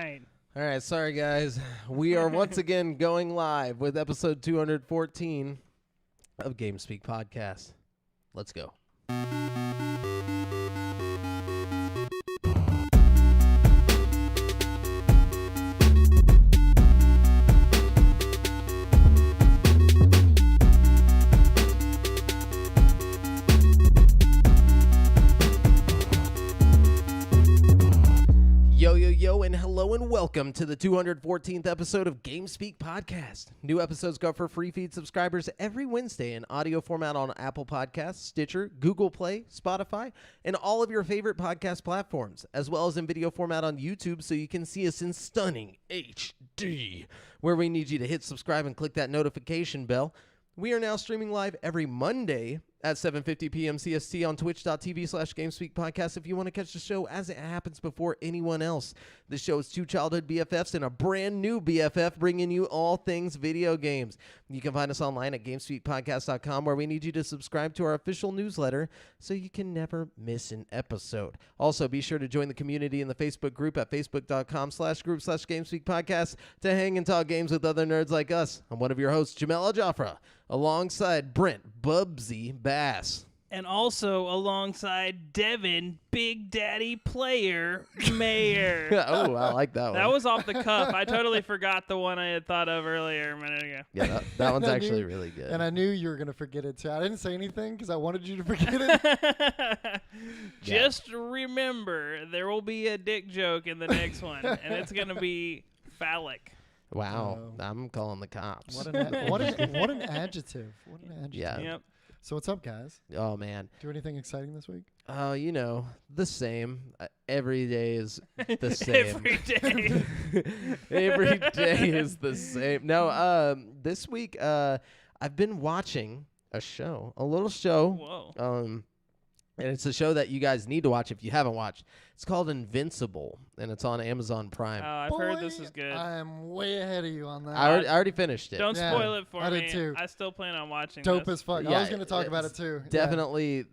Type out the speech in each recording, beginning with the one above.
right. All right, sorry guys. We are once again going live with episode 214 of GameSpeak Podcast. Let's go. Yo, and hello and welcome to the 214th episode of GameSpeak Podcast. New episodes go for free feed subscribers every Wednesday in audio format on Apple Podcasts, Stitcher, Google Play, Spotify, and all of your favorite podcast platforms, as well as in video format on YouTube so you can see us in stunning HD, where we need you to hit subscribe and click that notification bell. We are now streaming live every Monday at 7:50 p.m. CST on twitch.tv/GameSpeak Podcast if you want to catch the show as it happens before anyone else. This show is two childhood BFFs and a brand new BFF bringing you all things video games. You can find us online at GameSpeakPodcast.com, where we need you to subscribe to our official newsletter so you can never miss an episode. Also, be sure to join the community in the Facebook group at facebook.com/group/GameSpeak Podcast to hang and talk games with other nerds like us. I'm one of your hosts, Jamel Al-Jafra, alongside Brent Bubsy Bass. And also alongside Devin, Big Daddy Player Mayor. Oh, I like that one. That was off the cuff. I totally forgot the one I had thought of earlier a minute ago. Yeah, that one's actually really good. And I knew you were going to forget it, too. I didn't say anything because I wanted you to forget it. Just remember, there will be a dick joke in the next one, and it's going to be phallic. Wow, I'm calling the cops. What an adjective. What an adjective. Yeah. Yep. So what's up, guys? Oh, man. Do anything exciting this week? Oh, you know, the same. Every day is the same. Every day. Every day is the same. No, this week I've been watching a little show. Whoa. And it's a show that you guys need to watch if you haven't watched. It's called Invincible, and it's on Amazon Prime. I've heard this is good. I'm way ahead of you on that. I already finished it. Don't spoil it for me. I did too. I still plan on watching Dope this. as fuck. Yeah, I was going to talk about it too. Definitely,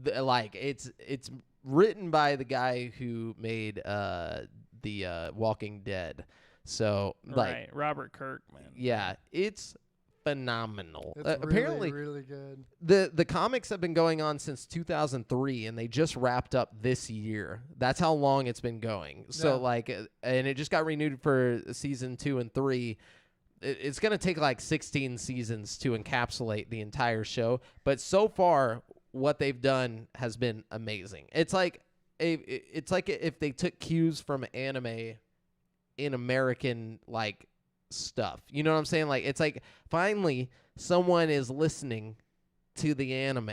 it's written by the guy who made the Walking Dead. So Right, Robert Kirkman. Yeah, it's phenomenal. It's Apparently, really good. the comics have been going on since 2003, and they just wrapped up this year. That's how long it's been going. So and it just got renewed for season 2 and 3. It's going to take like 16 seasons to encapsulate the entire show. But so far, what they've done has been amazing. It's like if they took cues from anime in American stuff. You know what I'm saying? It's like finally someone is listening to the anime,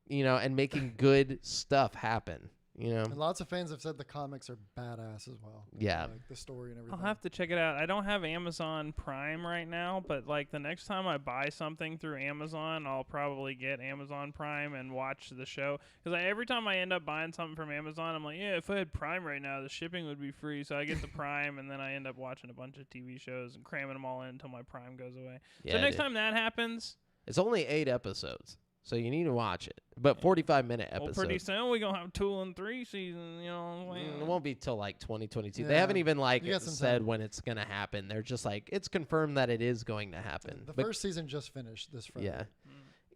and making good stuff happen. And lots of fans have said the comics are badass as well. Yeah. Like the story and everything. I'll have to check it out. I don't have Amazon Prime right now, but the next time I buy something through Amazon, I'll probably get Amazon Prime and watch the show. Because every time I end up buying something from Amazon, I'm like, yeah, if I had Prime right now, the shipping would be free. So I get the Prime, and then I end up watching a bunch of TV shows and cramming them all in until my Prime goes away. Yeah, so next time that happens, it's only 8 episodes. So you need to watch it. But 45-minute episodes. Well, pretty soon we're going to have 2 and 3 seasons, It won't be till 2022. Yeah. They haven't even You got some said time. when it's going to happen. They're just it's confirmed that it is going to happen. The But first season just finished this Friday. yeah.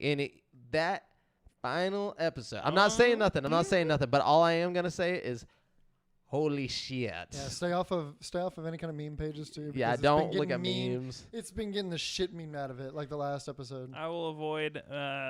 And that final episode. I'm not saying nothing. But all I am going to say is holy shit. Yeah, stay off of any kind of meme pages too. Yeah, because it's don't been look at getting memes. It's been getting the shit meme out of it, like the last episode. I will avoid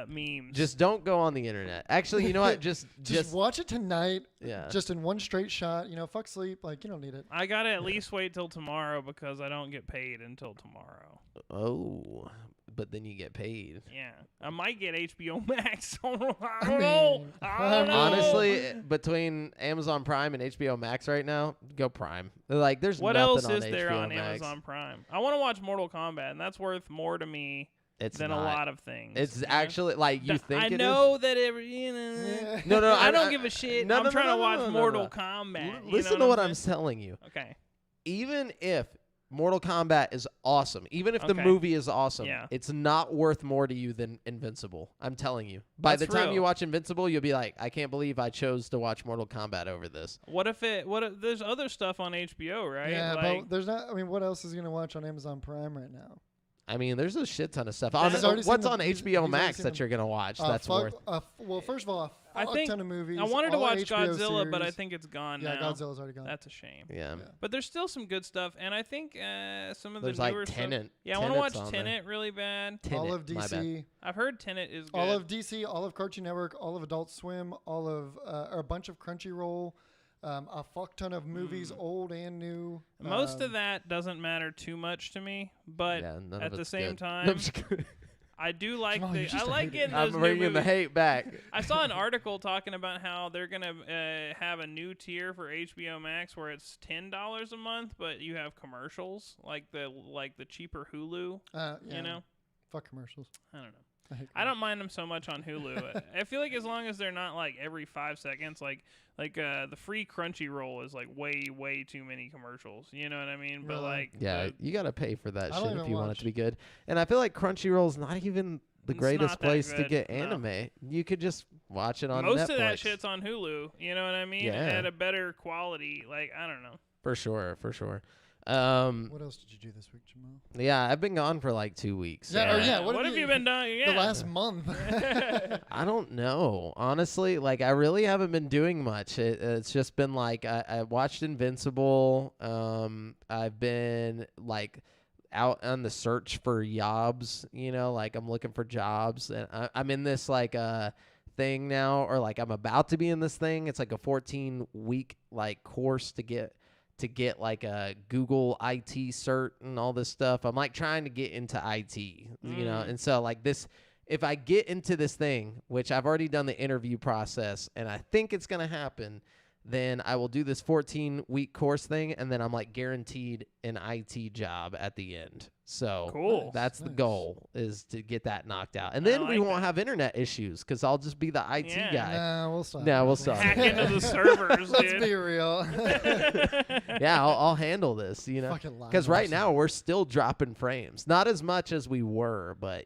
memes. Just don't go on the internet. Actually, you know what? Just watch it tonight. Yeah. Just in one straight shot. Fuck sleep. You don't need it. I gotta at least wait till tomorrow because I don't get paid until tomorrow. Oh, but then you get paid. Yeah, I might get HBO Max. I don't I know. mean, Honestly, between Amazon Prime and HBO Max right now, go Prime. There's what nothing else on is there HBO on Max. Amazon Prime? I want to watch Mortal Kombat, and that's worth more to me It's than not. a lot of things. It's you know? actually you think I it is. know that No, I don't give a shit. No, I'm no, trying no, to no, watch no, no, Mortal no. Kombat. Listen you to know what I'm I'm saying? telling you. Okay. Even if Mortal Kombat is awesome. Even if the Okay. movie is awesome, Yeah. it's not worth more to you than Invincible. I'm telling you. By That's the time real. you watch Invincible, you'll be like, I can't believe I chose to watch Mortal Kombat over this. What if there's other stuff on HBO, right? Yeah, like, but there's not. I mean, what else is he gonna watch on Amazon Prime right now? I mean, there's a shit ton of stuff. He's already seen What's the- on he's HBO already Max seen that the- you're gonna watch? That's worth. Well, first of all, I a think ton of movies. I wanted to all watch HBO Godzilla, but I series. think it's gone Yeah, now. Godzilla's already gone. That's a shame. Yeah. But there's still some good stuff, and I think some of There's the like newer stuff. Tenet. Yeah, I want to Tenet's watch on there. Tenet really bad. all Tenet, of my bad. DC, I've heard Tenet is good. all of DC, all of Cartoon Network, all of Adult Swim, all of a bunch of Crunchyroll, a fuck ton of movies, old and new. Most of that doesn't matter too much to me, but Yeah, none at of the it's same good. time, I'm just kidding. I do like Jamal, you're the. I just a like hater. getting I'm those new bringing the movies. hate back. I saw an article talking about how they're gonna have a new tier for HBO Max where it's $10 a month, but you have commercials like the cheaper Hulu. Yeah, You know, fuck commercials. I don't know. hate I don't mind them so much on Hulu. I feel like as long as they're not like every 5 seconds, like the free Crunchyroll is like way too many commercials. You know what I mean? But Really? like Yeah, you gotta pay for that I don't shit if even you want it watch. to be good. And I feel like Crunchyroll's not even the It's greatest not that place to good, get no. anime. You could just watch it on most Netflix. of that shit's on Hulu. You know what I mean? Yeah. At a better quality. Like I don't know. For sure. What else did you do this week, Jamal? Yeah, I've been gone for like 2 weeks. Yeah, or yeah, What, what have have you you- been doing? Yeah. The last month. I don't know. Honestly, like I really haven't been doing much. It's just been like I watched Invincible. I've been like out on the search for jobs, like I'm looking for jobs, and I'm in this like thing now, or like I'm about to be in this thing. It's like a 14-week like course to get like a Google IT cert and all this stuff. I'm like trying to get into IT, and so like this, if I get into this thing, which I've already done the interview process and I think it's going to happen, then I will do this 14-week course thing, and then I'm like guaranteed an IT job at the end. So Cool. that's the Nice. goal, is to get that knocked out. And I then we like won't that. have internet issues because I'll just be the IT Yeah. guy. Nah, we'll stop. No, we'll stop. Hack into the servers, Let's dude. be real. Yeah, I'll handle this, Fucking lie because to right us. now we're still dropping frames. Not as much as we were, but,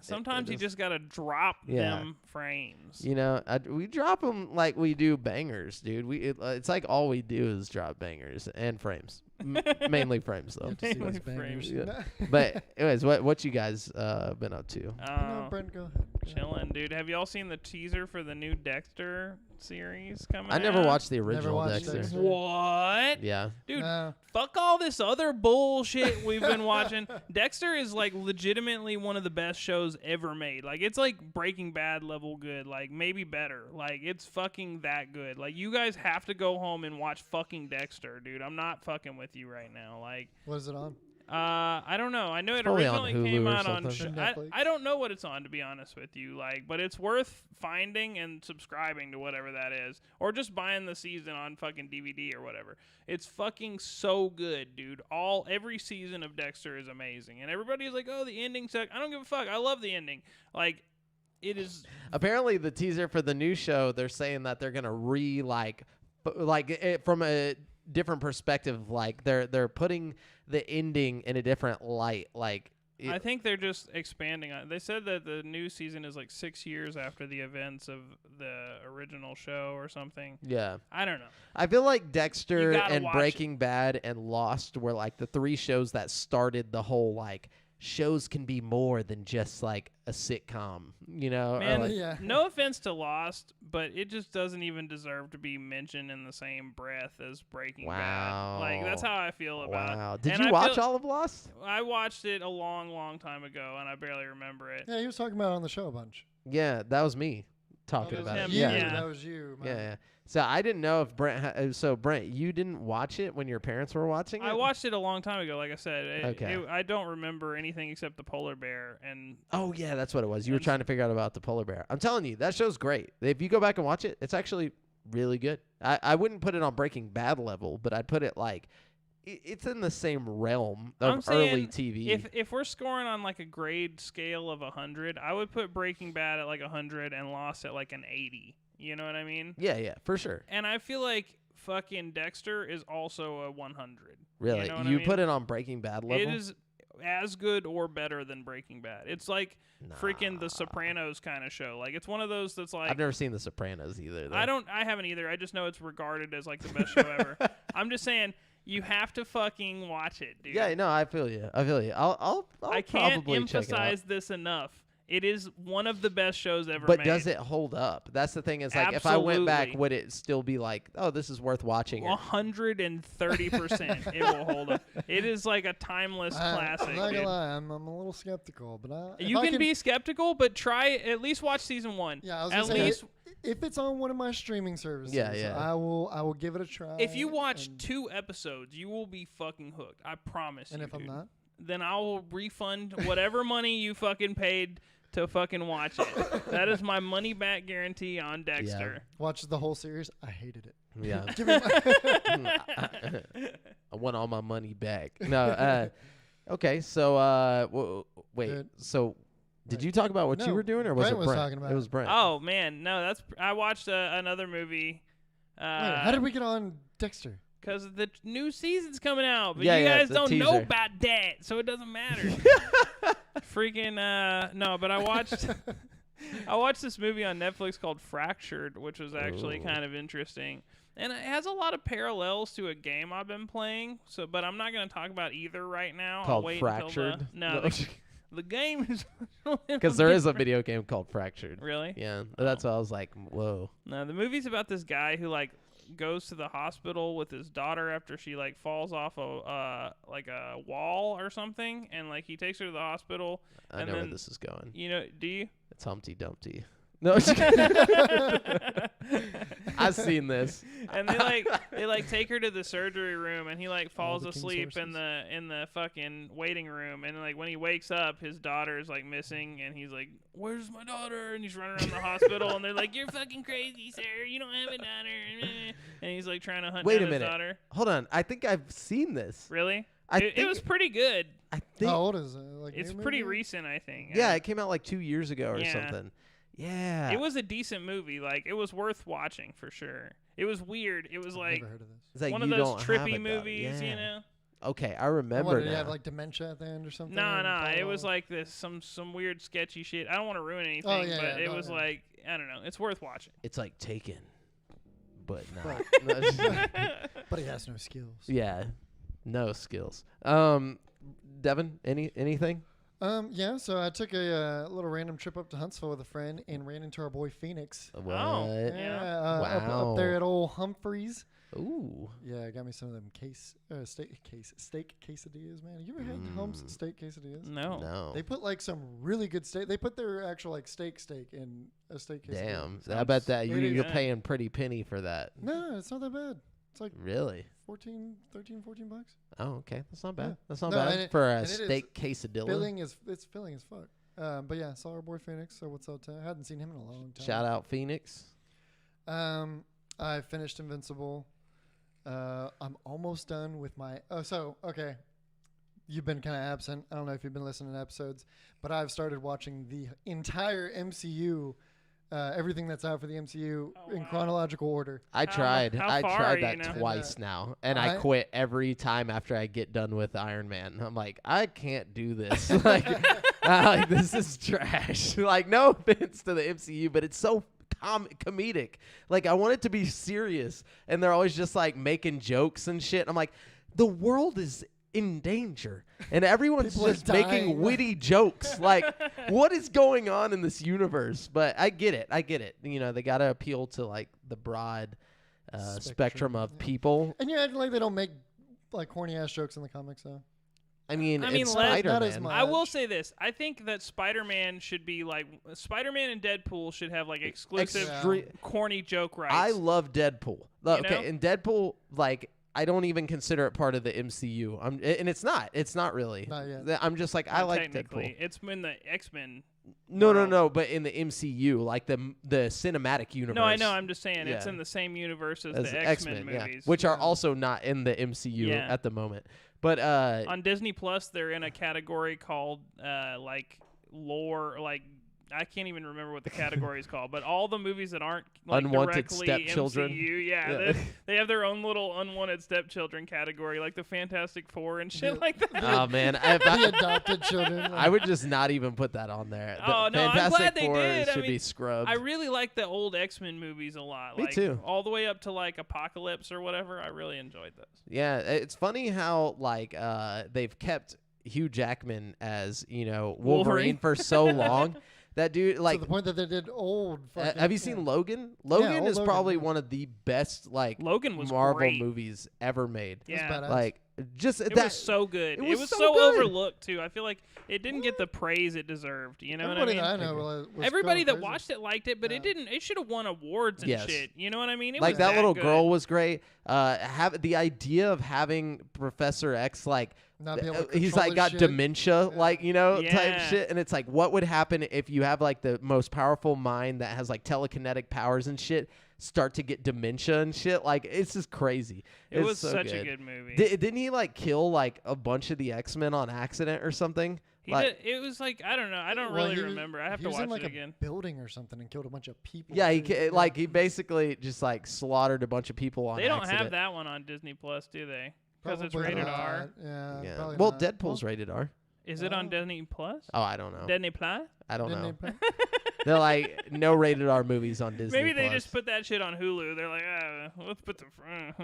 Sometimes it you is- just gotta drop Yeah. them frames. we drop them like we do bangers, dude. It's like all we do is drop bangers and frames. Mainly frames, though. To see those Mainly bangers. frames. Yeah. But anyways, what you guys been up to? No, Brent, go ahead. Chilling, dude. Have y'all seen the teaser for the new Dexter series coming I never out? watched the original watched Dexter. Dexter. What? Yeah. Dude, No. fuck all this other bullshit we've been watching. Dexter is like legitimately one of the best shows ever made. Like it's like Breaking Bad level good, like maybe better. Like it's fucking that good. Like you guys have to go home and watch fucking Dexter, dude. I'm not fucking with you right now. Like What is it on? I don't know. I know it probably on originally Hulu came or out on. something. Netflix. I don't know what it's on, to be honest with you. Like, but it's worth finding and subscribing to whatever that is, or just buying the season on fucking DVD or whatever. It's fucking so good, dude. Every season of Dexter is amazing, and everybody's like, "Oh, the ending suck." I don't give a fuck. I love the ending. Like, it is. Apparently, the teaser for the new show, they're saying that they're gonna from a different perspective. Like they're putting the ending in a different light. Like I think they're just expanding on. They said that the new season is like 6 years after the events of the original show or something. yeah. I don't know. I feel like You Dexter gotta and watch Breaking Bad and Lost were like the 3 shows that started the whole like shows can be more than just like a sitcom, or, Man, like- Yeah. no offense to Lost, but it just doesn't even deserve to be mentioned in the same breath as Breaking Bad. Like that's how I feel about it. Wow. Did And you I watch feel- all of Lost? I watched it a long time ago, and I barely remember it. Yeah, he was talking about it on the show a bunch. Yeah, that was me talking Oh, about that it. was You, him. Yeah. that was you. Man. Yeah. So I didn't know if Brent. So Brent, you didn't watch it when your parents were watching it? I watched it a long time ago, like I said. Okay. I don't remember anything except the polar bear, and Oh yeah, that's what it was. You were And- trying to figure out about the polar bear. I'm telling you, that show's great. If you go back and watch it, it's actually really good. I wouldn't put it on Breaking Bad level, but I'd put it like it's in the same realm I'm of saying early TV. if we're scoring on like a grade scale of 100, I would put Breaking Bad at like 100 and Lost at like an 80. You know what I mean? yeah, for sure. And I feel like fucking Dexter is also a 100. Really? You know what You I mean? put it on Breaking Bad level? It is as good or better than Breaking Bad. It's like freaking The Sopranos kind of show. Like, it's one of those that's like... I've never seen The Sopranos either, though. I haven't either. I just know it's regarded as like the best show ever. I'm just saying, you have to fucking watch it, dude. Yeah, no, I feel you. I'll I can't probably check it out. emphasize this enough. It is one of the best shows ever But made. does it hold up? That's the thing. Is like if I went back, Absolutely. would it still be like, oh, this is worth watching? Or- 130% it will hold up. It is like a timeless classic, I'm not dude. gonna lie, I'm a little skeptical, but You can be skeptical, but try at least watch season 1. Yeah, I was at gonna say, least if it's on one of my streaming services, Yeah. I will give it a try. if you watch and 2 episodes, you will be fucking hooked. I promise and you. if I'm dude. not, Then I will refund whatever money you fucking paid to fucking watch it. That is my money back guarantee on Dexter. watch the whole series. I hated it. yeah. Give me my I want all my money back. No. Okay. So wait. Good. So did Wait. you talk about what you No, were doing, or was Brent it was Brent? talking about It it. was Brent. Oh man, no, I watched another movie. Wait, how did we get on Dexter? Because the new season's coming out, but Yeah, you yeah, guys it's a don't know teaser. about that, so it doesn't matter. Freaking no, but I watched this movie on Netflix called Fractured, which was actually Ooh. kind of interesting, and it has a lot of parallels to a game I've been playing. So, but I'm not going to talk about either right now. I'll Called wait Fractured. Until the game is Because there is a video game called Fractured. really. Yeah, that's why I was like, whoa. No, the movie's about this guy who like goes to the hospital with his daughter after she like falls off a like a wall or something, and like he takes her to the hospital. I And know where then- this is going. You know, do you? It's Humpty Dumpty. No, I've seen this. And they like take her to the surgery room, and he like falls the king's asleep in horses. the fucking waiting room, and like when he wakes up, his daughter's like missing, and he's like, "Where's my daughter?" And he's running around the hospital, and they're like, "You're fucking crazy, sir. You don't have a daughter." And he's like trying to hunt Wait down a his minute. daughter. Hold on. I think I've seen this. Really? I It think was pretty good. I think. How old is it? Like It's new pretty movie? recent, I think. Yeah, it came out like 2 years ago or Yeah. something. Yeah. It was a decent movie. Like, it was worth watching for sure. It was weird. It was like Never heard of this. It's like one you of those don't have trippy a daughter. movies, Yeah. you know? Okay, I What, remember did he now. have like dementia at the end or something? No, and no, it follow- was like this some weird sketchy shit. I don't want to ruin anything, Oh, yeah, but yeah, it no, was yeah. like I don't know. It's worth watching. It's like Taken, but not. Right. No, it's just- But he has no skills. yeah, no skills. Devin, anything? Yeah, so I took a little random trip up to Huntsville with a friend and ran into our boy Phoenix. What? Yeah. Up there at old Humphreys. Ooh. Yeah, I got me some of them steak quesadillas, man. You ever had Mm. Home's steak quesadillas? No. No. They put like some really good steak. They put their actual like steak in a steak quesadilla. Damn. I Sounds bet that pretty you're good. paying pretty penny for that. No, it's not that bad. It's like Really? 14 bucks. Oh, okay. That's not bad. Yeah. That's not No, and bad it- for a and it is steak quesadilla. It's filling as fuck. But yeah, saw our boy Phoenix. So what's up? I hadn't seen him in a long time. Shout out Phoenix. I finished Invincible. I'm almost done with my. Okay. You've been kind of absent. I don't know if you've been listening to episodes, but I've started watching the entire MCU, everything that's out for the MCU Oh, in wow. chronological order. I tried. how I far tried are you that now? twice And, now, and I I- quit every time after I get done with Iron Man. I'm like, I can't do this. like this is trash. Like, no offense to the MCU, but it's so comedic. Like, I want it to be serious, and they're always just like making jokes and shit. I'm like, the world is in danger, and everyone's People are just making dying. witty jokes. Like, what is going on in this universe? But I get it. You know, they got to appeal to like the broad spectrum of yeah. people. And you're acting like they don't make like corny ass jokes in the comics, though. I mean, I mean, it's let- not as Spider-Man. much. I will say this. I think that Spider-Man should be like Spider-Man and Deadpool should have like exclusive Extre- corny joke rights. I love Deadpool. Okay, know? and Deadpool, like, I don't even consider it part of the MCU. And it's not. It's not really. Not yet. I'm just like, I like Technically, Deadpool. it's in the X-Men. No. But in the MCU, like the cinematic universe. No, I know. I'm just saying it's Yeah. in the same universe as, as the X-Men movies. which are Yeah. also not in the MCU Yeah. at the moment. But On Disney Plus, they're in a category called like lore, like I can't even remember what the category is called, but all the movies that aren't like Unwanted directly stepchildren. MCU, Yeah. they have their own little unwanted stepchildren category, like the Fantastic Four and shit The- like that. Oh man, The adopted children. I would just not even put that on there. The Oh, no, I'm Fantastic glad they Four did. I should mean, be scrubbed. I really like the old X-Men movies a lot. Me like, too. All the way up to like Apocalypse or whatever. I really enjoyed those. Yeah, it's funny how like they've kept Hugh Jackman as Wolverine Wolverine. for so long. That dude, like, to the point that they did old. Fucking, have you seen Logan? Logan old is Logan, probably yeah. one of the best like Logan was Marvel great. movies ever made. It was Yeah. badass. Like, just It that was so good. it It was was so so good. overlooked too. I feel like it didn't get the praise it deserved. You know Everybody what I mean? that I know was Everybody going that crazy. watched it liked it, but Yeah. it didn't. It should have won awards and Yes. shit. You know what I mean? It like was that little good. girl was great. Have the idea of having Professor X like Not be able to he's control like his got shit. dementia, Yeah. like type Yeah. shit, and it's like, what would happen if you have like the most powerful mind that has like telekinetic powers and shit start to get dementia and shit? Like, it's just crazy. It It's was so such a good movie. Didn't he like kill like a bunch of the X-Men on accident or something? He Like, did, it was like I don't know. I don't Well, really he was- remember. I have he to was watch in like it a again. building or something and killed a bunch of people. yeah, too. like he basically just like slaughtered a bunch of people on They don't accident. have that one on Disney Plus, do they? Because it's Probably rated not. R. Yeah. Yeah. probably Well, not. Deadpool's rated R. Is it on Oh. Disney Plus? Oh, I don't know. Disney Plus? I don't Didn't know. they- They're like no rated R movies on Disney. Maybe they Plus. just put that shit on Hulu. They're like, let's put the.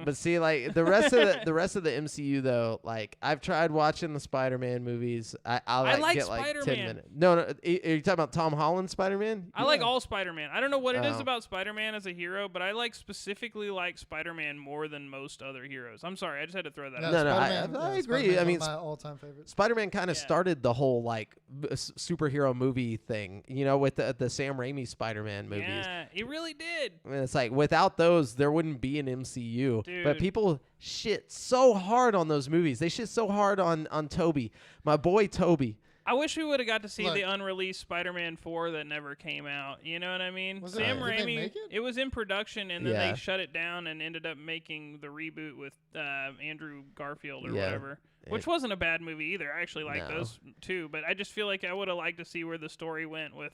But see, like the rest of the MCU though, like I've tried watching the Spider-Man movies. I like get like 10 Spider-Man. minutes. No, are you talking about Tom Holland Spider-Man? I like Yeah. all Spider-Man. I don't know what it is Oh. about Spider-Man as a hero, but I specifically like Spider-Man more than most other heroes. I'm sorry, I just had to throw that Yeah, out. No, Spider-Man- I yeah, agree. Spider-Man's I one mean, of my all-time favorites. Spider-Man kind of Yeah. started the whole like superhero movie thing, with the Sam Raimi Spider-Man movies. Yeah, he really did. I mean, it's like without those, there wouldn't be an MCU. But Dude. people shit so hard on those movies. They shit so hard on Toby, my boy Toby. I wish we would have got to see Look. the unreleased Spider-Man 4 that never came out. You know what I mean? Was Sam it- did they Raimi. make it? Was in production, and then Yeah. they shut it down and ended up making the reboot with Andrew Garfield or Yeah. whatever, which wasn't a bad movie either. I actually like No. those too, but I just feel like I would have liked to see where the story went with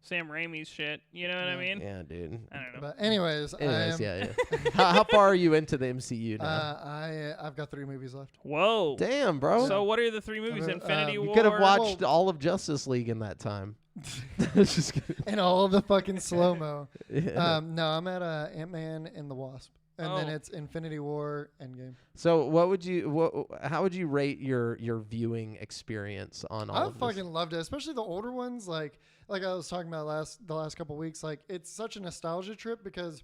Sam Raimi's shit. You know what I Yeah. mean? Yeah, dude. I don't know. But anyways, Anyways, I am, yeah. How far are you into the MCU now? I've got 3 movies left. Whoa. Damn, bro. So what are the 3 movies? Uh, Infinity you War. you could have watched all of Justice League in that time. Just kidding. And all the fucking slow mo. Yeah. No, I'm at Ant-Man and the Wasp, and then Oh. it's Infinity War Endgame. So how would you rate your viewing experience on all I of this? fucking loved it, especially the older ones. Like I was talking about the last couple weeks. Like it's such a nostalgia trip because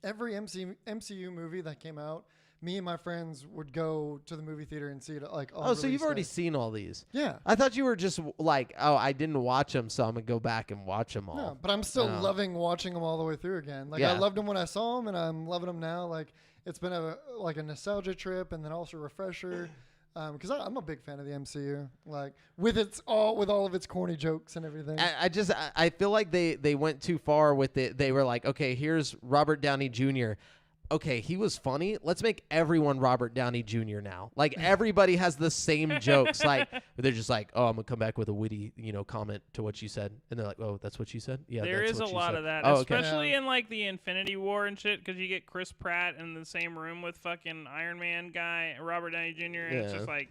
every MCU movie that came out, me and my friends would go to the movie theater and see it. Like on Oh, so you've release already day. seen all these. Yeah. I thought you were just like, oh, I didn't watch them, so I'm gonna go back and watch them all. No, but I'm still Oh. loving watching them all the way through again. Like Yeah. I loved them when I saw them, and I'm loving them now. Like it's been a nostalgia trip, and then also a refresher. Because I'm a big fan of the MCU, like with all of its corny jokes and everything. I feel like they went too far with it. They were like, okay, here's Robert Downey Jr. Okay, he was funny. Let's make everyone Robert Downey Jr. now. Like everybody has the same jokes. Like they're just like, oh, I'm gonna come back with a witty, comment to what you said, and they're like, oh, that's what you said. Yeah, There that's is a what you lot said. of that, Oh, okay. especially Yeah. in like the Infinity War and shit, because you get Chris Pratt in the same room with fucking Iron Man guy, Robert Downey Jr. And it's Yeah. just like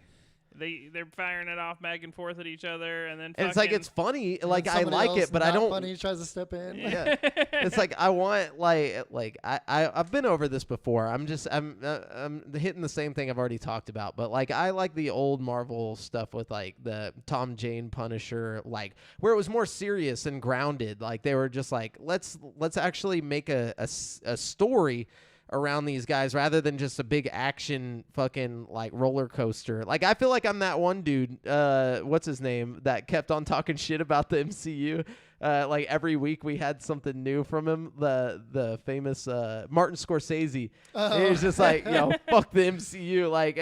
they're firing it off back and forth at each other, and then And it's like fucking- it's funny. And Like I somebody like else it, but I not don't. Funny tries to step in. Yeah. It's like I want I've been over this before. I'm hitting the same thing I've already talked about, but like I like the old Marvel stuff with like the Tom Jane Punisher, like where it was more serious and grounded. Like they were just like let's actually make a story around these guys rather than just a big action fucking like roller coaster. Like I feel like I'm that one dude, what's his name, that kept on talking shit about the MCU. Like every week we had something new from him. The famous Martin Scorsese. Oh. He was just like, yo, fuck the MCU. Like,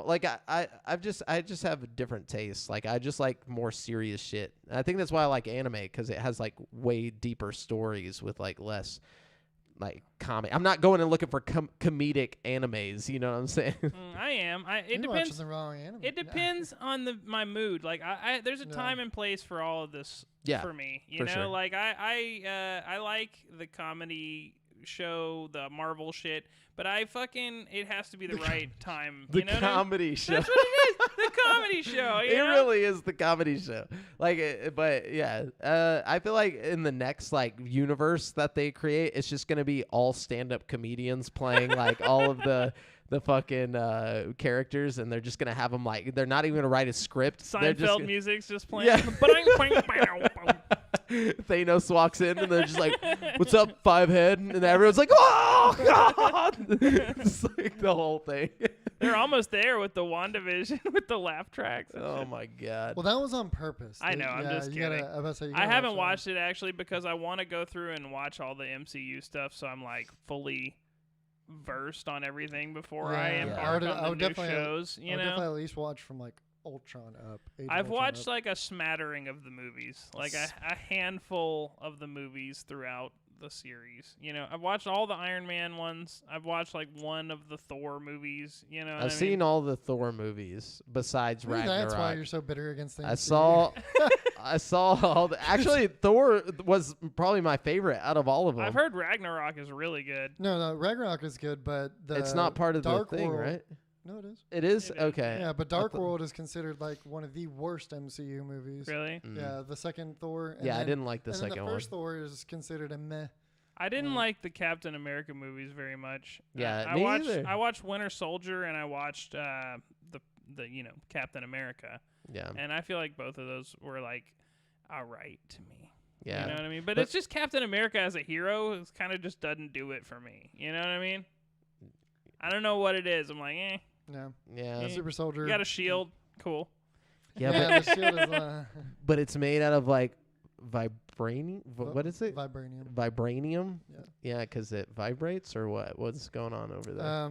like I just have a different taste. Like I just like more serious shit. And I think that's why I like anime, because it has like way deeper stories with like less like comic. I'm not going and looking for comedic animes. You know what I'm saying? I am. It You're depends. watching the wrong anime. It depends on my mood. Like there's a time and place for all of this Yeah, for me. You for know, sure. like I like the comedy show, the Marvel shit, but it has to be the right time. The you know what I mean? comedy show. That's what it is. The comedy show. It You know? really is the comedy show. Like, but yeah, I feel like in the next like universe that they create, it's just gonna be all stand-up comedians playing like all of the fucking characters, and they're just gonna have them like they're not even gonna write a script. They're just Seinfeld music's just playing. Yeah. Yeah. Thanos walks in and they're just like, "What's up, Five Head?" And everyone's like, "Oh God!" It's like the whole thing. They're almost there with the WandaVision with the laugh tracks. and Oh shit. my God. Well, that was on purpose. I know, I'm just you gotta- kidding. I was about to say, you I gotta haven't watch watched it actually because I want to go through and watch all the MCU stuff, so I'm like fully versed on everything before I Yeah. embark I on the would new definitely- shows. that. You I would know, definitely at least watch from like Ultron up. Age of I've Ultron watched up. like a smattering of the movies, like a handful of the movies throughout the series. You know, I've watched all the Iron Man ones. I've watched like one of the Thor movies. You know, what I've I seen mean? all the Thor movies besides Maybe Ragnarok. that's why you're so bitter against things. I saw all the. Actually, Thor was probably my favorite out of all of them. I've heard Ragnarok is really good. No, Ragnarok is good, but it's not part of Dark the thing, World, right? No, it is. It is It is. okay. Yeah, but I Dark thought- World is considered like one of the worst MCU movies. Really, Mm. Yeah, the second Thor. And Yeah, I then, didn't like the and then second the first one. Thor is considered a meh. I didn't Mm. like the Captain America movies very much. Yeah, I me watched either. I watched Winter Soldier and I watched the Captain America, Yeah, and I feel like both of those were like all right to me. yeah. You know what I mean? But But- it's just Captain America as a hero. It kind of just doesn't do it for me. You know what I mean? I don't know what it is. I'm like, No, Yeah, Super Soldier. you got a shield, cool. yeah, Yeah, but the shield is but it's made out of like vibranium. What is it? Vibranium. Vibranium. Yeah. Yeah, because it vibrates or what? What's going on over there?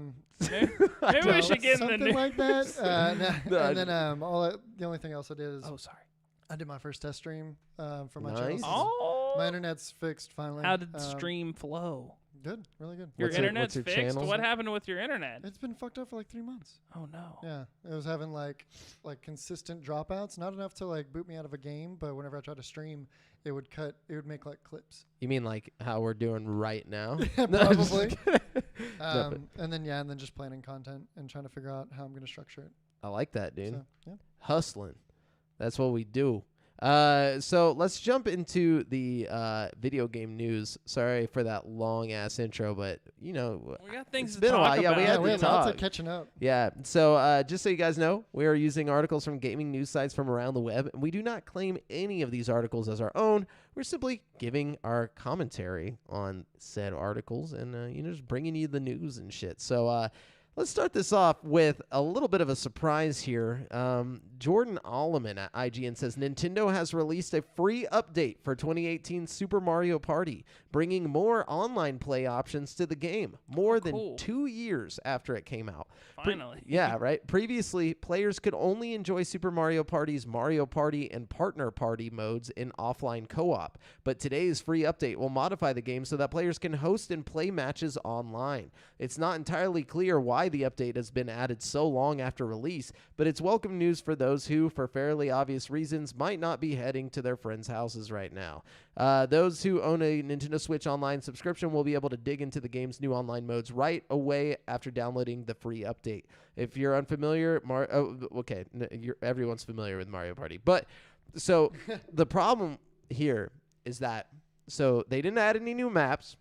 Maybe, maybe we no, should get in the something new. like that. No, And then the only thing else I did is Oh, sorry. I did my first test stream for my Nice. channel. Oh, My internet's fixed finally. how did the Um, stream flow? Good, really good. Your What's your internet's fixed. channel? What happened with your internet? It's been fucked up for like 3 months. Oh no. Yeah, it was having like consistent dropouts, not enough to like boot me out of a game, but whenever I tried to stream, it would make like clips. You mean like how we're doing right now? Yeah, No, I'm just probably. kidding. And then just planning content and trying to figure out how I'm gonna structure it. I like that, dude. So, yeah. Hustling. That's what we do. So let's jump into the video game news. Sorry for that long ass intro, but you know, We got things It's to been a talk while. Yeah, about. we Yeah, had we to have lots talk. of catching up. yeah. So just so you guys know, we are using articles from gaming news sites from around the web, and we do not claim any of these articles as our own. We're simply giving our commentary on said articles and just bringing you the news and shit. So let's start this off with a little bit of a surprise here. Jordan Alleman at IGN says Nintendo has released a free update for 2018 Super Mario Party, bringing more online play options to the game, more than cool. 2 years after it came out. Finally. Yeah, right. Previously, players could only enjoy Super Mario Party's Mario Party and Partner Party modes in offline co-op, but today's free update will modify the game so that players can host and play matches online. It's not entirely clear why the update has been added so long after release, but it's welcome news for those who, for fairly obvious reasons, might not be heading to their friends' houses right now. Those who own a Nintendo Switch Online subscription will be able to dig into the game's new online modes right away after downloading the free update. If you're unfamiliar, everyone's familiar with Mario Party. But so the problem here is that they didn't add any new maps.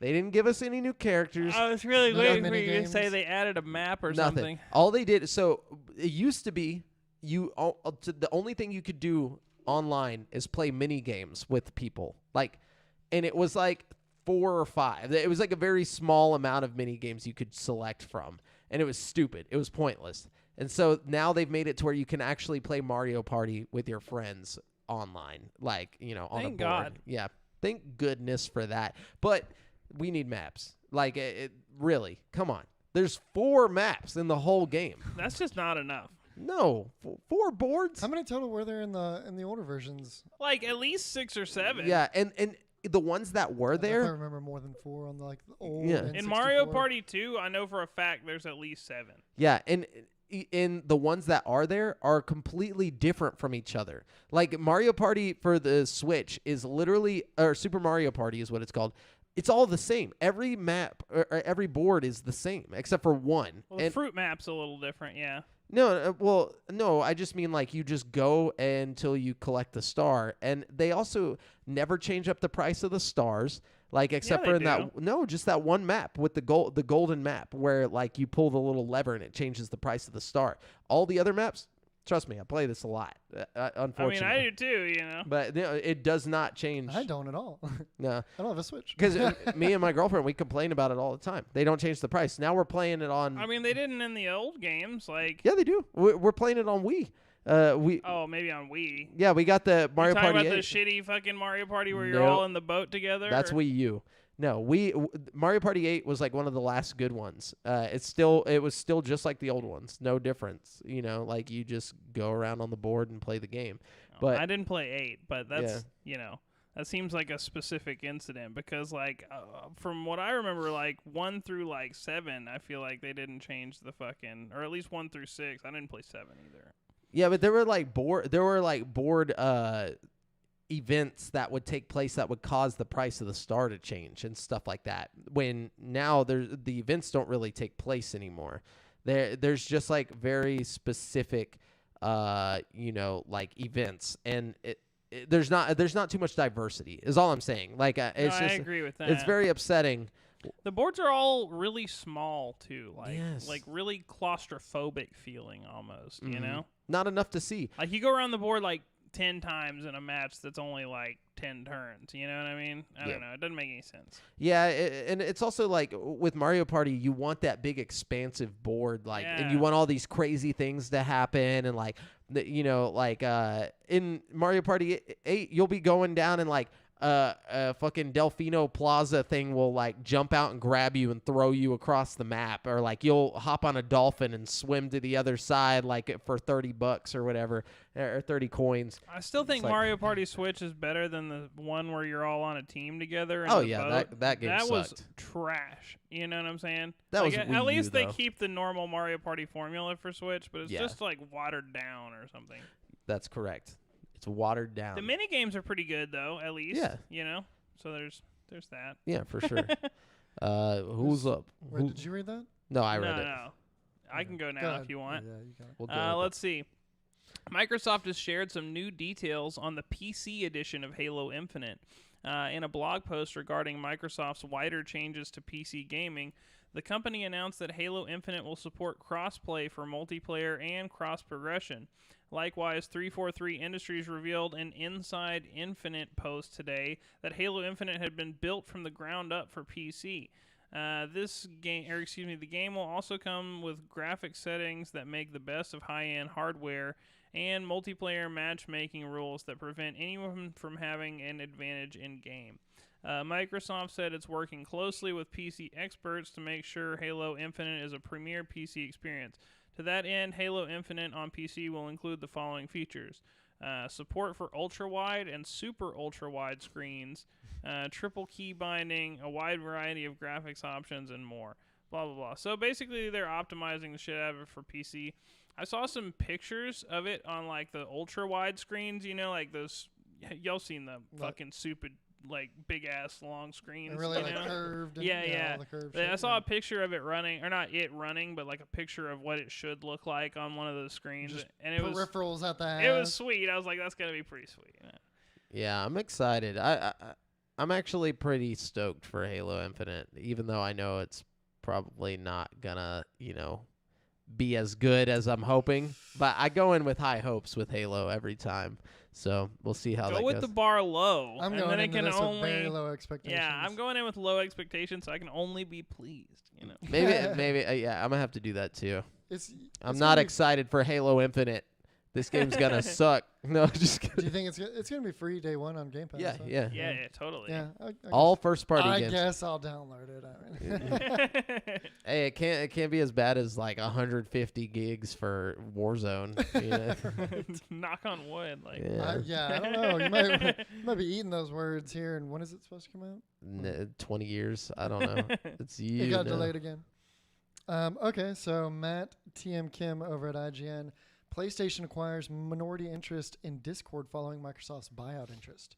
They didn't give us any new characters. I was really Not waiting for many you to say games. they added a map or Nothing. something. All they did, so it used to be the only thing you could do online is play mini games with people. And it was like 4 or 5. It was like a very small amount of mini games you could select from. And it was stupid. It was pointless. And so now they've made it to where you can actually play Mario Party with your friends online, on a board. Thank God. Yeah. Thank goodness for that. But we need maps. Really, come on. There's 4 maps in the whole game. That's just not enough. No, 4 boards. How many total were there in the older versions? Like at least 6 or 7. Yeah, and the ones that were I don't know if I there. remember more than 4 on the old. Yeah. N64. In Mario Party 2, I know for a fact there's at least 7. Yeah, and in the ones that are there are completely different from each other. Like Mario Party for the Switch is literally, or Super Mario Party is what it's called. It's all the same. Every map or every board is the same except for one. Well, the And fruit map's a little different, yeah. no, I just mean like you just go until you collect the star, and they also never change up the price of the stars. Like except Yeah, for they in do. just that one map with the golden map where like you pull the little lever and it changes the price of the star. All the other maps, trust me, I play this a lot. I Unfortunately, mean, I do too, you know. but it does not change. I don't at all. No, I don't have a Switch. because me and my girlfriend, we complain about it all the time. They don't change the price. Now we're playing it on. I mean, they didn't in the old games, like. Yeah, they do. We're playing it on Wii. Oh, maybe on Wii. Yeah, we got the Mario You talking Party about 8. the shitty fucking Mario Party where you're Nope. all in the boat together? That's or? Wii U. No, Mario Party 8 was like one of the last good ones. It was still just like the old ones, no difference. You know, like you just go around on the board and play the game. But I didn't play 8, but that's Yeah. you know, that seems like a specific incident because like from what I remember, like 1 through like 7, I feel like they didn't change the fucking, or at least 1 through 6. I didn't play 7 either. yeah, but there were like board events that would take place that would cause the price of the star to change and stuff like that. When now the events don't really take place anymore. There's just like very specific like events, and there's not too much diversity is all I'm saying. Like it's No, I just agree with that. it's very upsetting. The boards are all really small too, like Yes. like really claustrophobic feeling almost, you Mhm. know? Not enough to see. Like you go around the board like 10 times in a match that's only like 10 turns, you know what I mean? I Yeah. don't know, it doesn't make any sense. Yeah, and it's also like with Mario Party, you want that big expansive board, like, and you Yeah. want all these crazy things to happen, and like, in Mario Party 8, you'll be going down and like a fucking Delfino Plaza thing will like jump out and grab you and throw you across the map, or like you'll hop on a dolphin and swim to the other side like for $30 or whatever, or 30 coins. I still think like- Mario Party Switch is better than the one where you're all on a team together. In Oh, the yeah, boat. that game was sucked. trash. You know what I'm saying? That like, was at Wii U, least they though. keep the normal Mario Party formula for Switch, but it's Yeah. just like watered down or something. That's correct. It's watered down. The mini games are pretty good though, at least. Yeah. You know, so there's that. Yeah, for sure. Who's up? Wait, Who- did you read that? No, I read no, it. no. I can go now Go ahead. if you want. Yeah, you got it. We'll go with it. Let's see. Microsoft has shared some new details on the PC edition of Halo Infinite. In a blog post regarding Microsoft's wider changes to PC gaming, the company announced that Halo Infinite will support cross-play for multiplayer and cross-progression. Likewise, 343 Industries revealed in Inside Infinite post today that Halo Infinite had been built from the ground up for PC. The game will also come with graphic settings that make the best of high-end hardware and multiplayer matchmaking rules that prevent anyone from having an advantage in game. Microsoft said it's working closely with PC experts to make sure Halo Infinite is a premier PC experience. To that end, Halo Infinite on PC will include the following features. Support for ultra-wide and super ultra-wide screens, triple key binding, a wide variety of graphics options, and more. Blah, blah, blah. So basically, they're optimizing the shit out of it for PC. I saw some pictures of it on, like, the ultra-wide screens, you know, like those... Y'all seen the fucking stupid, like, big-ass long screens, And really you like know? curved. And, Yeah. all the curved I shit, saw yeah. a picture of it running, or not it running, but like a picture of what it should look like on one of those screens, Just and it was peripherals at the it was sweet. I was like, that's gonna be pretty sweet. Yeah, I'm excited. I'm actually pretty stoked for Halo Infinite, even though I know it's probably not gonna, be as good as I'm hoping. But I go in with high hopes with Halo every time, so we'll see how that Go with goes. the bar low, I'm and going then it into can this only with very low expectations. yeah. I'm going in with low expectations, so I can only be pleased. You know. maybe, yeah, I'm gonna have to do that too. It's I'm it's not gonna be- excited for Halo Infinite This game's gonna suck. No, just Do kidding. you think it's gonna be free day one on Game Pass? Yeah, huh? yeah, Yeah, totally. Yeah. All first party I games. guess I'll download it. I mean. Hey, it can't be as bad as like 150 gigs for Warzone. You know? Knock on wood. Like, Yeah. I don't know. You might be eating those words here. And when is it supposed to come out? 20 years. I don't know. It's you. It got know. delayed again. Okay, so Matt TM Kim over at IGN. PlayStation acquires minority interest in Discord following Microsoft's buyout interest.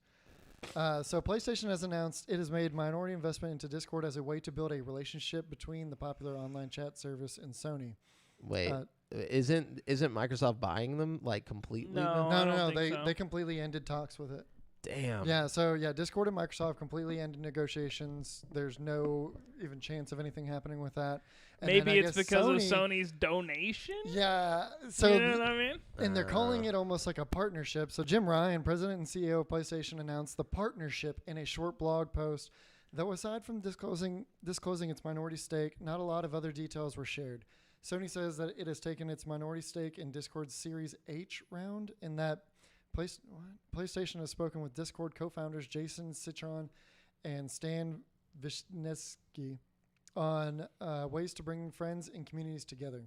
So PlayStation has announced it has made minority investment into Discord as a way to build a relationship between the popular online chat service and Sony. Wait, Uh, isn't Microsoft buying them like completely? No. then? I don't They think so. they completely ended talks with it. Damn. Yeah, so Discord and Microsoft completely ended negotiations. There's no even chance of anything happening with that. And then maybe I it's guess because of Sony's donation. Yeah, so you know what I mean? and they're calling it almost like a partnership. So Jim Ryan, president and CEO of PlayStation, announced the partnership in a short blog post. Though aside from disclosing its minority stake, not a lot of other details were shared. Sony says that it has taken its minority stake in Discord's Series H round, and that PlayStation has spoken with Discord co-founders Jason Citron and Stan Wisniewski on ways to bring friends and communities together.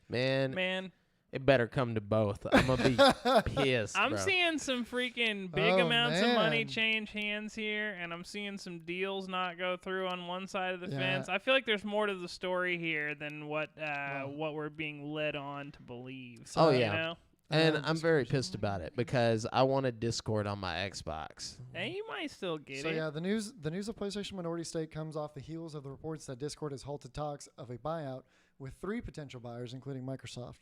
Man, it better come to both. I'm gonna be pissed. I'm bro. seeing some freaking big Oh, amounts of money man. change hands here, and I'm seeing some deals not go through on one side of the Yeah. fence. I feel like there's more to the story here than what we're being led on to believe. Oh, you yeah. know? And Uh, I'm very Discord's- pissed about it because I wanted Discord on my Xbox. And you might still get So it. the news of PlayStation minority stake comes off the heels of the reports that Discord has halted talks of a buyout with 3 potential buyers, including Microsoft.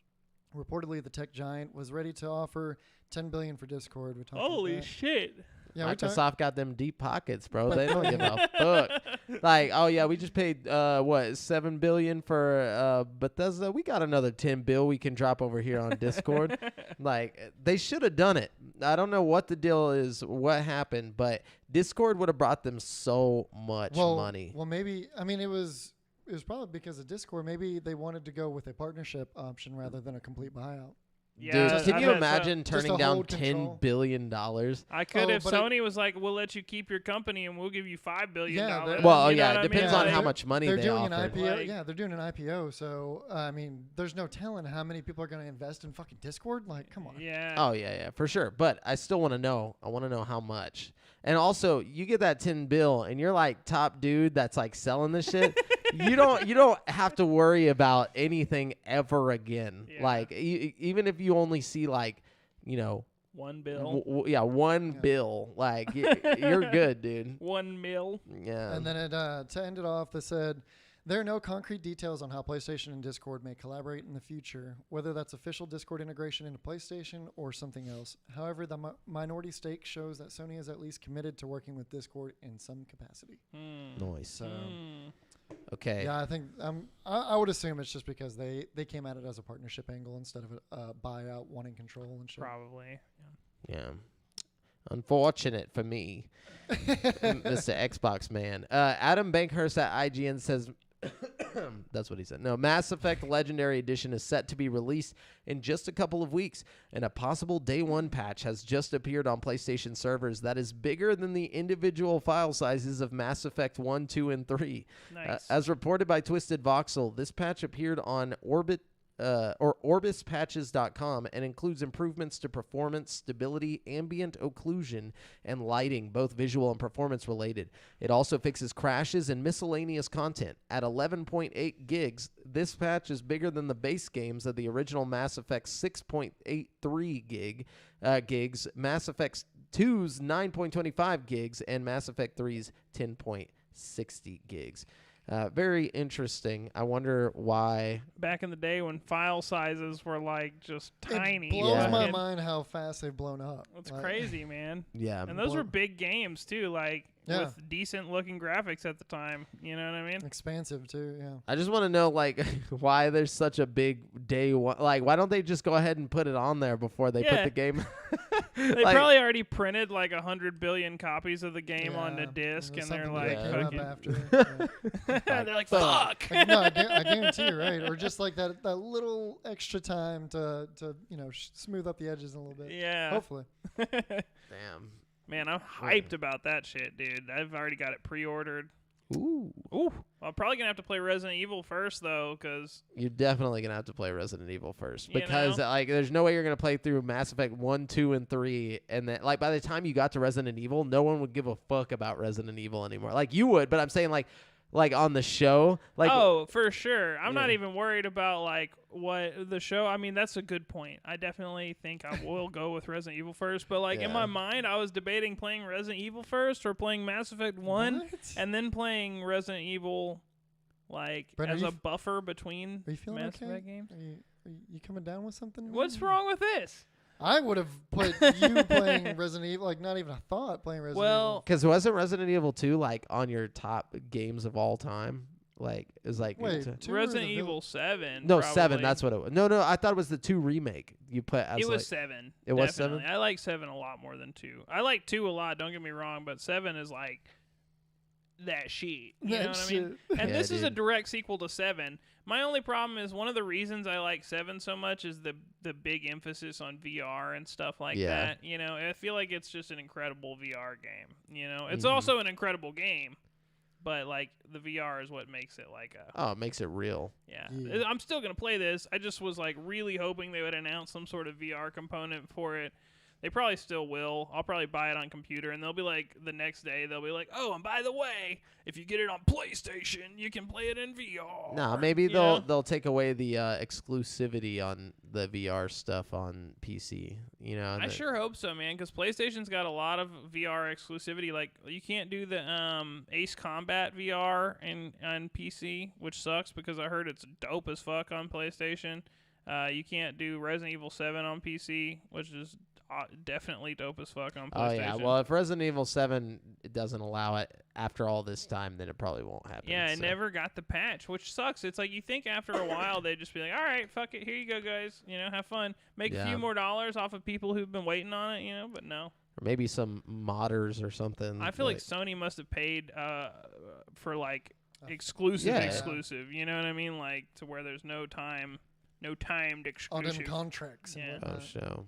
Reportedly, the tech giant was ready to offer $10 billion for Discord. We talked about Holy that. shit! Yeah, we talked. Microsoft got them deep pockets, bro. They don't give a fuck. Like, oh yeah, we just paid $7 billion for Bethesda. We got another $10 billion we can drop over here on Discord. Like, they should have done it. I don't know what the deal is, what happened, but Discord would have brought them so much money. Well, maybe. I mean, it was probably because of Discord. Maybe they wanted to go with a partnership option rather than a complete buyout. Yeah, Dude, can I you bet so. imagine Just turning to down hold control. $10 billion? I could Oh, if but Sony was like, "We'll let you keep your company and we'll give you $5 billion." Yeah, they're- Well, You know yeah, what it I mean? depends on Like, how much money they're they doing an offer. IPO. Like- Yeah, they're doing an IPO. So I mean, there's no telling how many people are going to invest in fucking Discord. Like, come on. Yeah. Oh yeah, for sure. But I still want to know. I want to know how much. And also, you get that $10 billion, and you're like top dude that's like selling this shit. you don't have to worry about anything ever again. Yeah. Like even if you only see like, you know, $1 bill. one Yeah. bill, like you're good, dude. $1 mil. Yeah. And then to end it off, they said, there are no concrete details on how PlayStation and Discord may collaborate in the future, whether that's official Discord integration into PlayStation or something else. However, the Nice. stake shows that Sony is at least committed to working with Discord in some capacity. So, Okay. yeah, I think I would assume it's just because they came at it as a partnership angle instead of a buyout, wanting control and shit. Probably. Yeah. Unfortunate for me, Mr. Xbox man. Adam Bankhurst at IGN says, that's what he said. No, Mass Effect Legendary Edition is set to be released in just a couple of weeks, and a possible day one patch has just appeared on PlayStation servers that is bigger than the individual file sizes of Mass Effect 1, 2, and 3. Nice. As reported by Twisted Voxel, this patch appeared on orbispatches.com and includes improvements to performance, stability, ambient occlusion, and lighting, both visual and performance related. It also fixes crashes and miscellaneous content. At 11.8 gigs, this patch is bigger than the base games of the original Mass Effect 6.83 gigs, Mass Effect 2's 9.25 gigs, and Mass Effect 3's 10.60 gigs. Very interesting. I wonder why. Back in the day when file sizes were like just tiny. It blows Yeah. my mind how fast they've blown up. It's Like, crazy, man. Yeah. And those were Blow- big games too. Like Yeah. with decent looking graphics at the time. You know what I mean? Expansive too. Yeah. I just want to know like why there's such a big day one. Like why don't they just go ahead and put it on there before they put Yeah. the game? They Like, probably already printed like 100 billion copies of the game on the Yeah, disc, there's and they're something like, that came up fucking, after. Yeah. they're like, Fuck. fuck. Like, no, I guarantee you, right? Or just like that little extra time to smooth up the edges a little bit. Yeah. Hopefully. Damn. Man, I'm hyped about that shit, dude. I've already got it pre-ordered. Ooh. Ooh, I'm probably gonna have to play Resident Evil first though, because You're definitely gonna have to play Resident Evil first You because know? like there's no way you're gonna play through Mass Effect 1, 2, and 3, and then like by the time you got to Resident Evil, no one would give a fuck about Resident Evil anymore. Like you would, but I'm saying like on the show, like oh, for sure. I'm not Yeah. even worried about like what the show. I mean, that's a good point. I definitely think I will go with Resident Evil first, but like in Yeah. my mind, I was debating playing Resident Evil first or playing Mass Effect 1 What? and then playing Resident Evil like Brent, are as you a buffer between Are you feeling Mass okay? Effect games. Are you coming down with something? What's wrong with this? I would have put you playing Resident Evil, like not even a thought playing Resident Well, because wasn't Resident Evil 2 like on your top games of all time? Like it was like Wait, t- 2 or Resident the Evil 7. no probably. 7. That's what it was. No, I thought it was the 2 remake. You put as It was like, 7. It was definitely. 7? I like 7 a lot more than 2. I like 2 a lot, don't get me wrong, but 7 is like that shit. You know what I mean? And Yeah, this is a dude. direct sequel to 7. My only problem is one of the reasons I like 7 so much is the big emphasis on VR and stuff like Yeah. that. You know, I feel like it's just an incredible VR game. You know, it's Mhm. also an incredible game, but like the VR is what makes it like a Oh, it makes it real. yeah. Yeah. I'm still going to play this. I just was like really hoping they would announce some sort of VR component for it. They probably still will. I'll probably buy it on computer, and they'll be like, the next day, they'll be like, oh, and by the way, if you get it on PlayStation, you can play it in VR. No, maybe You they'll know? they'll take away the exclusivity on the VR stuff on PC. You know, and I the- sure hope so, man, because PlayStation's got a lot of VR exclusivity. Like, you can't do the Ace Combat VR on PC, which sucks because I heard it's dope as fuck on PlayStation. You can't do Resident Evil 7 on PC, which is definitely dope as fuck on PlayStation. Oh yeah, well if Resident Evil 7 it doesn't allow it after all this time, then it probably won't happen. Yeah, it so. never got the patch, which sucks. It's like you think after a while they'd just be like, all right, fuck it, here you go, guys. You know, have fun. Make a Yeah. few more dollars off of people who've been waiting on it, you know, but no. Or maybe some modders or something. I feel like Sony must have paid for like exclusive, Yeah. exclusive. You know what I mean? Like to where there's no timed all them exclusive. contracts. And Yeah. Oh whatnot. show.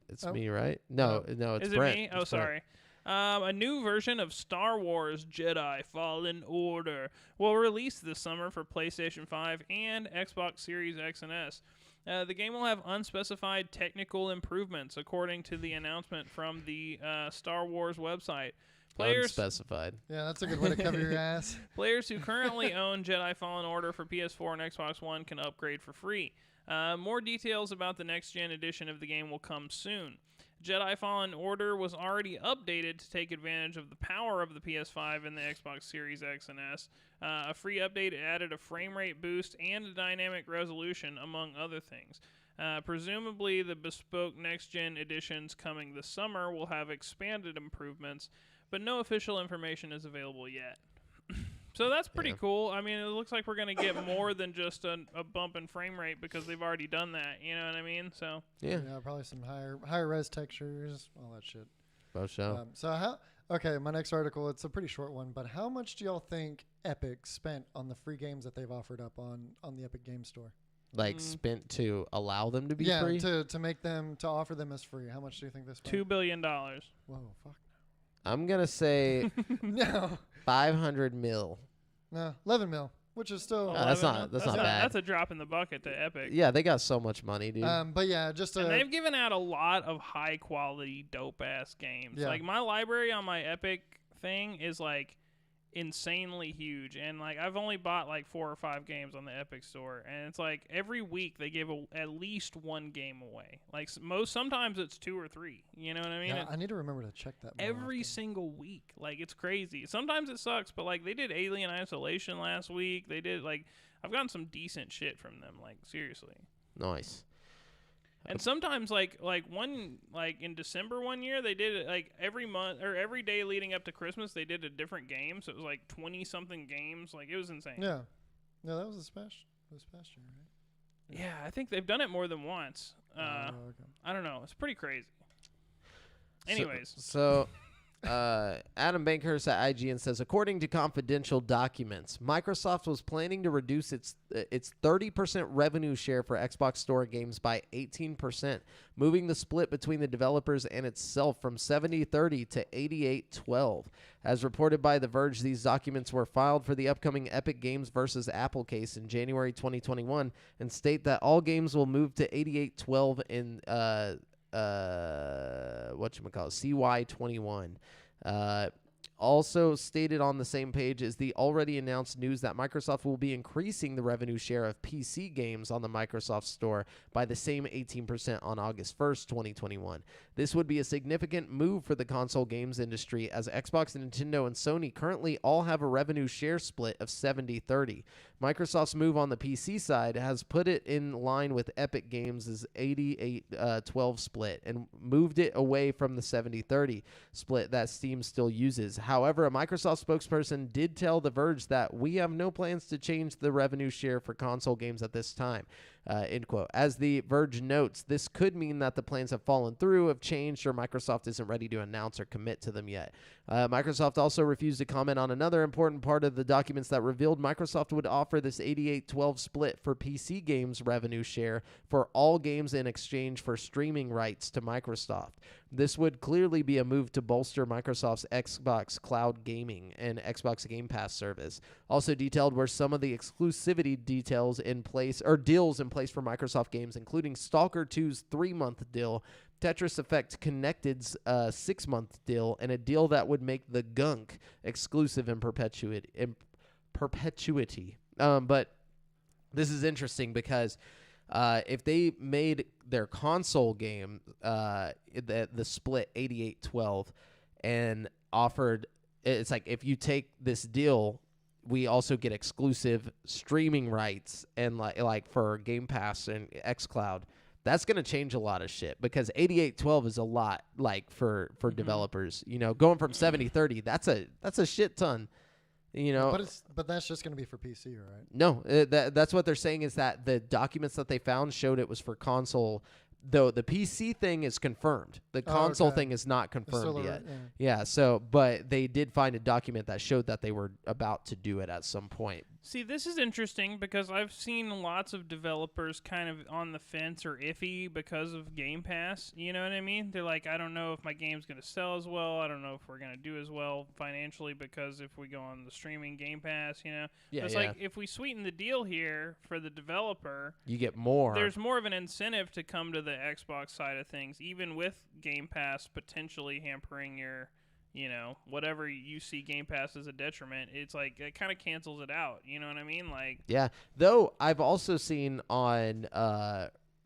It's Oh. me, right? No, it's Is it Brent. me? It's Oh, Brent. sorry. A new version of Star Wars Jedi Fallen Order will release this summer for PlayStation 5 and Xbox Series X and S. The game will have unspecified technical improvements, according to the announcement from the Star Wars website. Players Unspecified. Yeah, that's a good way to cover your ass. Players who currently own Jedi Fallen Order for PS4 and Xbox One can upgrade for free. More details about the next-gen edition of the game will come soon. Jedi Fallen Order was already updated to take advantage of the power of the PS5 and the Xbox Series X and S. A free update added a frame rate boost and a dynamic resolution, among other things. Presumably, the bespoke next-gen editions coming this summer will have expanded improvements, but no official information is available yet. So that's pretty Yeah. cool. I mean, it looks like we're going to get more than just a bump in frame rate because they've already done that. You know what I mean? So Yeah. Probably some higher res textures, all that shit. Both show. So how? Okay, my next article. It's a pretty short one, but how much do y'all think Epic spent on the free games that they've offered up on the Epic Game Store? Like spent to allow them to be Yeah, free. to make them to offer them as free. How much do you think they spent? $2 billion. Whoa, fuck. I'm gonna say No, 500 mil. no, 11 mil, which is still. that's 11 not- that's mil? not bad. That's a drop in the bucket to Epic. Yeah, they got so much money, dude. But yeah, just And to they've given out a lot of high quality, dope ass games. Yeah. Like my library on my Epic thing is like insanely huge, and like I've only bought like 4 or 5 games on the Epic Store, and it's like every week they give at least one game away. Like sometimes it's 2 or 3. You know what I mean? yeah, I need to remember to check that. more Every often. single week. Like, it's crazy. Sometimes it sucks, but, like, they did Alien Isolation last week. They did, like, I've gotten some decent shit from them, like, seriously. Nice. And sometimes like in December one year they did it like every month or every day leading up to Christmas they did a different game. So it was like 20 something games. Like it was insane. Yeah. No, that was this past year, right? Yeah, I think they've done it more than once. Okay. I don't know. It's pretty crazy. Anyways. So Adam Bankhurst at IGN says, according to confidential documents, Microsoft was planning to reduce its 30% revenue share for Xbox Store games by 18%, moving the split between the developers and itself from 70-30 to 88-12. As reported by The Verge, these documents were filed for the upcoming Epic Games versus Apple case in January 2021 and state that all games will move to 88-12 in CY21. Also stated on the same page is the already announced news that Microsoft will be increasing the revenue share of PC games on the Microsoft Store by the same 18% on August 1st, 2021. This would be a significant move for the console games industry as Xbox, Nintendo, and Sony currently all have a revenue share split of 70-30. Microsoft's move on the PC side has put it in line with Epic Games' 88-12 split and moved it away from the 70-30 split that Steam still uses. However, a Microsoft spokesperson did tell The Verge that we have no plans to change the revenue share for console games at this time. End quote. As The Verge notes, this could mean that the plans have fallen through, have changed, or Microsoft isn't ready to announce or commit to them yet. Microsoft also refused to comment on another important part of the documents that revealed Microsoft would offer this 88-12 split for PC games revenue share for all games in exchange for streaming rights to Microsoft. This would clearly be a move to bolster Microsoft's Xbox Cloud Gaming and Xbox Game Pass service. Also detailed were some of the exclusivity deals in place for Microsoft games, including Stalker 2's 3-month deal, Tetris Effect Connected's 6-month deal, and a deal that would make the Gunk exclusive in perpetuity. But this is interesting because if they made their console game the split 88-12 and offered, it's like if you take this deal, we also get exclusive streaming rights and like for Game Pass and xCloud. That's going to change a lot of shit because 88-12 is a lot like for developers, you know, going from 70-30, that's a shit ton, you know. But that's just going to be for PC, right? No, that's what they're saying is that the documents that they found showed it was for console. Though the PC thing is confirmed. The console thing is not confirmed yet. Yeah, so, but they did find a document that showed that they were about to do it at some point. See, this is interesting because I've seen lots of developers kind of on the fence or iffy because of Game Pass. You know what I mean? They're like, I don't know if my game's going to sell as well. I don't know if we're going to do as well financially because if we go on the streaming Game Pass, you know? Yeah, it's like if we sweeten the deal here for the developer, you get more. There's more of an incentive to come to the Xbox side of things, even with Game Pass potentially hampering your, you know, whatever you see Game Pass as a detriment. It's like it kind of cancels it out. You know what I mean? Like, yeah. Though I've also seen on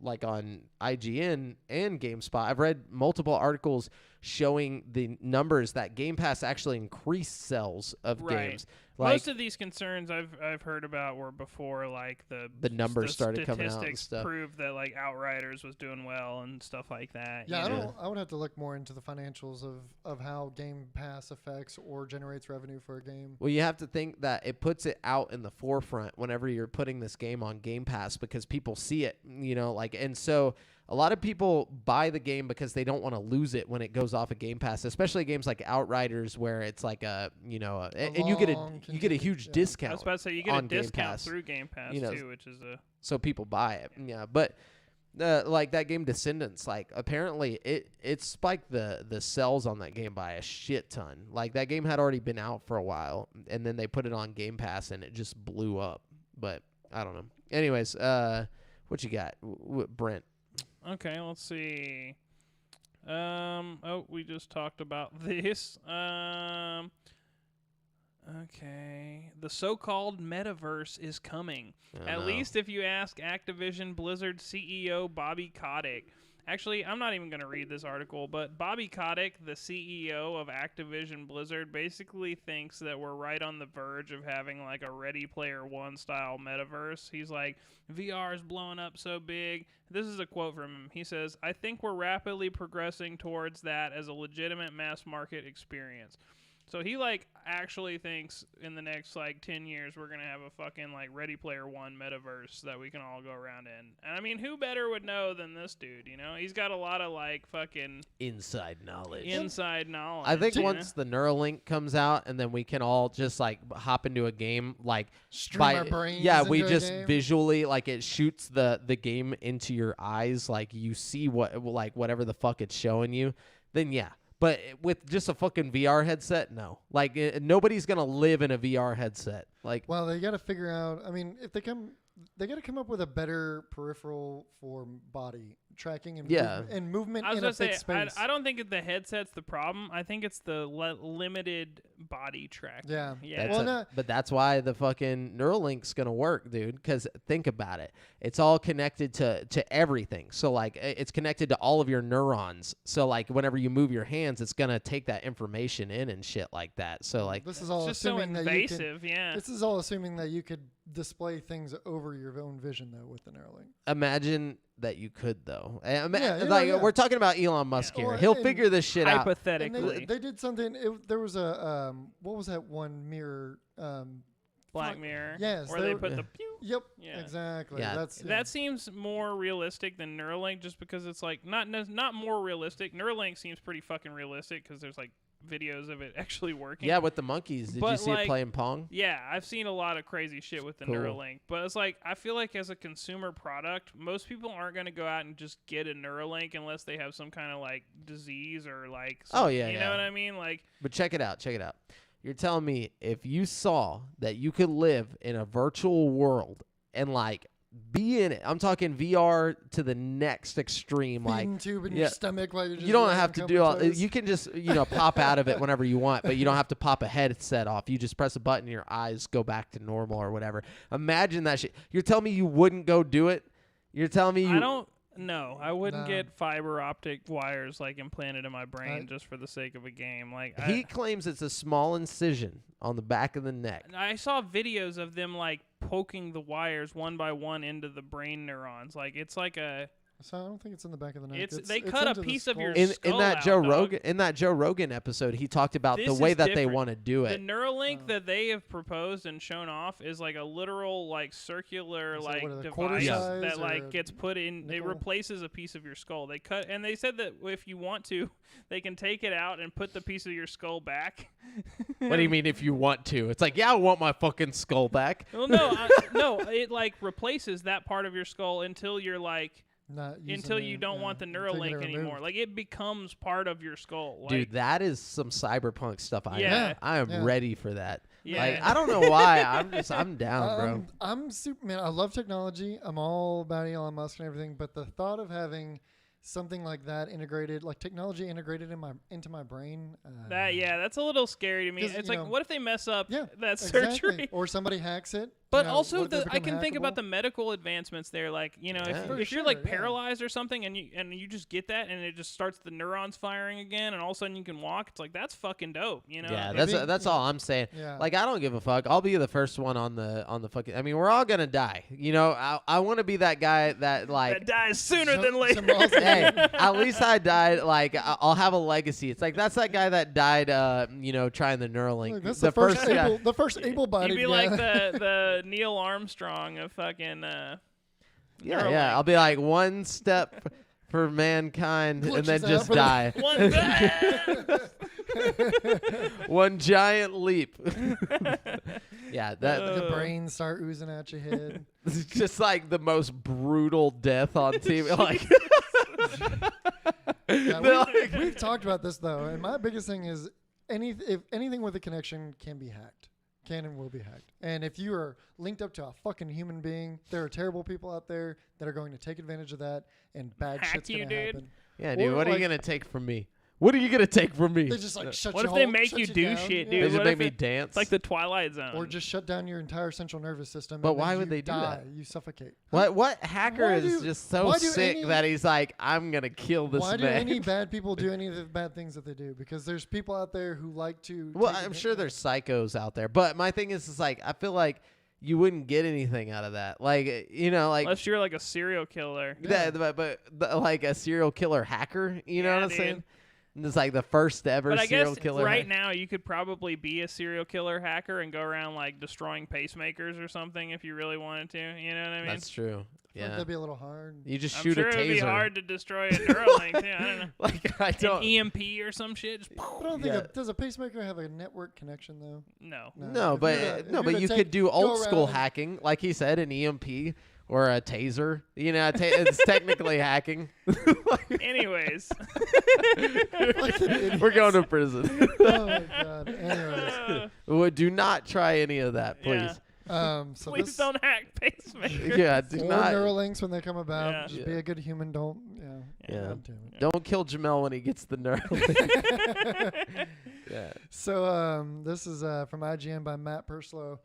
like on IGN and GameSpot, I've read multiple articles showing the numbers that Game Pass actually increased sales of games. Like, most of these concerns I've heard about were before like the numbers started coming out and statistics stuff. Proved that like Outriders was doing well and stuff like that. Yeah, I would have to look more into the financials of how Game Pass affects or generates revenue for a game. Well, you have to think that it puts it out in the forefront whenever you're putting this game on Game Pass because people see it, you know, like, and so a lot of people buy the game because they don't want to lose it when it goes off of Game Pass, especially games like Outriders where it's like and you get a huge discount. I was about to say you get a discount through Game Pass too, which is so people buy it. Yeah, but like that game Descendants, like apparently it spiked the sales on that game by a shit ton. Like that game had already been out for a while, and then they put it on Game Pass and it just blew up. But I don't know. Anyways, what you got, Brent? Okay, let's see. We just talked about this. Okay. The so-called metaverse is coming. At least if you ask Activision Blizzard CEO Bobby Kotick. Actually, I'm not even going to read this article, but Bobby Kotick, the CEO of Activision Blizzard, basically thinks that we're right on the verge of having like a Ready Player One style metaverse. He's like, VR is blowing up so big. This is a quote from him. He says, "I think we're rapidly progressing towards that as a legitimate mass market experience." So he like actually thinks in the next like 10 years we're gonna have a fucking like Ready Player One metaverse that we can all go around in. And I mean, who better would know than this dude? You know, he's got a lot of like fucking Inside knowledge. inside knowledge. I think you once the Neuralink comes out, and then we can all just like hop into a game, like Stream our brains. yeah, we into a just game. visually like it shoots the game into your eyes, like you see what like whatever the fuck it's showing you. Then yeah. But with just a fucking VR headset, no. Like nobody's gonna live in a VR headset. Like, Well, they got to figure out. I mean, if they got to come up with a better peripheral for body tracking and Yeah. and movement I was in gonna a say, fixed space. I don't think the headset's the problem. I think it's the limited body tracking. Yeah. Yeah. That's Well, no- but that's why the fucking Neuralink's gonna work, dude. Because think about it, it's all connected to everything. So like, it's connected to all of your neurons. So like, whenever you move your hands, it's gonna take that information in and shit like that. So like, this is It's all just so assuming that you can. invasive. Yeah. This is all assuming that you could display things over your own vision, though, with the Neuralink. imagine that you could though. Yeah, Like yeah. we're talking about Elon Musk Yeah. here. Well, He'll and figure this shit out. And Hypothetically, they did something. There was a what was that one mirror? Black fuck. Mirror. Yes, Where they they were- put the pew. Yep. Yeah. Exactly. Yeah. That's That seems more realistic than Neuralink, just because it's like not more realistic. Neuralink seems pretty fucking realistic because there's like videos of it actually working. Yeah, with the monkeys. Did you But, see it like, playing Pong? Yeah, I've seen a lot of crazy shit with the Cool. Neuralink, but it's like I feel like as a consumer product, most people aren't going to go out and just get a Neuralink unless they have some kind of like disease or like. Oh, yeah, you yeah. know what I mean? Like, But check it out. Check it out. You're telling me if you saw that you could live in a virtual world and like be in it, I'm talking VR to the next extreme. Like feeding tube in yeah. your stomach while you're just you don't laying have to do all. comatose. You can just pop out of it whenever you want, but you don't have to pop a headset off. You just press a button, and your eyes go back to normal or whatever. Imagine that shit. You're telling me you wouldn't go do it? You're telling me you? I don't. No, I wouldn't No. get fiber optic wires like implanted in my brain just for the sake of a game. Like He claims it's a small incision on the back of the neck. I saw videos of them like poking the wires one by one into the brain neurons. Like it's like a So I don't think it's in the back of the neck. It's- they cut a into the piece of your skull. In skull that out, Joe dog. Rogan episode, he talked about the This way is that they different. want to do the it. Neuralink that they have proposed and shown off is like a literal like circular Is that like what, a quarter device size that or like a gets put in. It nickel? replaces a piece of your skull. They cut and they said that if you want to, they can take it out and put the piece of your skull back. What do you mean if you want to? It's like, yeah, I want my fucking skull back. Well, no, no, it like replaces that part of your skull until you're like Not using until you it, don't yeah, want the until you get Neuralink it anymore. removed. Like it becomes part of your skull. Like, Dude, that is some cyberpunk stuff. Yeah. I am Yeah. ready for that. yeah. Like, I don't know why. I'm down, bro. I'm super man. I love technology. I'm all about Elon Musk and everything. But the thought of having something like that integrated, like technology integrated into my brain. that's a little scary to me. 'Cause, It's you like, know- what if they mess up Yeah, that exactly. surgery? Or somebody hacks it. But you know, also, what if they I become can think about hackable? the medical advancements there. Like, you know, Yeah. if you're sure, like yeah. paralyzed or something, and you just get that, and it just starts the neurons firing again, and all of a sudden you can walk. It's like that's fucking dope. You know? Yeah, Maybe- that's all I'm saying. Yeah. Like, I don't give a fuck. I'll be the first one on the fucking. I mean, we're all gonna die. You know, I want to be that guy that like. that dies sooner Some- than later. some balls- Hey, at least I died. Like, I'll have a legacy. It's like that's that guy that died. Trying the Neuralink. Look, that's the first guy. able, the first able-bodied You'd be guy. like the Neil Armstrong of fucking. Yeah, Neuralink. yeah. I'll be like one step for mankind, and then Glitches out just for the- die. One. One giant leap. Yeah, that the brains start oozing out your head. it's just like the most brutal death on TV. Like, Yeah, They're like- we've talked about this though, and my biggest thing is if anything with a connection can be hacked, can and will be hacked. And if you are linked up to a fucking human being, there are terrible people out there that are going to take advantage of that, and bad Hack shit's you, gonna dude. happen. yeah, dude. Or What are you like- gonna take from me? What are you gonna take from me? They just like shut What you if they whole- make shut you do down. shit, They dude? just What make if me it- dance. It's like the Twilight Zone. Or just shut down your entire central nervous system. But and then why would you they do die. that? You suffocate. What hacker Why is do- just so why do sick any- that he's like, I'm gonna kill this Why do man? any bad people do any of the bad things that they do? Because there's people out there who like to. Well, take I'm advan- sure there's psychos out there, but my thing is like, I feel like you wouldn't get anything out of that. Like, you know, like Unless you're like a serial killer. Yeah. but like a serial killer hacker. You know Yeah, what I'm dude. saying? And it's like the first ever But I serial guess killer. right hack- now you could probably be a serial killer hacker and go around like destroying pacemakers or something if you really wanted to. You know what I mean? That's true. I feel like Yeah. that'd be a little hard. You just I'm shoot sure a taser. it'd be hard to destroy a Neuralink too. I don't know. Like I An don't. EMP or some shit. Just, I don't think Yeah. does a pacemaker have a network connection though? no. No, If you're but gonna- if no, you're but gonna you take- could do go old school around- hacking, like he said, an EMP or a taser. You know, it's technically hacking. Anyways. We're going to prison. Oh my god. Anyways, Do not try any of that, please. Yeah. so Please this don't hack pacemakers. Yeah, do or not. Neuralinks when they come about, Yeah. just Yeah. be a good human. Don't. Yeah. God damn it. Don't kill Jamel when he gets the nerve. Yeah. So this is from IGN by Matt Purslow.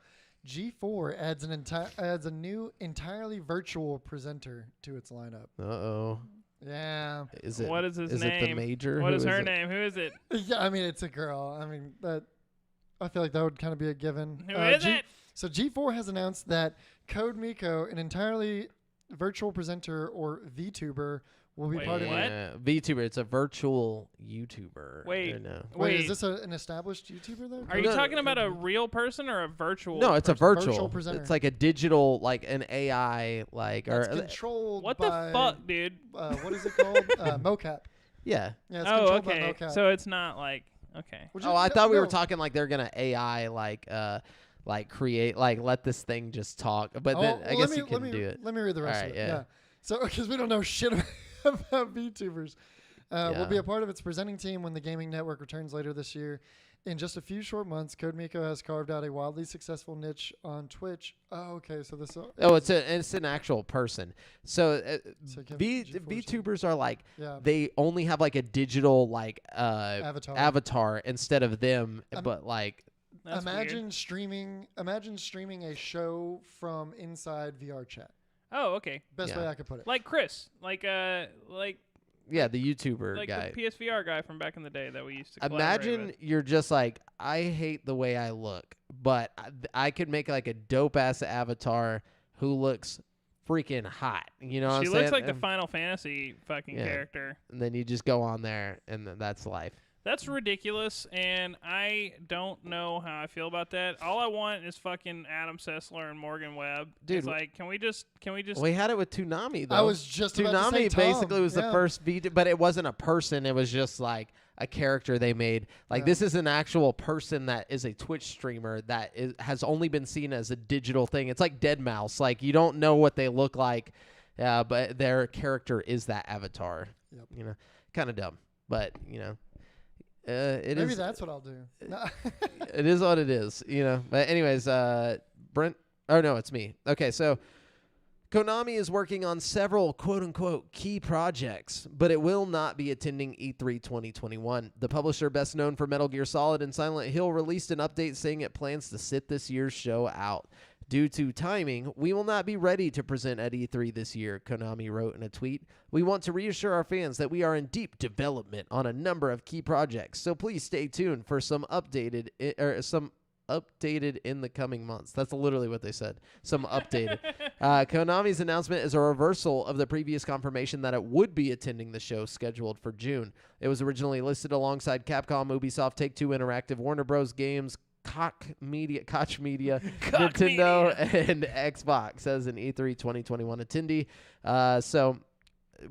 G4 adds a new entirely virtual presenter to its lineup. Uh-oh. Yeah. Is it? What is his Is it the name? major? What Who is her it? name? Who is it? Yeah, I mean it's a girl. I mean that I feel like that would kind of be a given. Who is it? So G4 has announced that Code Miko, an entirely virtual presenter or VTuber, will be Wait, part of what? it. Yeah, VTuber. It's a virtual YouTuber. Wait. No. Wait, is this an established YouTuber though? Are you No, talking about a real person or a virtual? No, it's a person? virtual. presenter. It's like a digital, like an AI, like That's or controlled What by, the fuck, dude? what is it called? Mocap. yeah. Yeah, it's Oh, controlled okay. by mocap. So it's not like okay. Which Oh, is- I thought we were no, talking like they're gonna AI like create like let this thing just talk, but Oh, then I well, guess let you me- can let me, do it. Let me read the rest Alright, of it. yeah. So, because we don't know shit about VTubers. Will be Yeah. a part of its presenting team when the gaming network returns later this year. In just a few short months, Code Miko has carved out a wildly successful niche on Twitch. Oh, okay. So this. Oh, it's an actual person. So, So it can- V G4 VTubers are like Yeah. they only have like a digital like Avatar. instead of them, Um, but like That's Imagine weird. streaming. Imagine streaming a show from inside VR chat. Oh, okay. Best Yeah. way I could put it. Like Chris, like yeah, the YouTuber like guy. the PSVR guy from back in the day that we used to. collaborate Imagine with. you're just like, I hate the way I look, but I could make like a dope ass avatar who looks freaking hot. You know what She I'm looks saying? like the And- Final Fantasy fucking Yeah. character. and then you just go on there, and that's life. That's ridiculous, and I don't know how I feel about that. All I want is fucking Adam Sessler and Morgan Webb. Dude, It's like, can we just? We had it with Toonami though. I was just about to say Toonami basically Tom. was the Yeah. first VT, but it wasn't a person. It was just like a character they made. Like Yeah. this is an actual person that is a Twitch streamer that has only been seen as a digital thing. It's like Deadmau5. Like you don't know what they look like, but their character is that avatar. Yep. You know, kind of dumb, but you know, it Maybe is. that's what I'll do. No. It is what it is, you know. But anyways, Brent. Oh no, it's me. Okay, so Konami is working on several quote-unquote key projects, but it will not be attending E3 2021. The publisher best known for Metal Gear Solid and Silent Hill released an update saying it plans to sit this year's show out. Due to timing, we will not be ready to present at E3 this year, Konami wrote in a tweet. We want to reassure our fans that we are in deep development on a number of key projects, so please stay tuned for some updated in the coming months. That's literally what they said. Some updated. Konami's announcement is a reversal of the previous confirmation that it would be attending the show scheduled for June. It was originally listed alongside Capcom, Ubisoft, Take-Two Interactive, Warner Bros. Games, Koch Media, Nintendo, and Xbox as an E3 2021 attendee. So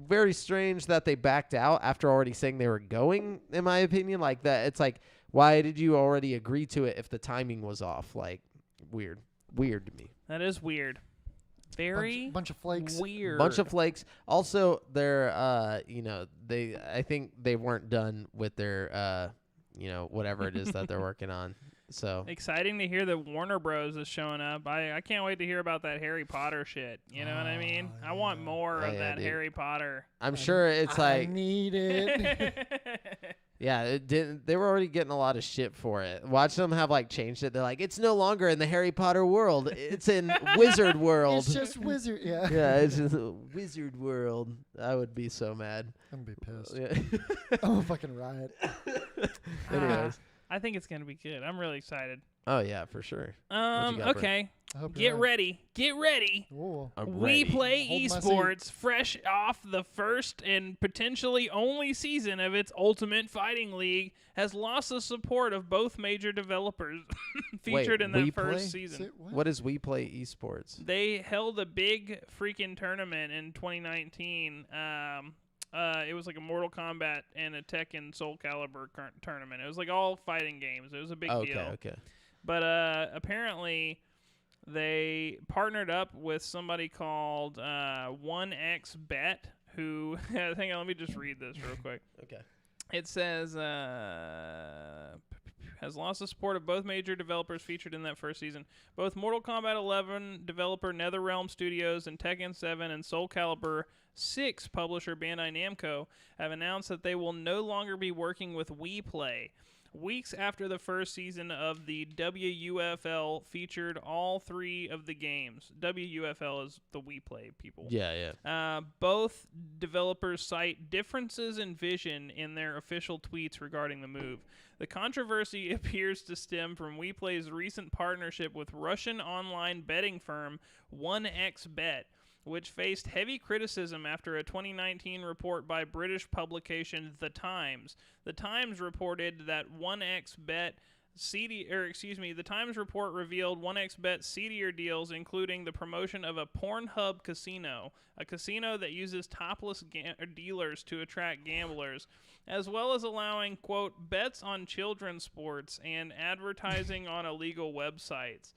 very strange that they backed out after already saying they were going, in my opinion. Like that, it's like, why did you already agree to it if the timing was off? Like, weird to me. That is weird. Very bunch of flakes. weird. Bunch of flakes. Also, they're, I think they weren't done with their, whatever it is that they're working on. So Exciting to hear that Warner Bros. Is showing up. I can't wait to hear about that Harry Potter shit. You know what I mean? I want more Oh, of yeah, that dude. Harry Potter. I'm sure it's I like, need it. Yeah, it didn't. They were already getting a lot of shit for it. Watch them have like changed it. They're like, it's no longer in the Harry Potter world. It's in Wizard World. It's just wizard. Yeah. Yeah, it's just Wizard World. I would be so mad. I'm gonna be pissed. Yeah. I'm a fucking riot. Anyways. I think it's gonna be good. I'm really excited. Oh yeah, for sure. What you got, Brent? Okay. I hope Get you're right. ready. Get ready. Ooh. I'm We ready. Play Hold my seat. Esports, fresh off the first and potentially only season of its Ultimate Fighting League, has lost the support of both major developers featured in that We first Play? season. What is We Play Esports? They held a big freaking tournament in 2019. It was like a Mortal Kombat and a Tekken Soul Calibur tournament. It was like all fighting games. It was a big deal. Okay. But apparently, they partnered up with somebody called 1xBet, who hang on, let me just read this real quick. Okay. It says has lost the support of both major developers featured in that first season. Both Mortal Kombat 11 developer NetherRealm Studios and Tekken 7 and Soul Calibur 6 publisher Bandai Namco have announced that they will no longer be working with WePlay. Weeks after the first season of the WUFL featured all three of the games. WUFL is the WePlay people. Yeah. Both developers cite differences in vision in their official tweets regarding the move. The controversy appears to stem from WePlay's recent partnership with Russian online betting firm 1xBet, which faced heavy criticism after a 2019 report by British publication The Times. The Times reported that 1xBet the Times report revealed 1xBet seedier deals, including the promotion of a Pornhub casino, a casino that uses topless dealers to attract gamblers, as well as allowing, quote, bets on children's sports and advertising on illegal websites.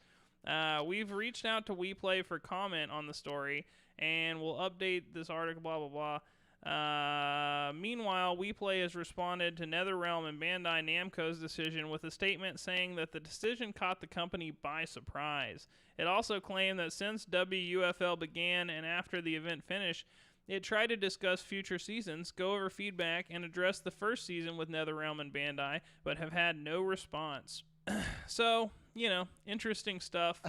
We've reached out to WePlay for comment on the story, and we'll update this article, blah, blah, blah. Meanwhile, WePlay has responded to NetherRealm and Bandai Namco's decision with a statement saying that the decision caught the company by surprise. It also claimed that since WUFL began and after the event finished, it tried to discuss future seasons, go over feedback, and address the first season with NetherRealm and Bandai, but have had no response. So, interesting stuff.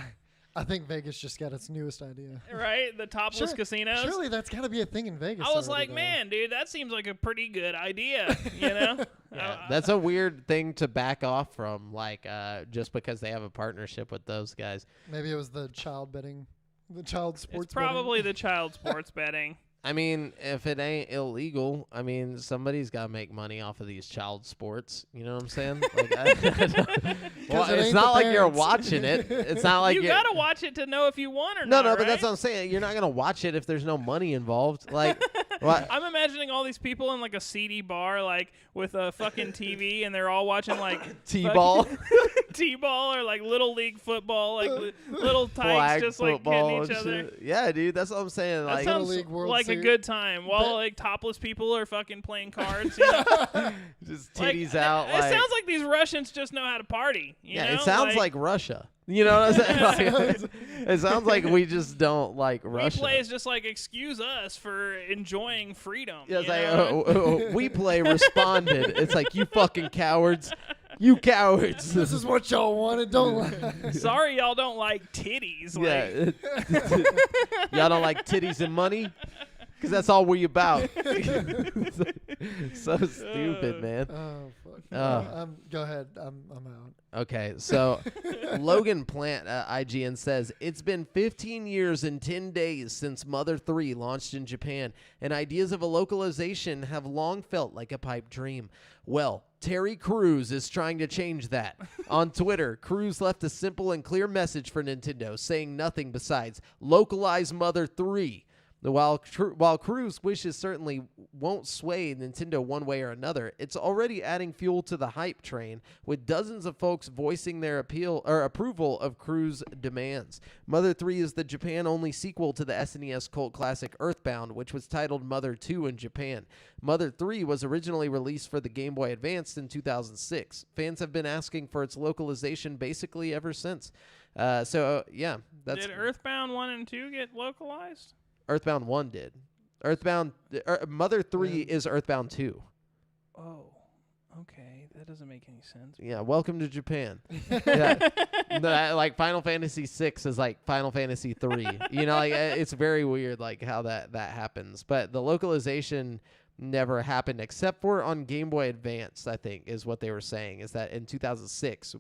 I think Vegas just got its newest idea. Right? The topless casinos? Surely that's got to be a thing in Vegas. I was already, like, though. man, dude, that seems like a pretty good idea, you know? Yeah, that's a weird thing to back off from, like, just because they have a partnership with those guys. Maybe it was the child betting, the child sports It's probably the child sports betting. I mean, if it ain't illegal, I mean, somebody's got to make money off of these child sports. You know what I'm saying? Like, well, it it's ain't not the like you're parents. watching it. It's not like You got to watch it to know if you won or No, not, but that's right? what I'm saying. You're not gonna watch it if there's no money involved. Like, what? I'm imagining all these people in like a seedy bar, like with a fucking TV, and they're all watching like T-ball, T-ball, or like little league football, like little tykes flag just like football, hitting each and other. shit. Yeah, dude, that's what I'm saying. That Like, sounds League World like a Series. good time while like topless people are fucking playing cards. You know? just Like, titties out. It Like, sounds like these Russians just know how to party. You yeah, know? it sounds like Russia. You know what I'm saying? Like, it sounds like we just don't like Russia. WePlay is just like, excuse us for enjoying freedom. Yeah, it's you like, know? WePlay responded. It's like, you fucking cowards. You cowards. This is what y'all wanted. Don't lie. Sorry, y'all don't like titties. Like, Yeah. Y'all don't like titties and money? Because that's all we about. So stupid, man. Oh fuck. Go ahead. I'm out. Okay, so Logan Plant, IGN, says, it's been 15 years and 10 days since Mother 3 launched in Japan, and ideas of a localization have long felt like a pipe dream. Well, Terry Crews is trying to change that. On Twitter, Crews left a simple and clear message for Nintendo, saying nothing besides, localize Mother 3. While Crews' wishes certainly won't sway Nintendo one way or another, it's already adding fuel to the hype train, with dozens of folks voicing their approval of Crews' demands. Mother 3 is the Japan-only sequel to the SNES cult classic Earthbound, which was titled Mother 2 in Japan. Mother 3 was originally released for the Game Boy Advance in 2006. Fans have been asking for its localization basically ever since. Yeah, that's... Did Earthbound 1 and 2 get localized? Earthbound 1 did. Mother 3 is Earthbound 2. Oh. Okay, that doesn't make any sense. Yeah, welcome to Japan. Yeah. Like Final Fantasy 6 is like Final Fantasy 3. Like it's very weird like how that happens. But the localization never happened except for on Game Boy Advance, I think, is what they were saying, is that in 2006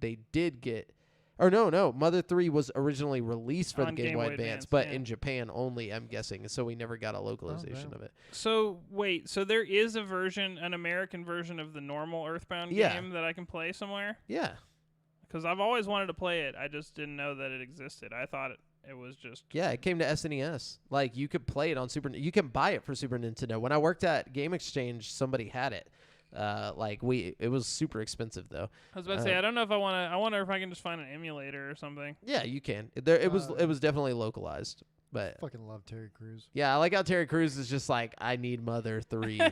they did get no, Mother 3 was originally released for the Game Boy Advance, but in Japan only, I'm guessing, so we never got a localization of it. So, wait, so there is an American version of the normal Earthbound game that I can play somewhere? Yeah. Because I've always wanted to play it. I just didn't know that it existed. I thought it was just... Yeah, it came to SNES. Like, you could play it on you can buy it for Super Nintendo. When I worked at Game Exchange, somebody had it. It was super expensive though. I was about to say, I don't know if I wonder if I can just find an emulator or something. Yeah, you can. It was definitely localized, but fucking love Terry Crews. Yeah, I like how Terry Crews is just like, I need Mother 3. Yeah.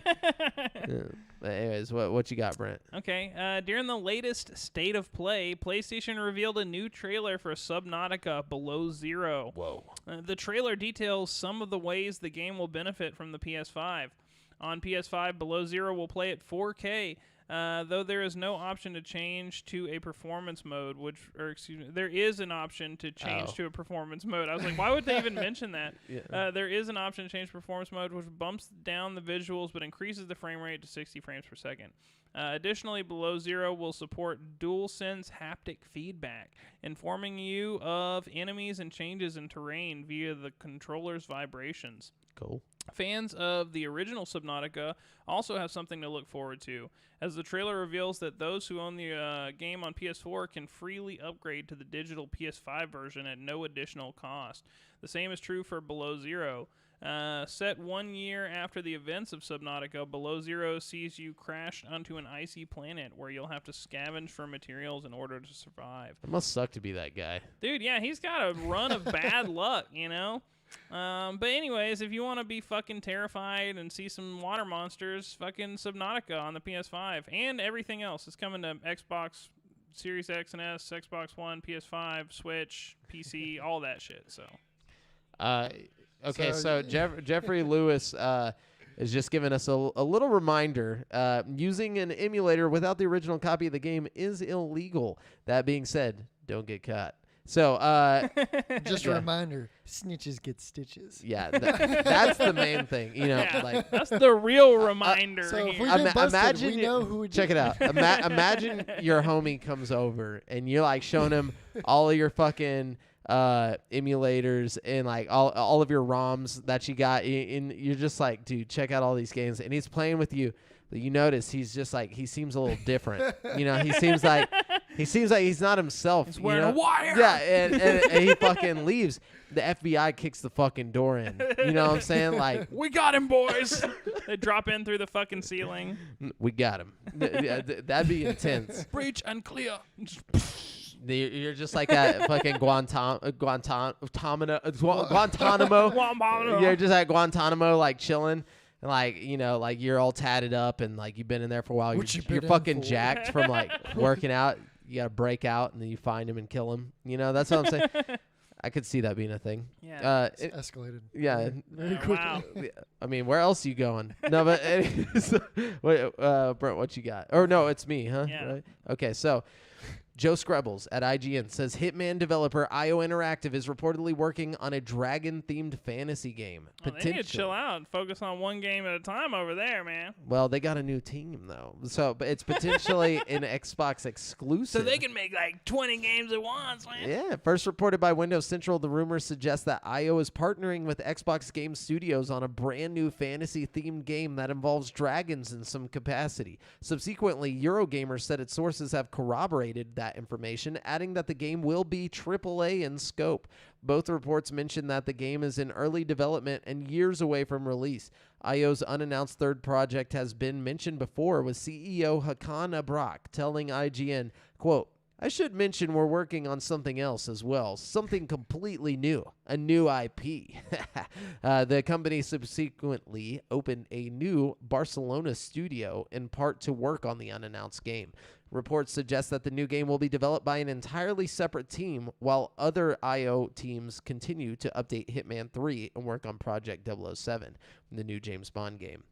But anyways, what you got, Brent? Okay, during the latest State of Play, PlayStation revealed a new trailer for Subnautica Below Zero. Whoa. The trailer details some of the ways the game will benefit from the PS5. On PS5, Below Zero will play at 4K, though there is no option to change to a performance mode, there is an option to change to a performance mode. I was like, why would they even mention that? Yeah. There is an option to change performance mode, which bumps down the visuals but increases the frame rate to 60 frames per second. Additionally, Below Zero will support DualSense haptic feedback, informing you of enemies and changes in terrain via the controller's vibrations. Cool. Fans of the original Subnautica also have something to look forward to, as the trailer reveals that those who own the game on PS4 can freely upgrade to the digital PS5 version at no additional cost. The same is true for Below Zero. Set 1 year after the events of Subnautica, Below Zero sees you crash onto an icy planet where you'll have to scavenge for materials in order to survive. It must suck to be that guy. Dude, yeah, he's got a run of bad luck, But anyways, if you want to be fucking terrified and see some water monsters, fucking Subnautica on the PS5 and everything else. It's coming to Xbox Series X and S, Xbox One, PS5, Switch, PC, all that shit. So, okay, so Jeffrey Lewis is just giving us a little reminder. Using an emulator without the original copy of the game is illegal. That being said, don't get caught. So, just a reminder: snitches get stitches. Yeah, that's the main thing. Like that's the real reminder. So if we get busted, imagine we know who. Check it out. Imagine your homie comes over and you're like showing him all of your fucking emulators and like all of your ROMs that you got, and you're just like, dude, check out all these games, and he's playing with you. But you notice he's just like, he seems a little different. He seems like he's not himself. He's wearing a wire. Yeah, and he fucking leaves. The FBI kicks the fucking door in. You know what I'm saying? Like, we got him, boys. They drop in through the fucking ceiling. We got him. That'd be intense. Breach and clear. You're just like that fucking Guantanamo. You're just at Guantanamo, like chilling. Like, like you're all tatted up and like you've been in there for a while. You're fucking jacked from like working out. You got to break out and then you find him and kill him. That's what I'm saying. I could see that being a thing. Yeah. It's escalated. Yeah. Very quickly. Wow. I mean, where else are you going? No, but anyways, Brent, what you got? Or no, it's me, huh? Yeah. Right? Okay, so Joe Screbbles at IGN says Hitman developer IO Interactive is reportedly working on a dragon-themed fantasy game. They need to chill out and focus on one game at a time over there, man. Well, they got a new team, though. But it's potentially an Xbox exclusive. So they can make like 20 games at once, man. Yeah. First reported by Windows Central, the rumors suggest that IO is partnering with Xbox Game Studios on a brand new fantasy-themed game that involves dragons in some capacity. Subsequently, Eurogamer said its sources have corroborated that information, adding that the game will be AAA in scope. Both reports mention that the game is in early development and years away from release. IO's unannounced third project has been mentioned before, with CEO Hakan Abrak telling IGN, quote, I should mention we're working on something else as well, something completely new, a new IP. The company subsequently opened a new Barcelona studio in part to work on the unannounced game. Reports suggest that the new game will be developed by an entirely separate team, while other IO teams continue to update Hitman 3 and work on Project 007, the new James Bond game.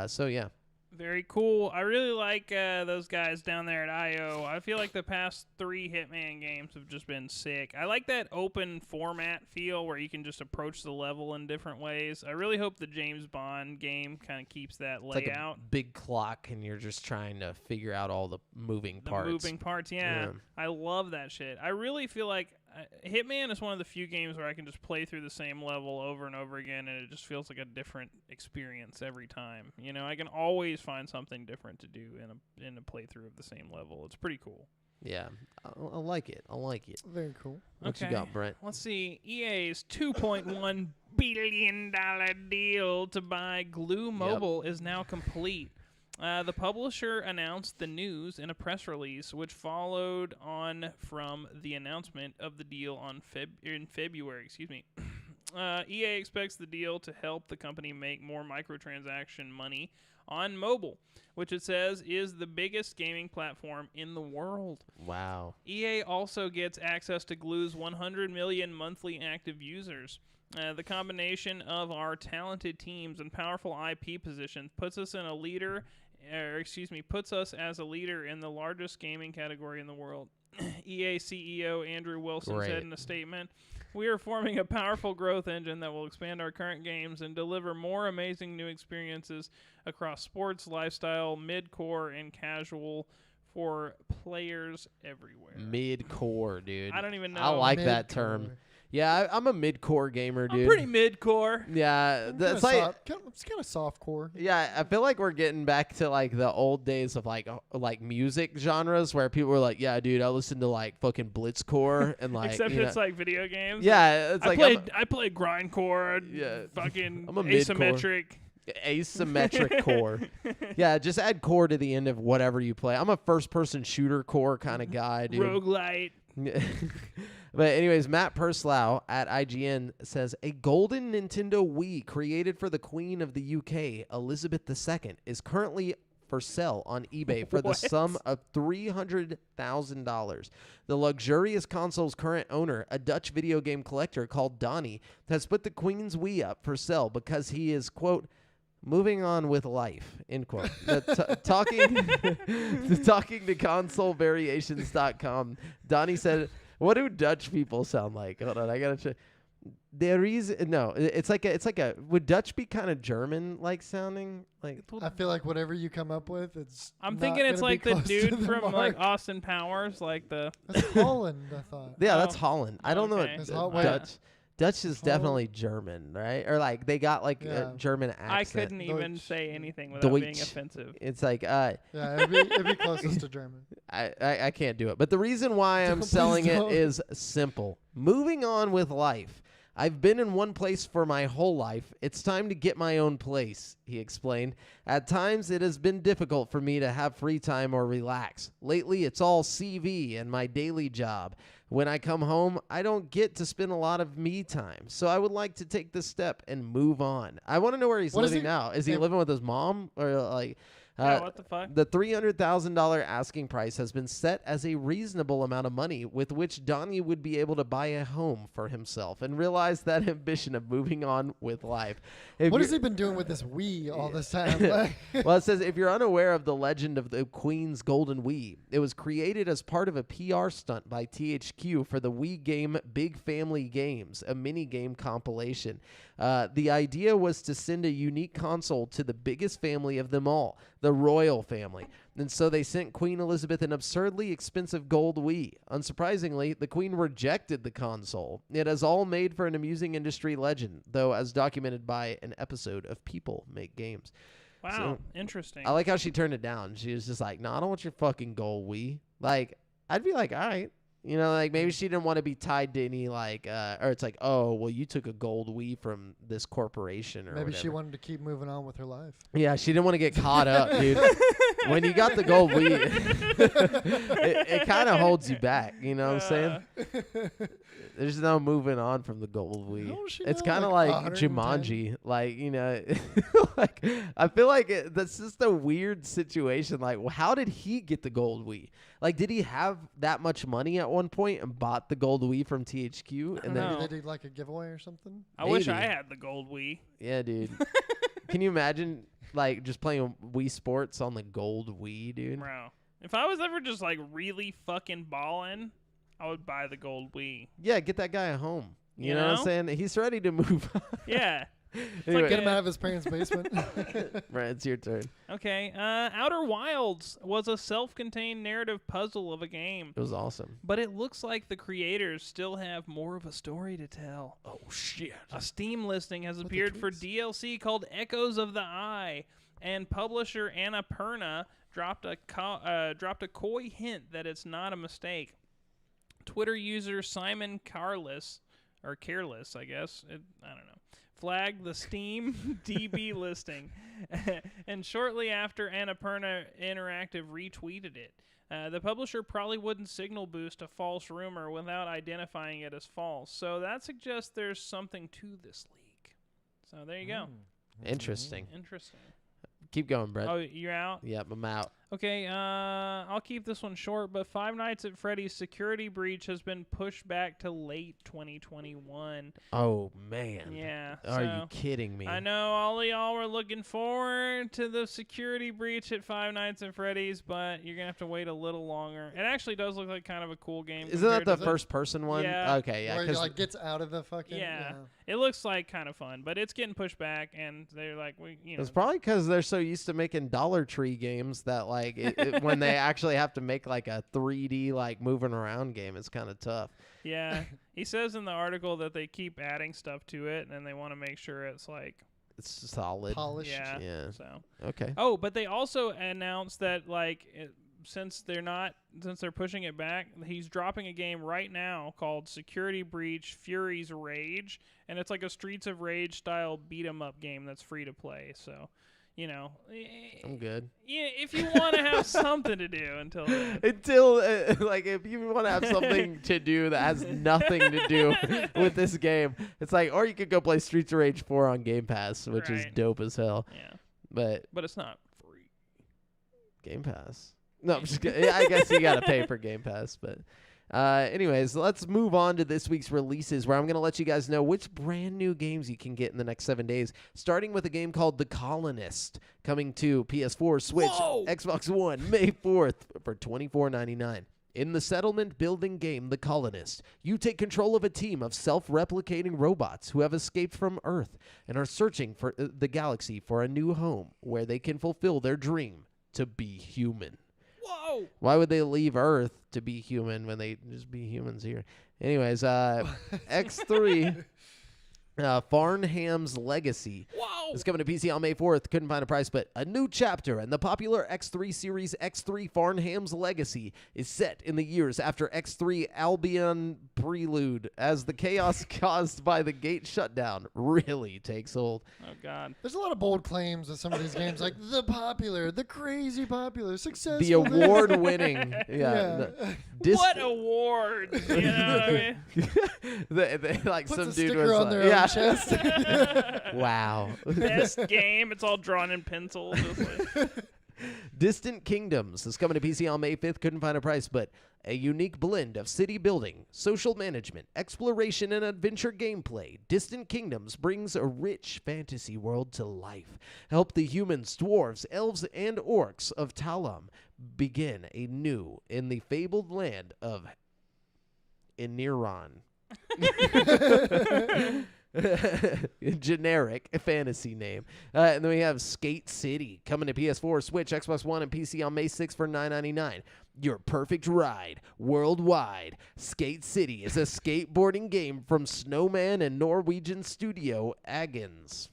So, yeah. Very cool. I really like those guys down there at IO. I feel like the past 3 Hitman games have just been sick. I like that open format feel where you can just approach the level in different ways. I really hope the James Bond game kind of keeps that It's like layout. a big clock, and you're just trying to figure out all the moving parts. Yeah. I love that shit. I really feel like Hitman is one of the few games where I can just play through the same level over and over again, and it just feels like a different experience every time. You know, I can always find something different to do in a playthrough of the same level. It's pretty cool. Yeah, I like it. I like it. Very cool. What you got, Brent? Let's see. EA's $2.1 billion deal to buy Glue Mobile is now complete. The publisher announced the news in a press release, which followed on from the announcement of the deal in February. EA expects the deal to help the company make more microtransaction money on mobile, which it says is the biggest gaming platform in the world. Wow. EA also gets access to Glue's 100 million monthly active users. The combination of our talented teams and powerful IP positions puts us as a leader in the largest gaming category in the world. EA CEO Andrew Wilson said in a statement, "We are forming a powerful growth engine that will expand our current games and deliver more amazing new experiences across sports, lifestyle, mid-core, and casual for players everywhere." Mid-core, dude. I don't even know. I like that Mid-core. term. Yeah, I'm a mid-core gamer, dude. I'm pretty mid-core. Yeah, that's It's kind of soft core. Yeah, I feel like we're getting back to like the old days of like music genres where people were like, "Yeah, dude, I listen to like fucking blitzcore and like." Except it's like video games. Yeah, it's I like played grindcore. Yeah, Fucking I'm a mid-core. asymmetric. Asymmetric core. Yeah, just add core to the end of whatever you play. I'm a first-person shooter core kind of guy, dude. Roguelite. But anyways, Matt Purslow at IGN says a golden Nintendo Wii created for the Queen of the UK, Elizabeth II, is currently for sale on eBay for the sum of $300,000. The luxurious console's current owner, a Dutch video game collector called Donnie, has put the Queen's Wii up for sale because he is, quote, moving on with life, end quote. Talking to consolevariations.com, Donnie said, "What do Dutch people sound like?" Hold on, I gotta check. It's like a. Would Dutch be kind of German like sounding? Like I feel like whatever you come up with, it's. I'm not thinking it's gonna be like the close to dude the from mark. like Austin Powers, like the. That's Holland, I thought. yeah, Oh, that's Holland. I don't okay. know It's what wait. Dutch. Dutch is Holland. definitely German, right? Or like they got like Yeah. a German accent. I couldn't even Deutsch. say anything without being Deutsch. offensive. It's like Yeah, it'd be closest to German. I can't do it. But the reason why I'm Please selling it don't. is simple. Moving on with life. I've been in one place for my whole life. It's time to get my own place, he explained. At times, it has been difficult for me to have free time or relax. Lately, it's all CV and my daily job. When I come home, I don't get to spend a lot of me time. So I would like to take this step and move on. I want to know where he's What is living he- now. Is he yeah. living with his mom or like... Yeah, what the fuck? The $300,000 asking price has been set as a reasonable amount of money with which Donnie would be able to buy a home for himself and realize that ambition of moving on with life. What has he been doing with this Wii all this time? Like, Well, it says, if you're unaware of the legend of the Queen's Golden Wii, it was created as part of a PR stunt by THQ for the Wii game Big Family Games, a mini-game compilation. The idea was to send a unique console to the biggest family of them all, the royal family. And so they sent Queen Elizabeth an absurdly expensive gold Wii. Unsurprisingly, the Queen rejected the console. It is all made for an amusing industry legend, though as documented by an episode of People Make Games. Wow, interesting. I like how she turned it down. She was just like, "No, I don't want your fucking gold Wii." Like, I'd be like, "All right." You know, like maybe she didn't want to be tied to any like, or it's like, "Oh, well, you took a gold Wii from this corporation or maybe whatever." she wanted to keep moving on with her life. Yeah, she didn't want to get caught up, dude. When you got the gold Wii, it kind of holds you back. You know what I'm saying? There's no moving on from the gold Wii. How old is she It's now? kind of Like like 110? Jumanji. Like, you know, like I feel like that's just a weird situation. Like, how did he get the gold Wii? Like, did he have that much money at one point and bought the gold Wii from THQ? And then, No. Maybe they did like a giveaway or something. I wish maybe. I had the gold Wii. yeah, dude. Can you imagine like just playing Wii Sports on the gold Wii, dude. Bro, if I was ever just like really fucking balling, I would buy the gold Wii. Yeah, get that guy a home. You know what know? I'm saying? He's ready to move. Yeah. Anyway, Get him out of his parents' basement. Brad, it's your turn. Okay. Outer Wilds was a self-contained narrative puzzle of a game, It was awesome. but it looks like the creators still have more of a story to tell. Oh shit! A Steam listing has the appeared for tweets? DLC called Echoes of the Eye, and publisher Annapurna dropped a coy hint that it's not a mistake. Twitter user Simon Careless, I guess, I don't know, flagged the Steam DB listing, and shortly after, Annapurna Interactive retweeted it. The publisher probably wouldn't signal boost a false rumor without identifying it as false, so that suggests there's something to this leak. So there you go. Interesting. Interesting. Keep going, Brett. Oh, you're out? Yep, I'm out. Okay, I'll keep this one short, but Five Nights at Freddy's security breach has been pushed back to late 2021. Oh man. Yeah. Are you so kidding me? I know all of y'all were looking forward to the security breach at Five Nights at Freddy's, but you're going to have to wait a little longer. It actually does look like kind of a cool game. Isn't that compared the to first person one? Yeah. Okay, yeah. Where he 'cause like gets out of the fucking. Yeah. It looks like kind of fun, but it's getting pushed back, and they're like, it's probably because they're so used to making Dollar Tree games that like when they actually have to make like a 3D like moving around game, it's kind of tough. Yeah. He says in the article that they keep adding stuff to it, and they want to make sure it's like, It's solid. Polished. yeah. Yeah. So. Okay. Oh, but they also announced that like since they're pushing it back, he's dropping a game right now called Security Breach: Fury's Rage, and it's like a Streets of Rage style beat 'em up game that's free to play. So, you know, I'm good. yeah, if you want to have something to do until then. Until like if you want to have something to do that has nothing to do with this game, it's like, or you could go play Streets of Rage 4 on Game Pass, which is Right. dope as hell. Yeah, But but it's not free. Game Pass. No, I'm just kidding. I guess you got to pay for Game Pass. But anyways, let's move on to this week's releases, where I'm going to let you guys know which brand new games you can get in the next 7 days, starting with a game called The Colonist, coming to PS4, Switch, Whoa! Xbox One, May 4th for $24.99. In the settlement building game The Colonist, you take control of a team of self-replicating robots who have escaped from Earth and are searching for the galaxy for a new home where they can fulfill their dream to be human. Whoa! Why would they leave Earth to be human when they just be humans here? Anyways, X3, Farnham's Legacy. Whoa! It's coming to PC on May 4th. Couldn't find a price, but a new chapter in the popular X3 series X3 Farnham's Legacy is set in the years after X3 Albion Prelude, as the chaos caused by the gate shutdown really takes hold. Oh God! There's a lot of bold claims with some of these games, like the popular, the crazy popular, successful. The award-winning, What awards? You know what I mean? they like Puts some a dude sticker was on like, their yeah. own chest. Wow. Best game. It's all drawn in pencil. Just like, Distant Kingdoms is coming to PC on May 5th. Couldn't find a price, but a unique blend of city building, social management, exploration, and adventure gameplay. Distant Kingdoms brings a rich fantasy world to life. Help the humans, dwarves, elves, and orcs of Talam begin anew in the fabled land of Eniron. Generic fantasy name. And then we have Skate City coming to PS4, Switch, Xbox One, and PC on May 6th for $9.99. Your perfect ride worldwide. Skate City is a skateboarding game from Snowman and Norwegian studio Agons.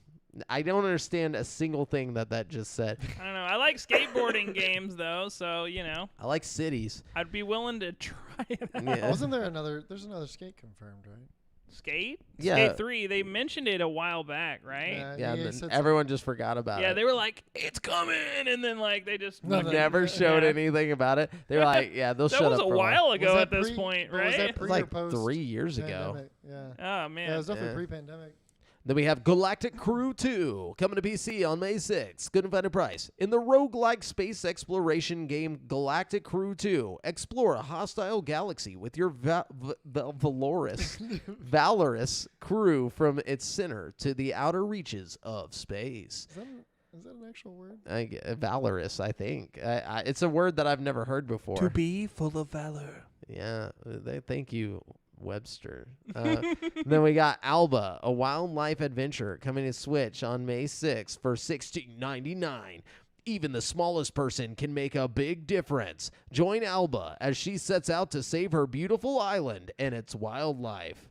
I don't understand a single thing that just said. I don't know. I like skateboarding games though, so you know, I like cities. I'd be willing to try it out. Yeah. Wasn't there another? There's another skate confirmed, right? Skate? Yeah. Skate 3. They mentioned it a while back, right? Yeah, EA and said then everyone just forgot about Yeah, it. they were like, "It's coming," and then like they just No, fucking- Never showed yeah. anything about it. They were like, yeah, they'll That shut was up a for a while Was ago that at this pre- point, or was that right? It was pre- like or post 3 years ago. pandemic? Yeah. Oh man. Yeah, it was definitely Yeah. pre-pandemic. Then we have Galactic Crew 2 coming to PC on May 6th. Couldn't find a price. In the roguelike space exploration game Galactic Crew 2, explore a hostile galaxy with your valorous crew from its center to the outer reaches of space. Is that an actual word? Valorous, I think. It's a word that I've never heard before. To be full of valor. Yeah, thank you, Webster. Then we got Alba, a wildlife adventure, coming to Switch on May 6th for $16.99. Even the smallest person can make a big difference. Join Alba as she sets out to save her beautiful island and its wildlife.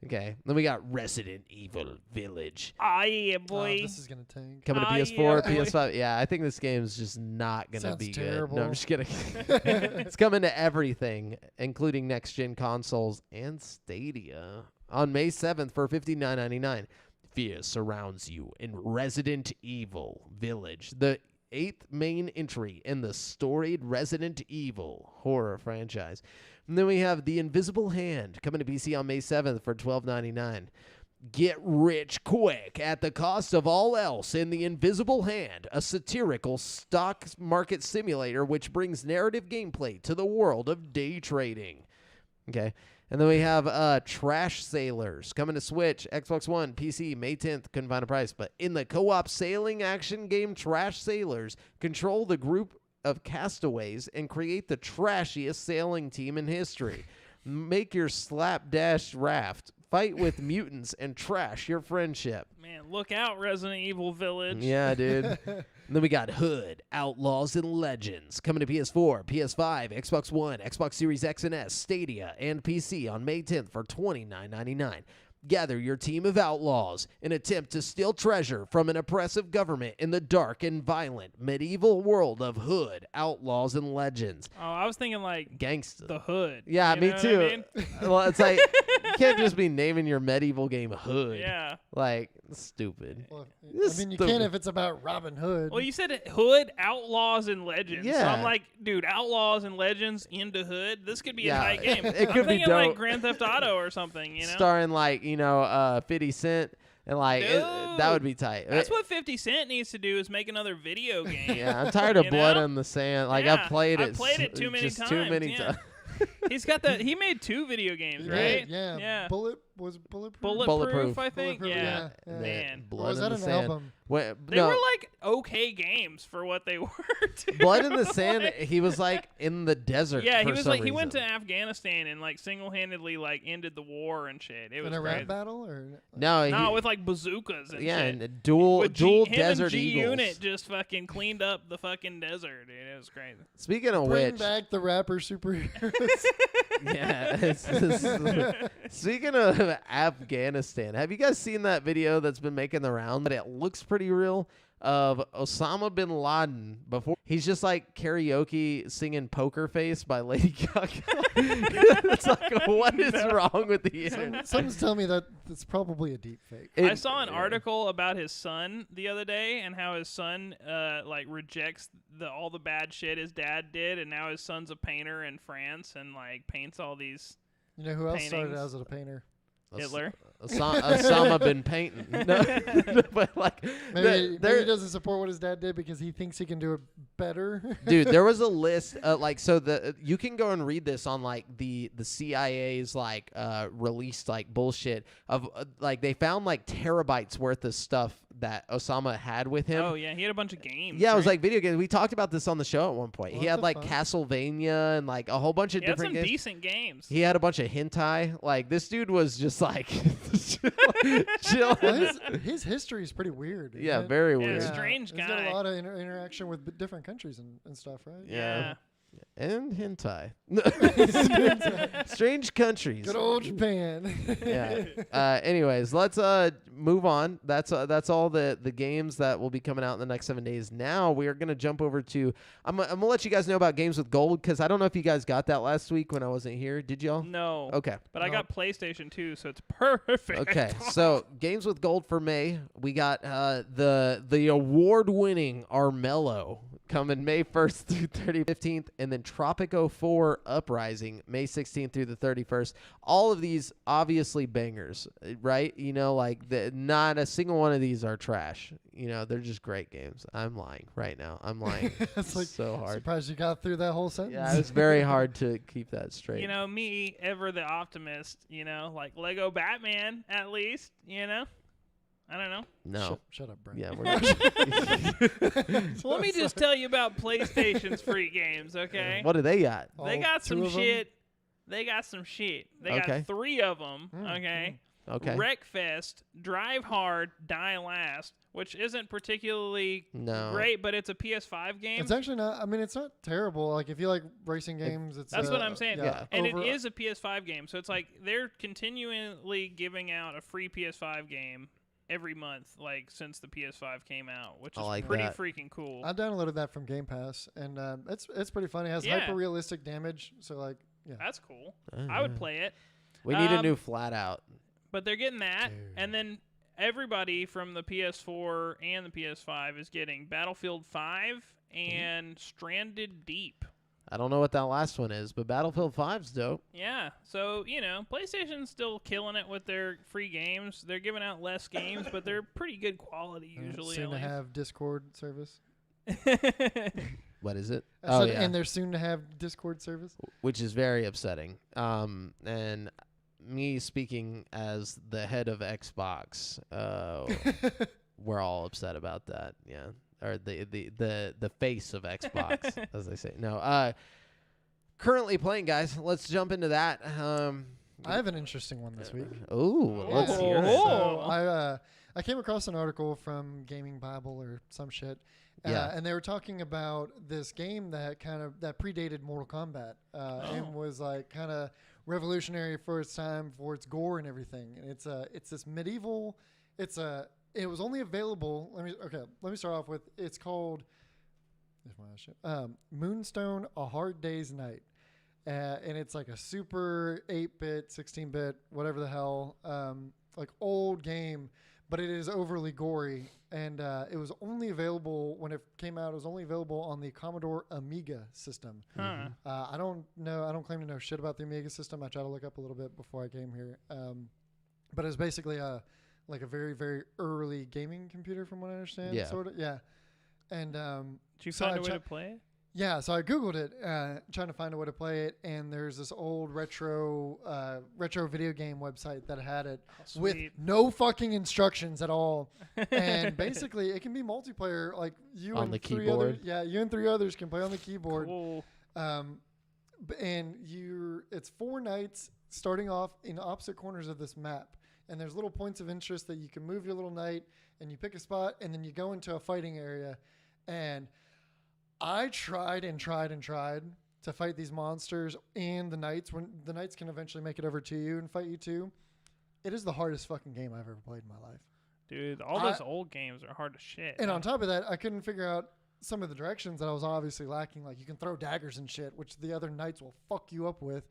Okay, then we got Resident Evil Village. Ah, yeah, Oh, boy. this is gonna tank. Coming to Ah, PS4, yeah, boy. PS5. Yeah, I think this game's just not going to Sounds be terrible. good. No, I'm just kidding. It's coming to everything, including next-gen consoles and Stadia. On May 7th for $59.99. Fear surrounds you in Resident Evil Village, the 8th main entry in the storied Resident Evil horror franchise. And then we have The Invisible Hand, coming to PC on May 7th for $12.99. Get rich quick at the cost of all else in The Invisible Hand, a satirical stock market simulator which brings narrative gameplay to the world of day trading. Okay. And then we have Trash Sailors coming to Switch, Xbox One, PC, May 10th. Couldn't find a price. But in the co-op sailing action game Trash Sailors, control the group of castaways and create the trashiest sailing team in history. Make your slapdash raft, fight with mutants, and trash your friendship. Man, look out, Resident Evil Village. Yeah, dude. And then we got Hood, Outlaws and Legends, coming to PS4, PS5, Xbox One, Xbox Series X and S, Stadia, and PC on May 10th for $29.99. Gather your team of outlaws and attempt to steal treasure from an oppressive government in the dark and violent medieval world of Hood, Outlaws, and Legends. Oh, I was thinking like Gangsta. the Hood. Yeah, You me know what I too. mean? Well, it's like, you can't just be naming your medieval game Hood. Yeah. Like, stupid. Well, This I mean, you stupid. can if it's about Robin Hood. Well, you said it, Hood, Outlaws, and Legends. So Yeah. I'm like, dude, Outlaws and Legends into Hood. This could be Yeah, a tight game. it I'm could be thinking like dope. Grand Theft Auto or something, you know? Starring, like, 50 Cent. And, like, that Dude, would be tight. That's what 50 Cent needs to do is make another video game. Yeah, I'm tired of You Blood know? on the Sand. Like, Yeah, I've played it. I've played it too many just Too many times, yeah. He's got that. He made 2 video games, right? Yeah. Yeah. Bulletproof. Bulletproof, I think. Bulletproof, Yeah. yeah. Man. Blood Or was in that the an Sand. album? They were like okay games for what they were. Too. Blood in the Sand. Like- He was like in the desert. Yeah, for he was some like he went to reason. Afghanistan and like single-handedly like ended the war and shit. It was In a crazy. rap battle or No, No, he, with like bazookas and yeah, shit. and dual With dual him desert and G eagles. Unit just fucking cleaned up the fucking desert, dude. It was crazy. Speaking of bring which, back the rapper superheroes. yeah. Speaking of Afghanistan, have you guys seen that video that's been making the round? But it looks pretty real. Of Osama bin Laden before he's just like karaoke singing "Poker Face" by Lady Gaga. It's like, what is wrong with the internet? Someone's telling me that it's probably a deep fake. I saw an article about his son the other day and how his son like rejects all the bad shit his dad did, and now his son's a painter in France and like paints all these You know who else started Paintings. as a painter? Hitler. Osama bin painting. No, but like, Maybe there- he doesn't support what his dad did because he thinks he can do it better. dude, there was a list like, so you can go and read this on like the CIA's like released like bullshit of like they found like terabytes worth of stuff that Osama had with him. Oh yeah, he had a bunch of games. Yeah, it was right? like video games. We talked about this on the show at one point. He What had the like fuck? Castlevania and like a whole bunch of he had different some games. decent games. He had a bunch of hentai. Like this dude was just like chilling. Well, his history is pretty weird. isn't Yeah, it? very Yeah, weird. strange He's guy. got a lot of interaction with different countries and stuff, right? Yeah. And hentai. Strange countries. Good old Japan. Yeah. Anyways, let's move on. That's all the games that will be coming out in the next 7 days. Now we are gonna jump over to. I'm gonna let you guys know about Games with Gold because I don't know if you guys got that last week when I wasn't here. Did y'all? No. Okay. But I No. got PlayStation 2, so it's perfect. Okay, so Games with Gold for May, we got the award-winning Armello coming May 1st through 15th, and then Tropico 4 Uprising May 16th through the 31st. All of these obviously bangers, right? You know, like not a single one of these are trash. You know, they're just great games. I'm lying right now. I'm lying It's like, so hard. Surprised you got through that whole sentence. Yeah, it's very hard to keep that straight. You know, me, ever the optimist, you know, like Lego Batman, at least, you know? I don't know. No. Shut up, Brent. Yeah, we're not. Well, let me just tell you about PlayStation's free games, okay? What do they got? They All got two some of 'em? shit. They got some shit. They Okay. got 3 of them, okay? Okay. Wreckfest, Drive Hard, Die Last, which isn't particularly No. great, but it's a PS5 game. It's actually not. I mean, it's not terrible. Like if you like racing games, it's. That's what I'm saying. Yeah. And it is a PS5 game, so it's like they're continually giving out a free PS5 game every month, like since the PS5 came out, which I is like pretty that. freaking cool. I downloaded that from Game Pass, and it's pretty funny. It has Yeah. hyper realistic damage, so like yeah. That's cool. Oh, I would yeah. play it. We need a Um, new Flat Out. But they're getting that, Dude. and then everybody from the PS4 and the PS5 is getting Battlefield 5 and Stranded Deep. I don't know what that last one is, but Battlefield 5's dope. Yeah, so, PlayStation's still killing it with their free games. They're giving out less games, but they're pretty good quality usually. soon to at have Discord service. least. What is it? I Oh, said, yeah. and they're soon to have Discord service. Which is very upsetting. And me speaking as the head of Xbox, we're all upset about that. Yeah, or the face of Xbox, as they say. No, currently playing, guys. Let's jump into that. I have an interesting one this week. Ooh, let's Oh. hear it. Oh. So I came across an article from Gaming Bible or some shit. Yeah. And they were talking about this game that that predated Mortal Kombat and was like kind of revolutionary for its time for its gore and everything. And it's this medieval. It was only available. Let me start off with. It's called Moonstone: A Hard Day's Night. And it's like a super 8-bit, 16-bit, whatever the hell, like old game, but it is overly gory. And it was only available when it came out. It was only available on the Commodore Amiga system. Huh. I don't know. I don't claim to know shit about the Amiga system. I tried to look up a little bit before I came here. But it's basically like a very, very early gaming computer, from what I understand. Yeah. Sort of. Yeah. And Did you So find I a way tri- to play it? yeah, so I Googled it, trying to find a way to play it, and there's this old retro video game website that had it Oh, with sweet. no fucking instructions at all. And basically, it can be multiplayer, like you On and the 3 keyboard? you and 3 others can play on the keyboard. Cool. And it's 4 nights starting off in opposite corners of this map. And there's little points of interest that you can move your little knight, and you pick a spot, and then you go into a fighting area. And I tried and tried and tried to fight these monsters and the knights when the knights can eventually make it over to you and fight you too. It is the hardest fucking game I've ever played in my life. Dude, all those old games are hard as shit. And on top of that, I couldn't figure out some of the directions that I was obviously lacking. Like you can throw daggers and shit, which the other knights will fuck you up with.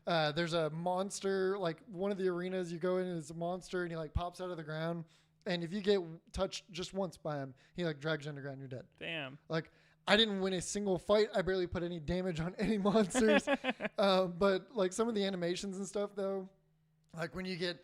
There's a monster, like one of the arenas you go in is a monster and he like pops out of the ground. And if you get touched just once by him, he like drags you underground, you're dead. Damn. Like I didn't win a single fight. I barely put any damage on any monsters. But like some of the animations and stuff though, like when you get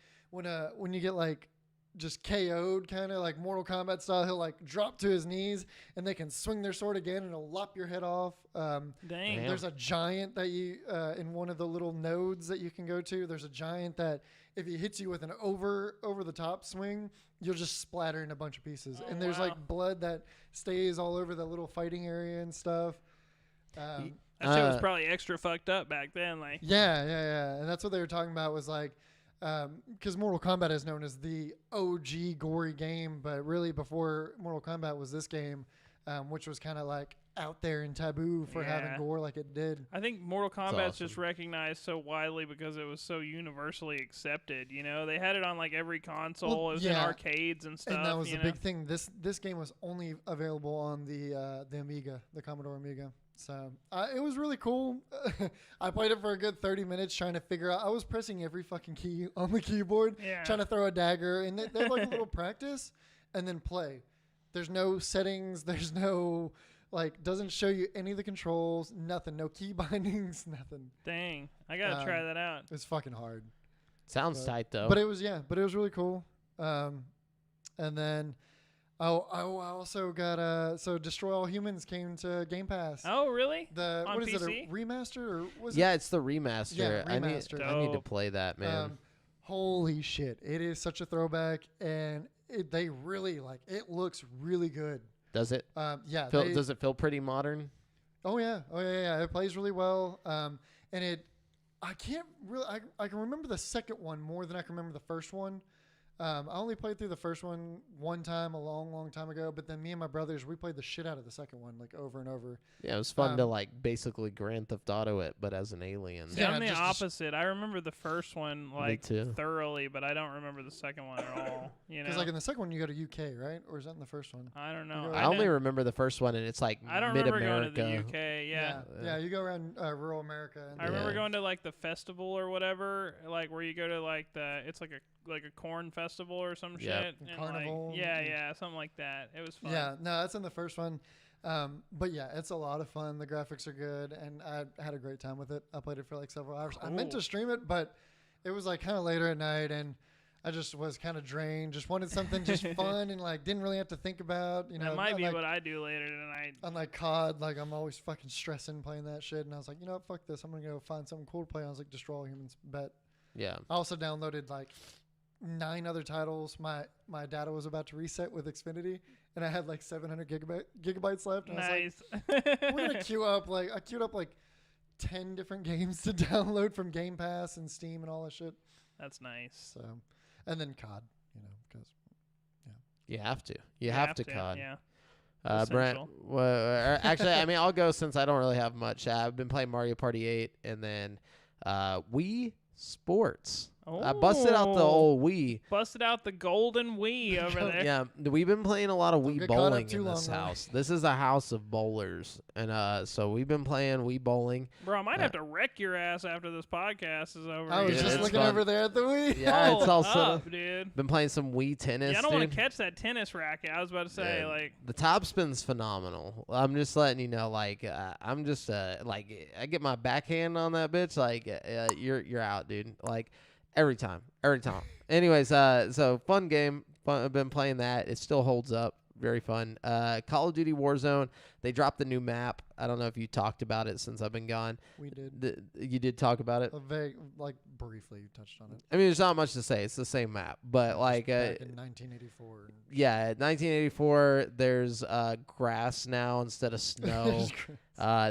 like just KO'd, kind of like Mortal Kombat style, he'll like drop to his knees and they can swing their sword again and it'll lop your head off. Dang. Damn. There's a giant that you in one of the little nodes that you can go to. There's a giant that if he hits you with an over the top swing, you'll just splatter in a bunch of pieces. Oh, And there's wow. like blood that stays all over the little fighting area and stuff. That shit was Uh, probably extra fucked up back then. Like, Yeah. And that's what they were talking about was like, because Mortal Kombat is known as the OG gory game, but really before Mortal Kombat was this game, which was kind of like out there and taboo for Yeah. having gore like it did. I think Mortal Kombat's just awesome. recognized so widely because it was so universally accepted. You know, they had it on like every console. Well, it was in yeah. arcades and stuff. And that was you the know? big thing. This game was only available on the Amiga, the Commodore Amiga. So it was really cool. I played it for a good 30 minutes trying to figure out. I was pressing every fucking key on the keyboard, Yeah. trying to throw a dagger. And they're like a little practice and then play. There's no settings. There's no, like, doesn't show you any of the controls. Nothing. No key bindings. Nothing. Dang, I gotta try that out. It's fucking hard. Sounds But- tight though. But it was really cool. And then I also got so Destroy All Humans came to Game Pass. Oh, really? The on what is it, a PC? remaster or was yeah, it's the remaster. Yeah, I need remaster. I need to Dope. play that, it? man. Holy shit! It is such a throwback, and they really like it looks really good. Does it? Yeah. Does it feel pretty modern? Oh yeah. It plays really well. And I can't really. I can remember the second one more than I can remember the first one. I only played through the first one time a long time ago, but then me and my brothers, we played the shit out of the second one like over and over. Yeah, it was fun to like basically Grand Theft Auto it, but as an alien. See, Yeah, I'm the just- opposite. I remember the first one like too. thoroughly, but I don't remember the second one at all. You know, Because like in the second one, you go to UK, right? Or is that in the first one? I don't know. you go- I only remember the first one, and it's like I don't mid remember going to America. the UK. Yeah. Yeah, you go around rural America. And I remember Yeah. going to like the festival or whatever, like where you go to like it's like a corn festival or some Yep. shit. A and, carnival. Like, yeah, something like that. It was fun. Yeah, no, that's in the first one. But yeah, it's a lot of fun. The graphics are good, and I had a great time with it. I played it for like several hours. I meant to Cool. stream it, but it was like kind of later at night, and I just was kind of drained. Just wanted something just fun and like didn't really have to think about. You know, That might be unlike, what I do later tonight. unlike COD, like I'm always fucking stressing playing that shit, and I was like, you know what, fuck this. I'm gonna go find something cool to play. I was like, Destroy All Humans, bet. Yeah. I also downloaded like 9 other titles. My data was about to reset with Xfinity, and I had like 700 gigabytes left. And I was like, Nice. we're gonna queue up like I queued up like 10 different games to download from Game Pass and Steam and all that shit. That's nice. So, and then COD, you know, because You have to. You have to COD. Yeah. Brent, Essential. well, actually, I mean, I'll go since I don't really have much. I've been playing Mario Party 8, and then Wii Sports. I busted out the Oh. old Wii. Busted out the golden Wii over there. Yeah, we've been playing a lot of Wii get caught up bowling too in this long, though. house. This is a house of bowlers, and so we've been playing Wii bowling. Bro, I might have to wreck your ass after this podcast is over. I was Yeah, just it's looking fun. over there at the Wii. Yeah, it's Hold also up, dude. been playing some Wii tennis. Yeah, I don't want dude. to catch that tennis racket. I was about to say, Yeah, like, the top spin's phenomenal. I'm just letting you know, like, I'm just like, I get my backhand on that bitch, like, you're out, dude. Like, every time. Anyways, so fun game. I've been playing that. It still holds up. Very fun. Call of Duty Warzone. They dropped the new map. I don't know if you talked about it since I've been gone. We did. You did talk about it. A vague, like briefly touched on it. I mean, there's not much to say. It's the same map, but like, Back in 1984. yeah, 1984. There's grass now instead of snow.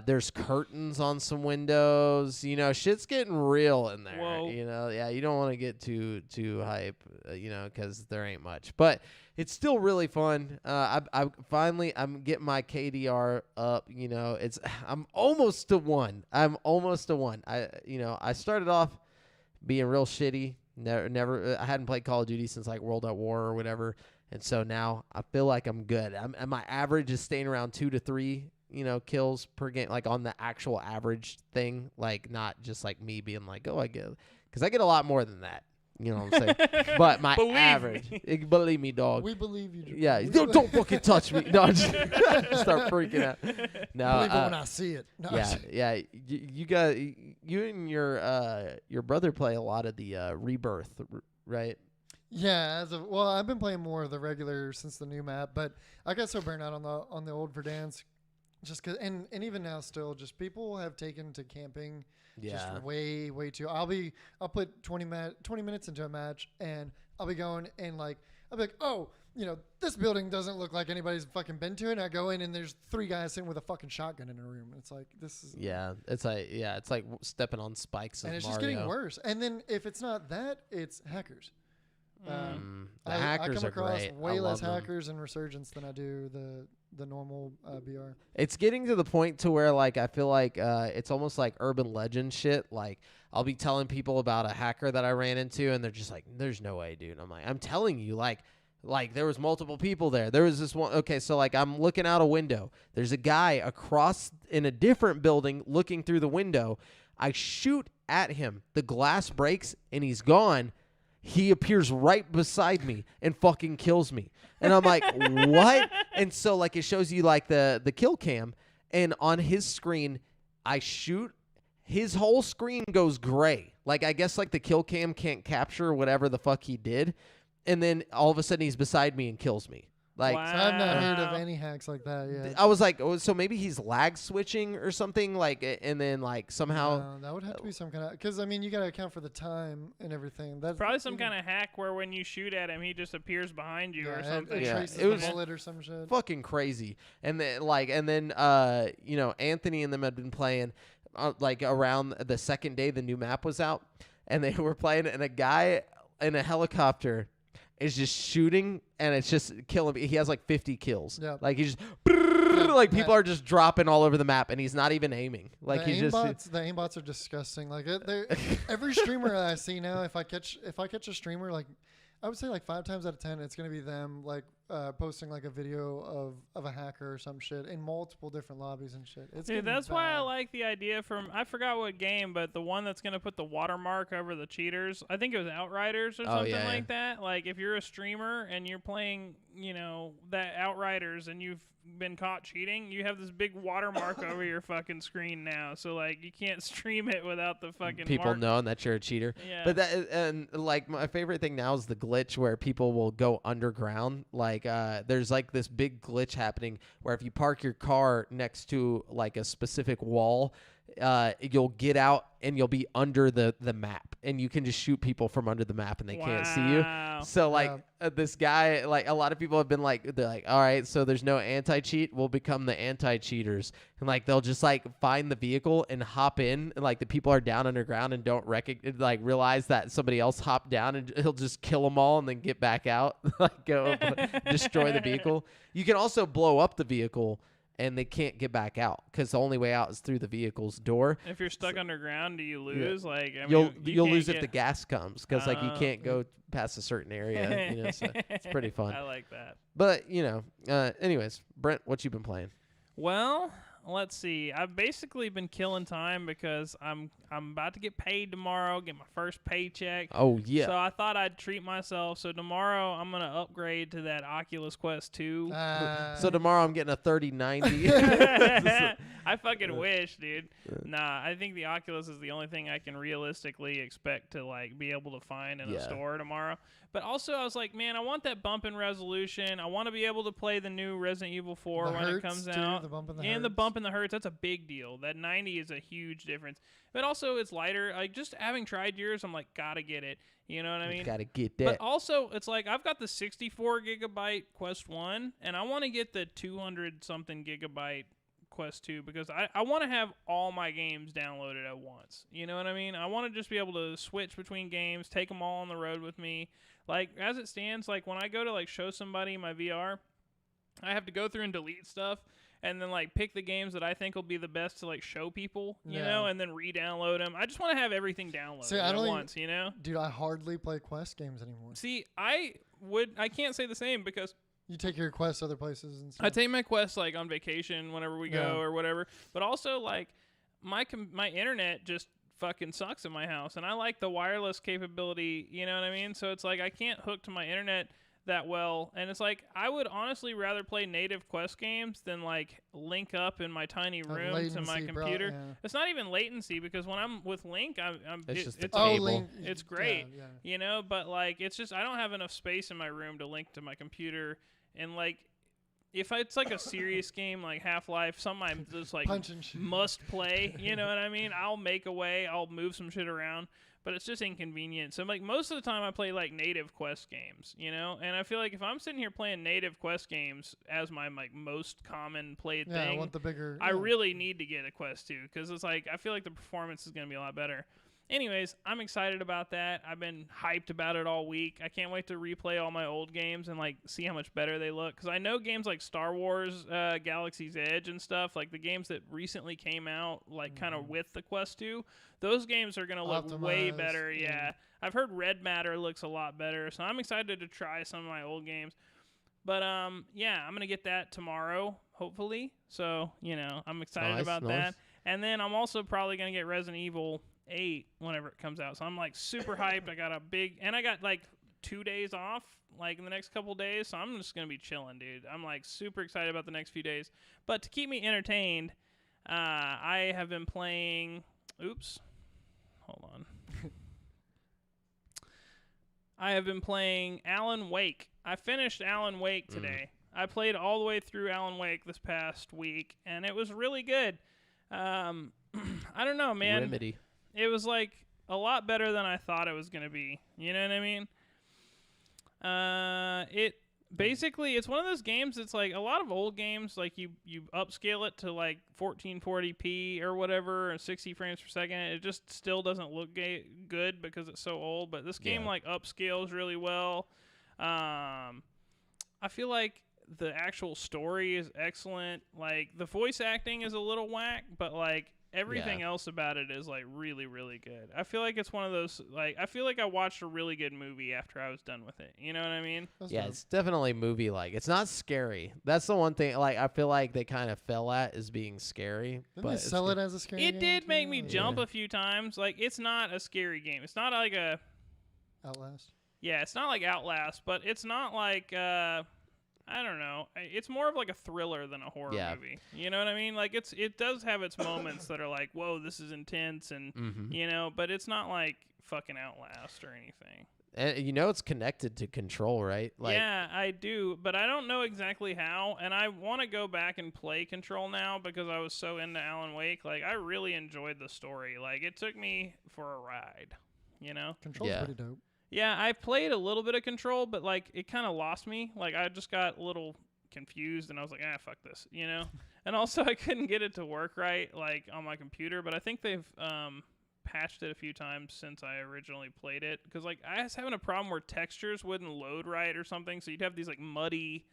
There's curtains on some windows. You know, shit's getting real in there. Whoa. You know, yeah, you don't want to get too hype, you know, because there ain't much. But it's still really fun. I'm getting my KDR up. You know, I'm almost to 1. I started off being real shitty. Never. I hadn't played Call of Duty since like World at War or whatever. And so now I feel like I'm good. And my average is staying around 2 to 3, you know, kills per game, like on the actual average thing, like not just like me being like, oh, I get, because I get a lot more than that. You know what I'm saying? But my Believe average, me. Believe me, dog. We believe you. Drew. Yeah, We don't fucking touch me. No, just start freaking out. No, believe it when I see it. No, yeah. You and your brother play a lot of the Rebirth, right? Yeah, well, I've been playing more of the regular since the new map, but I got so burnt out on the old Verdansk, just cause, and even now still, just people have taken to camping just way too. I'll put 20 minutes into a match, and I'll be going and like I'll be like, oh, you know, this building doesn't look like anybody's fucking been to it. And I go in and there's 3 guys sitting with a fucking shotgun in a room. It's like this is it's like stepping on spikes. and it's Mario. just getting worse. And then if it's not that, it's hackers. The I hackers come are across great. way I less love them. hackers in Resurgence than I do the normal BR. It's getting to the point to where like I feel like it's almost like urban legend shit. Like I'll be telling people about a hacker that I ran into, and they're just like, "There's no way, dude." I'm like, "I'm telling you, like there was multiple people there. There was this one. Okay, so like I'm looking out a window. There's a guy across in a different building looking through the window. I shoot at him. The glass breaks, and he's gone." He appears right beside me and fucking kills me. And I'm like, what? And so like it shows you like the kill cam, and on his screen, I shoot, his whole screen goes gray. Like I guess like the kill cam can't capture whatever the fuck he did. And then all of a sudden he's beside me and kills me. Like, Wow. So I've not heard of any hacks like that yet. I was like, oh, so maybe he's lag switching or something, like, and then like somehow. No, that would have to be some kind of, because I mean you got to account for the time and everything. That's Probably some kind of hack where when you shoot at him, he just appears behind you or something. It Yeah, traces it was- the bullet or some shit. Fucking crazy. And then you know, Anthony and them had been playing like around the second day the new map was out, and they were playing, and a guy in a helicopter is just shooting, and it's just killing. He has like 50 kills. Yeah. Like he's just like people are just dropping all over the map, and he's not even aiming. Like the he's just. the aimbots are disgusting. Like every streamer I see now, if I catch a streamer, like I would say like 5 times out of 10, it's gonna be them like posting like a video of a hacker or some shit in multiple different lobbies and shit. It's Dude, getting that's why I bad. like the idea from, I forgot what game, but the one that's going to put the watermark over the cheaters. I think it was Outriders or Oh, something yeah, like that. Like, if you're a streamer and you're playing, you know, that Outriders and you've been caught cheating, you have this big watermark over your fucking screen now. So, like, you can't stream it without the fucking people mark. knowing that you're a cheater. Yeah. But that, and like my favorite thing now is the glitch where people will go underground. Like there's like this big glitch happening where if you park your car next to like a specific wall, you'll get out and you'll be under the map, and you can just shoot people from under the map and they can't see you. Wow. So like this guy, like a lot of people have been like, they're like, all right, so there's no anti-cheat, we'll become the anti-cheaters, and like they'll just like find the vehicle and hop in, and like the people are down underground and don't realize that somebody else hopped down, and he'll just kill them all and then get back out, like go destroy the vehicle. You can also blow up the vehicle, and they can't get back out because the only way out is through the vehicle's door. If you're stuck underground, do you lose? Like, I mean, You'll you you'll can't lose get, if the gas comes because like you Oh. can't go past a certain area. You know, so it's pretty fun. I like that. But you know, anyways, Brent, what you been playing? Well, let's see. I've basically been killing time because I'm about to get paid tomorrow, get my first paycheck. Oh yeah, So I thought I'd treat myself. So tomorrow I'm gonna upgrade to that Oculus Quest 2. so tomorrow I'm getting a 3090. I fucking wish, dude. Nah, I think the Oculus is the only thing I can realistically expect to like be able to find in a Yeah. store tomorrow. But also I was like, man, I want that bump in resolution. I want to be able to play the new Resident Evil 4 The when hertz, it comes too, out. the bump in the and the hertz. bump in the hertz, that's a big deal. That 90 is a huge difference. But also it's lighter. Like just having tried yours, I'm like, gotta get it. You know what I mean? Gotta get But that. also, it's like I've got the 64 gigabyte Quest 1, and I want to get the 200 something gigabyte Quest 2 because I want to have all my games downloaded at once. You know what I mean? I want to just be able to switch between games, take them all on the road with me. Like, as it stands, like when I go to like show somebody my VR, I have to go through and delete stuff and then like pick the games that I think will be the best to like show people, you Yeah. know, and then re-download them. I just want to have everything downloaded See, I at don't even- once, you know? Dude, I hardly play Quest games anymore. See, I can't say the same because You take your Quest other places and stuff. I take my Quest like on vacation whenever we Yeah. go or whatever, but also like my internet just fucking sucks at my house, and I like the wireless capability, you know what I mean? So it's like I can't hook to my internet that well, and it's like I would honestly rather play native Quest games than like link up in my tiny room to my latency, bro, computer. yeah. It's not even latency because when I'm with Link, It's just the it's cable. Oh, Link. It's great. Yeah, yeah. you know, but like it's just I don't have enough space in my room to link to my computer, and like if it's like a serious game like Half-Life, something I'm just like Punch and shoot. must play, you know what I mean? I'll make a way, I'll move some shit around, but it's just inconvenient. So like most of the time I play like native Quest games, you know, and I feel like if I'm sitting here playing native Quest games as my like most common played Yeah, I thing, want the bigger. I yeah. really need to get a Quest 2 because it's like I feel like the performance is going to be a lot better. Anyways, I'm excited about that. I've been hyped about it all week. I can't wait to replay all my old games and like see how much better they look. Because I know games like Star Wars, Galaxy's Edge, and stuff like the games that recently came out, like kind of with the Quest 2. Those games are gonna look way Optimized, better. yeah. Yeah, I've heard Red Matter looks a lot better, so I'm excited to try some of my old games. But yeah, I'm gonna get that tomorrow, hopefully. So you know, I'm excited Nice, about nice. that. And then I'm also probably gonna get Resident Evil 8 whenever it comes out. So I'm like super hyped. I got I got like 2 days off like in the next couple days. So I'm just going to be chilling, dude. I'm like super excited about the next few days. But to keep me entertained, I have been playing, hold on. I have been playing Alan Wake. I finished Alan Wake today. I played all the way through Alan Wake this past week, and it was really good. I don't know, man. Remedy. It was like a lot better than I thought it was going to be. You know what I mean? It basically, it's one of those games. It's like a lot of old games. Like you upscale it to like 1440p or whatever, or 60 frames per second. It just still doesn't look good because it's so old. But this game like upscales really well. I feel like the actual story is excellent. Like the voice acting is a little whack, but like everything else about it is like really, really good. I feel like it's one of those, like, I feel like I watched a really good movie after I was done with it. You know what I mean? It's definitely movie-like. It's not scary. That's the one thing, like, I feel like they kind of fell at is being scary. Didn't they sell it as a scary game? It did make me too? jump a few times. Like, it's not a scary game. It's not like a... Outlast? Yeah, it's not like Outlast, but it's not like... I don't know. It's more of like a thriller than a horror movie. You know what I mean? Like it does have its moments that are like, whoa, this is intense, and you know, but it's not like fucking Outlast or anything. And you know it's connected to Control, right? Like, yeah, I do, but I don't know exactly how. And I want to go back and play Control now because I was so into Alan Wake. Like I really enjoyed the story. Like it took me for a ride. You know, Control's pretty dope. Yeah, I played a little bit of Control, but like it kind of lost me. Like I just got a little confused, and I was like, fuck this, you know. And also, I couldn't get it to work right, like on my computer. But I think they've patched it a few times since I originally played it. Because like I was having a problem where textures wouldn't load right or something, so you'd have these like muddy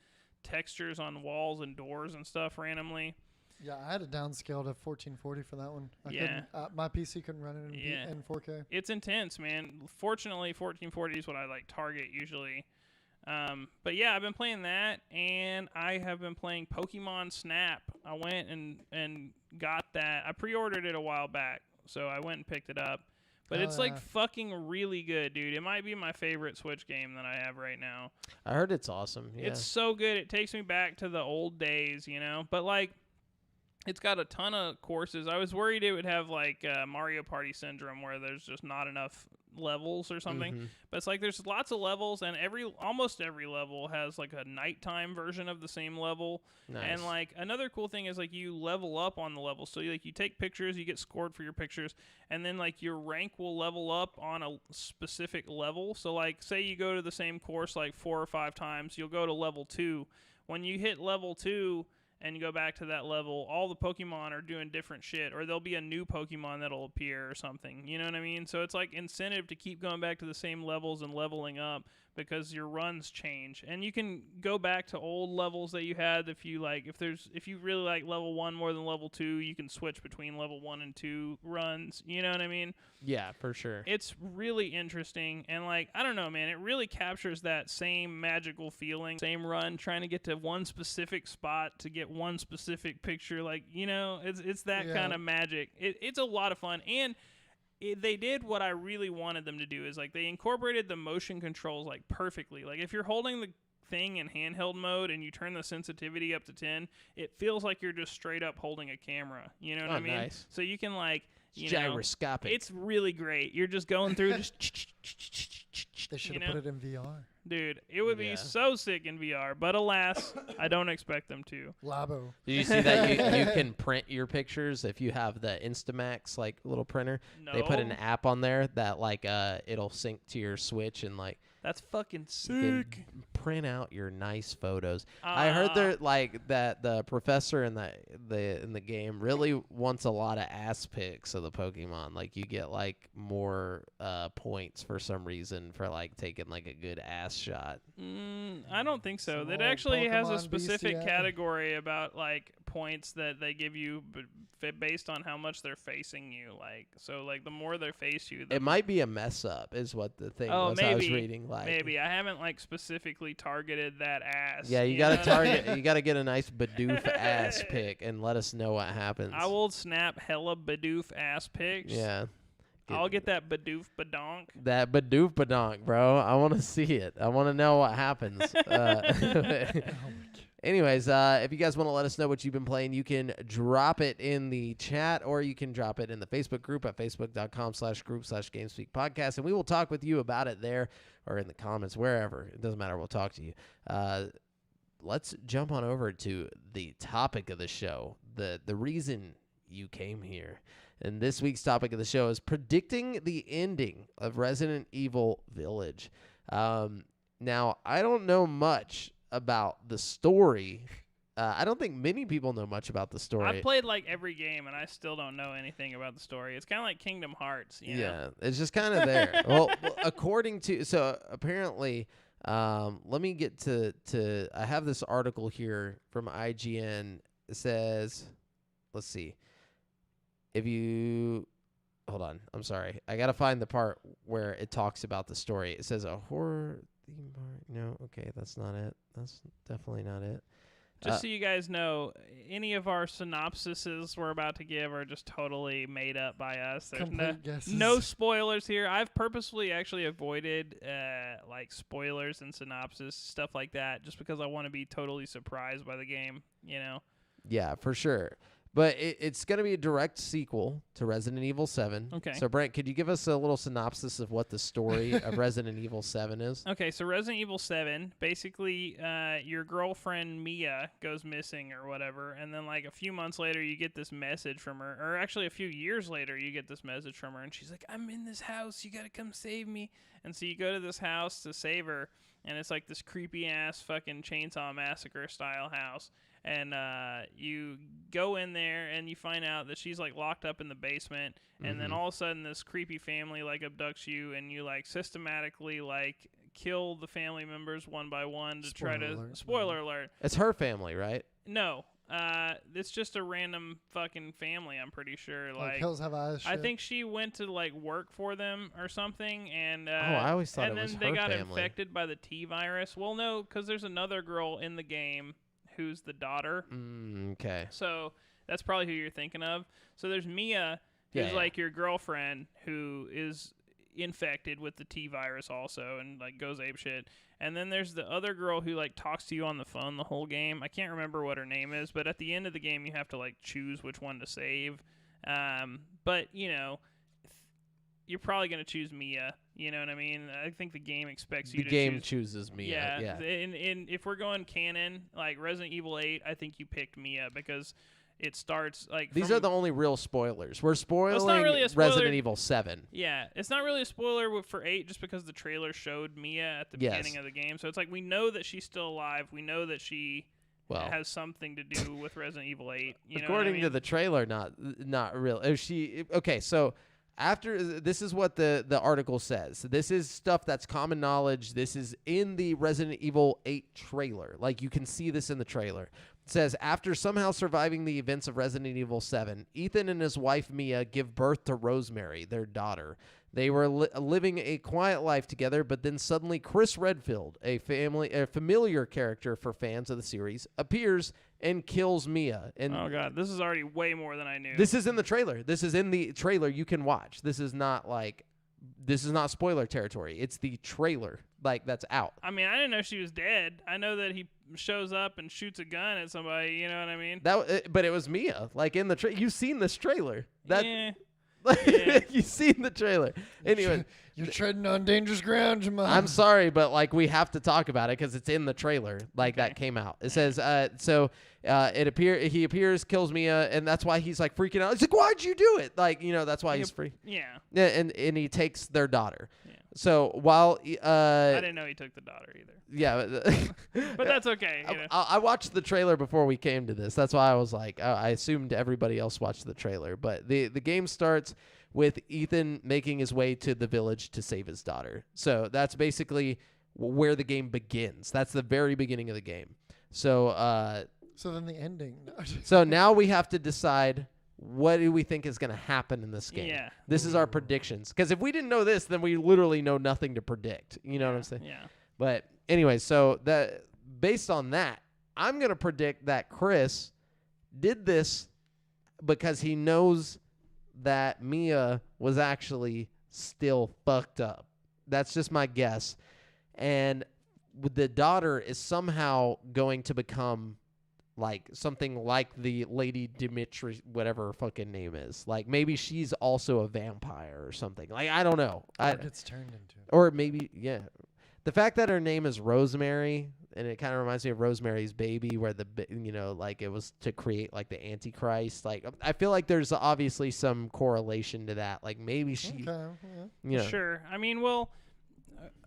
textures on walls and doors and stuff randomly. Yeah, I had it downscaled to 1440 for that one. My PC couldn't run it in 4K. It's intense, man. Fortunately, 1440 is what I like target usually. But yeah, I've been playing that, and I have been playing Pokemon Snap. I went and got that. I pre-ordered it a while back, so I went and picked it up. But it's like fucking really good, dude. It might be my favorite Switch game that I have right now. I heard it's awesome. Yeah. It's so good. It takes me back to the old days, you know. But like, it's got a ton of courses. I was worried it would have like Mario Party syndrome where there's just not enough levels or something. But it's like there's lots of levels, and almost every level has like a nighttime version of the same level. Nice. And like another cool thing is like you level up on the level. So you take pictures, you get scored for your pictures, and then like your rank will level up on a specific level. So like say you go to the same course like 4 or 5 times, you'll go to level 2. When you hit level 2 and you go back to that level, all the Pokemon are doing different shit, or there'll be a new Pokemon that'll appear or something. You know what I mean? So it's like incentive to keep going back to the same levels and leveling up because your runs change. And you can go back to old levels that you had if you really like level 1 more than level 2, you can switch between level 1 and 2 runs. You know what I mean? Yeah, for sure. It's really interesting, and like I don't know, man, it really captures that same magical feeling, same run, trying to get to one specific spot to get one specific picture. Like, you know, it's that kind of magic. It's a lot of fun, and they did what I really wanted them to do. Is like they incorporated the motion controls like perfectly. Like if you're holding the thing in handheld mode and you turn the sensitivity up to 10, it feels like you're just straight up holding a camera. You know what I mean? Nice. So you can like. Gyroscopic. It's really great. You're just going through just. They should have put it in VR. Dude, it would be so sick in VR, but alas, I don't expect them to. Labo. Did you see that you can print your pictures if you have the Instamax like little printer? No. They put an app on there that like it'll sync to your Switch and like that's fucking you can sick. print out your nice photos. I heard there like that the professor in the game really wants a lot of ass pics of the Pokemon. Like you get like more points for some reason for like taking like a good ass shot. I don't think so. Some It old actually has a Pokemon specific BCI. category about like points that they give you based on how much they're facing you. Like so, like the more they face you, It might be a mess up, is what the thing was. maybe, I was reading. Like maybe I haven't like specifically targeted that ass. yeah, you gotta target. You gotta get a nice Bidoof ass pic and let us know what happens. I will snap hella Bidoof ass pics. Yeah. I'll get that Bidoof badonk. That Bidoof badonk, bro. I want to see it. I want to know what happens. Anyways, if you guys want to let us know what you've been playing, you can drop it in the chat or you can drop it in the Facebook group at facebook.com/group/GameSpeak Podcast, and we will talk with you about it there or in the comments, wherever. It doesn't matter. We'll talk to you. let's jump on over to the topic of the show, the reason you came here. And this week's topic of the show is predicting the ending of Resident Evil Village. Now, I don't know much about the story. I don't think many people know much about the story. I've played like every game, and I still don't know anything about the story. It's kind of like Kingdom Hearts. You know? It's just kind of there. well, according to apparently, let me get to. I have this article here from IGN. It says, let's see. If you hold on, I'm sorry. I got to find the part where it talks about the story. It says a horror theme park. No, okay, that's not it. That's definitely not it. Just so you guys know, any of our synopsises we're about to give are just totally made up by us. There's Complete guesses. no spoilers here. I've purposefully actually avoided like spoilers and synopsis, stuff like that, just because I want to be totally surprised by the game, you know? Yeah, for sure. But it's going to be a direct sequel to Resident Evil 7. Okay. So, Brent, could you give us a little synopsis of what the story of Resident Evil 7 is? Okay, so Resident Evil 7, basically your girlfriend Mia goes missing or whatever, and then like a few months later you get this message from her, or actually a few years later you get this message from her, and she's like, I'm in this house, you got to come save me. And so you go to this house to save her, and it's like this creepy-ass fucking Chainsaw Massacre style house. And you go in there and you find out that she's like locked up in the basement, and then all of a sudden this creepy family like abducts you, and you like systematically like kill the family members one by one to try to spoiler alert. It's her family, right? No. It's just a random fucking family, I'm pretty sure. Like Hills Have Eyes shit? I think she went to like work for them or something, and I always thought and it was then her they got family. infected by the T virus. Well, no, because there's another girl in the game who's the daughter. Okay. So that's probably who you're thinking of. So there's Mia, who's like your girlfriend, who is infected with the T virus also, and like goes apeshit. And then there's the other girl who like talks to you on the phone the whole game. I can't remember what her name is, but at the end of the game you have to like choose which one to save. But you know, you're probably gonna choose Mia. You know what I mean? I think the game expects you to choose. The game chooses Mia. Yeah. And if we're going canon, like Resident Evil 8, I think you picked Mia because it starts like These are the only real spoilers. We're spoiling really a spoiler. Resident Evil 7. Yeah, it's not really a spoiler for 8 just because the trailer showed Mia at the beginning of the game. So it's like we know that she's still alive. We know that she has something to do with Resident Evil 8. According to the trailer, not real. Okay, so after this is what the article says. This is stuff that's common knowledge. This is in the Resident Evil 8 trailer. Like you can see this in the trailer. It says, after somehow surviving the events of Resident Evil 7, Ethan and his wife Mia give birth to Rosemary, their daughter. They were living a quiet life together, but then suddenly Chris Redfield, a familiar character for fans of the series, appears and kills Mia. And oh god, this is already way more than I knew. This is in the trailer. This is in the trailer you can watch. This is not spoiler territory. It's the trailer that's out. I mean, I didn't know she was dead. I know that he shows up and shoots a gun at somebody. You know what I mean? But it was Mia. Like in the you've seen this trailer. Yeah. You've seen the trailer. Anyway, you're treading on dangerous ground, Jamal. I'm sorry, but like we have to talk about it because it's in the trailer. That came out. It says he appears, kills Mia, and that's why he's like freaking out. He's like, "Why'd you do it?" That's why he's free. Yeah. And he takes their daughter. Yeah. So while I didn't know he took the daughter either. Yeah, but that's okay. I watched the trailer before we came to this. That's why I was like, I assumed everybody else watched the trailer. But the game starts with Ethan making his way to the village to save his daughter. So that's basically where the game begins. That's the very beginning of the game. So then the ending. So now we have to decide, what do we think is going to happen in this game? Yeah. This is our predictions. Because if we didn't know this, then we literally know nothing to predict. You know what I'm saying? Yeah. But anyway, so based on that, I'm going to predict that Chris did this because he knows that Mia was actually still fucked up. That's just my guess. And the daughter is somehow going to become like something like the Lady Dimitri, whatever her fucking name is. Like maybe she's also a vampire or something. Like I don't know. Or gets turned into. Or maybe The fact that her name is Rosemary and it kind of reminds me of Rosemary's Baby, where like it was to create like the Antichrist. Like I feel like there's obviously some correlation to that. Like maybe she, Sure. I mean, well,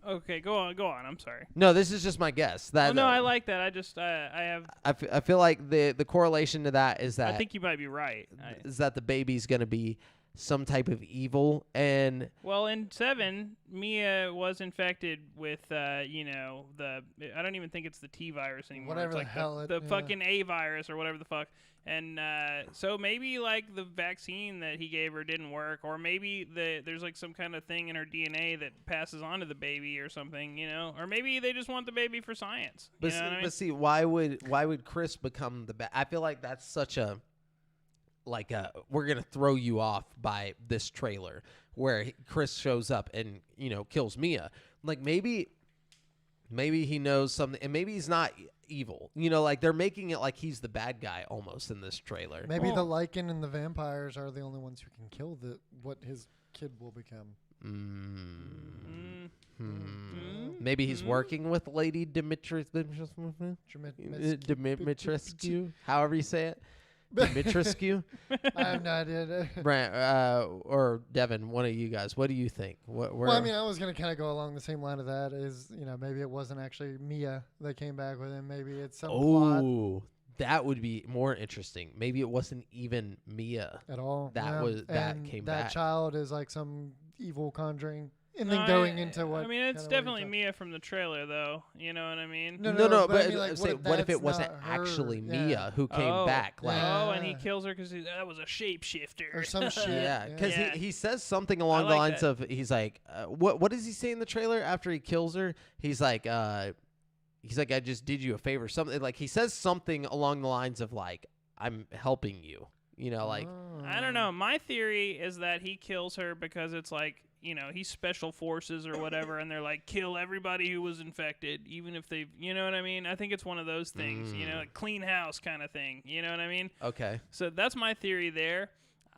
okay, go on. I'm sorry. No, this is just my guess. That no, I like that. I just I have. I feel like the correlation to that is that I think you might be right. is that the baby's gonna be some type of evil. And well, in 7, Mia was infected with I don't even think it's the T virus anymore. Whatever it's the like hell the fucking A virus or whatever the fuck. And so maybe like the vaccine that he gave her didn't work, or maybe there's like some kind of thing in her DNA that passes on to the baby or something, or maybe they just want the baby for science. But see, why would Chris become the bad? I feel like that's such a we're gonna throw you off by this trailer where Chris shows up and kills Mia. Like maybe he knows something, and maybe he's not evil. Like they're making it like he's the bad guy almost in this trailer. Maybe the Lycan and the vampires are the only ones who can kill what his kid will become. Maybe he's working with Lady Dimitrescu. However you say it. Dimitrescu. I have no idea. Brant, or Devin, one of you guys. What do you think? Well, I mean, I was gonna kind of go along the same line of that. Is maybe it wasn't actually Mia that came back with him. Maybe it's some plot that would be more interesting. Maybe it wasn't even Mia at all. That came back. That child is like some evil conjuring. And then going into what? I mean, it's definitely Mia from the trailer, though. You know what I mean? No. But I mean, like, what if it wasn't actually Mia who came back? Like, and he kills her because that was a shapeshifter or some shit. Yeah, because he says something along the lines of, he's like, what does he say in the trailer after he kills her? He's like, I just did you a favor. Something like he says something along the lines of like, I'm helping you. Like I don't know. My theory is that he kills her because it's like, he's special forces or whatever, and they're like, kill everybody who was infected, even if they've, you know what I mean? I think it's one of those things, like clean house kind of thing. You know what I mean? Okay. So that's my theory there.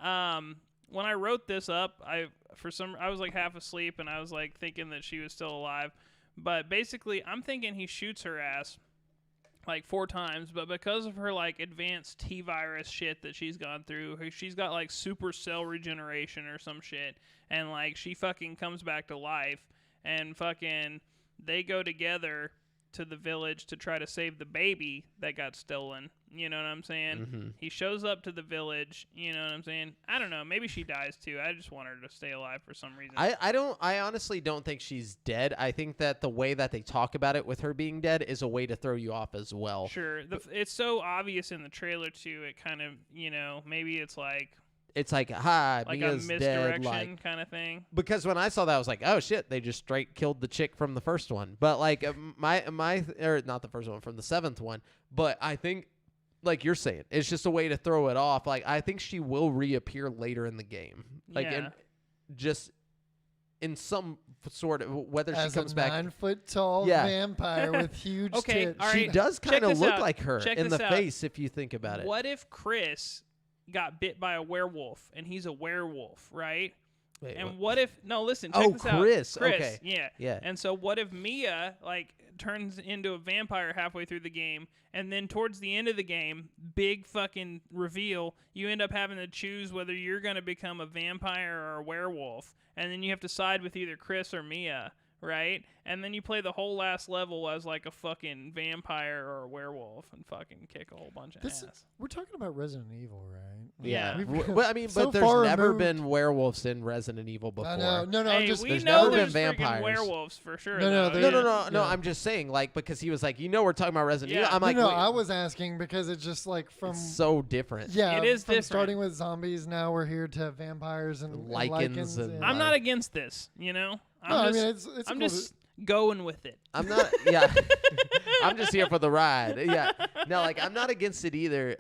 When I wrote this up, I was like half asleep, and I was like thinking that she was still alive. But basically, I'm thinking he shoots her ass like 4 times, but because of her like advanced T virus shit that she's gone through, she's got like super cell regeneration or some shit, and like she fucking comes back to life, and fucking they go together to the village to try to save the baby that got stolen. You know what I'm saying? Mm-hmm. He shows up to the village. You know what I'm saying? I don't know. Maybe she dies too. I just want her to stay alive for some reason. I honestly don't think she's dead. I think that the way that they talk about it with her being dead is a way to throw you off as well. Sure. It's so obvious in the trailer too. It kind of, maybe it's like hi, like Mia's a dead, misdirection like, kind of thing. Because when I saw that, I was like, oh shit, they just straight killed the chick from the first one. But like or not the first one, from the 7th one. But I think, like you're saying, it's just a way to throw it off. Like I think she will reappear later in the game, like just in some sort of, whether as she comes a back 9-foot tall vampire with huge tits. All right. She does kind of look like her Check in the this out. face if you think about it. What if Chris got bit by a werewolf and he's a werewolf, right? Wait, and what if listen, check this out. Chris, okay. Yeah. And so what if Mia like turns into a vampire halfway through the game, and then towards the end of the game, big fucking reveal, you end up having to choose whether you're going to become a vampire or a werewolf, and then you have to side with either Chris or Mia, right? And then you play the whole last level as like a fucking vampire or a werewolf and fucking kick a whole bunch of ass. We're talking about Resident Evil, right? Yeah. Well, I mean, so but there's far never removed. been werewolves in Resident Evil before. No. Hey, I'm just. we there's know never there's been freaking vampires. werewolves for sure. No, though. No. I'm just saying, like, because he was like, we're talking about Resident Evil. I'm like, no, wait, I was asking because it's just like from. it's so different. Yeah, It is from different. starting with zombies. Now we're here to vampires and Lycans Lycans. and- I'm not against this, No, I'm I just, mean it's. I'm cool just going with it. I'm not. Yeah, I'm just here for the ride. Yeah, no, like I'm not against it either.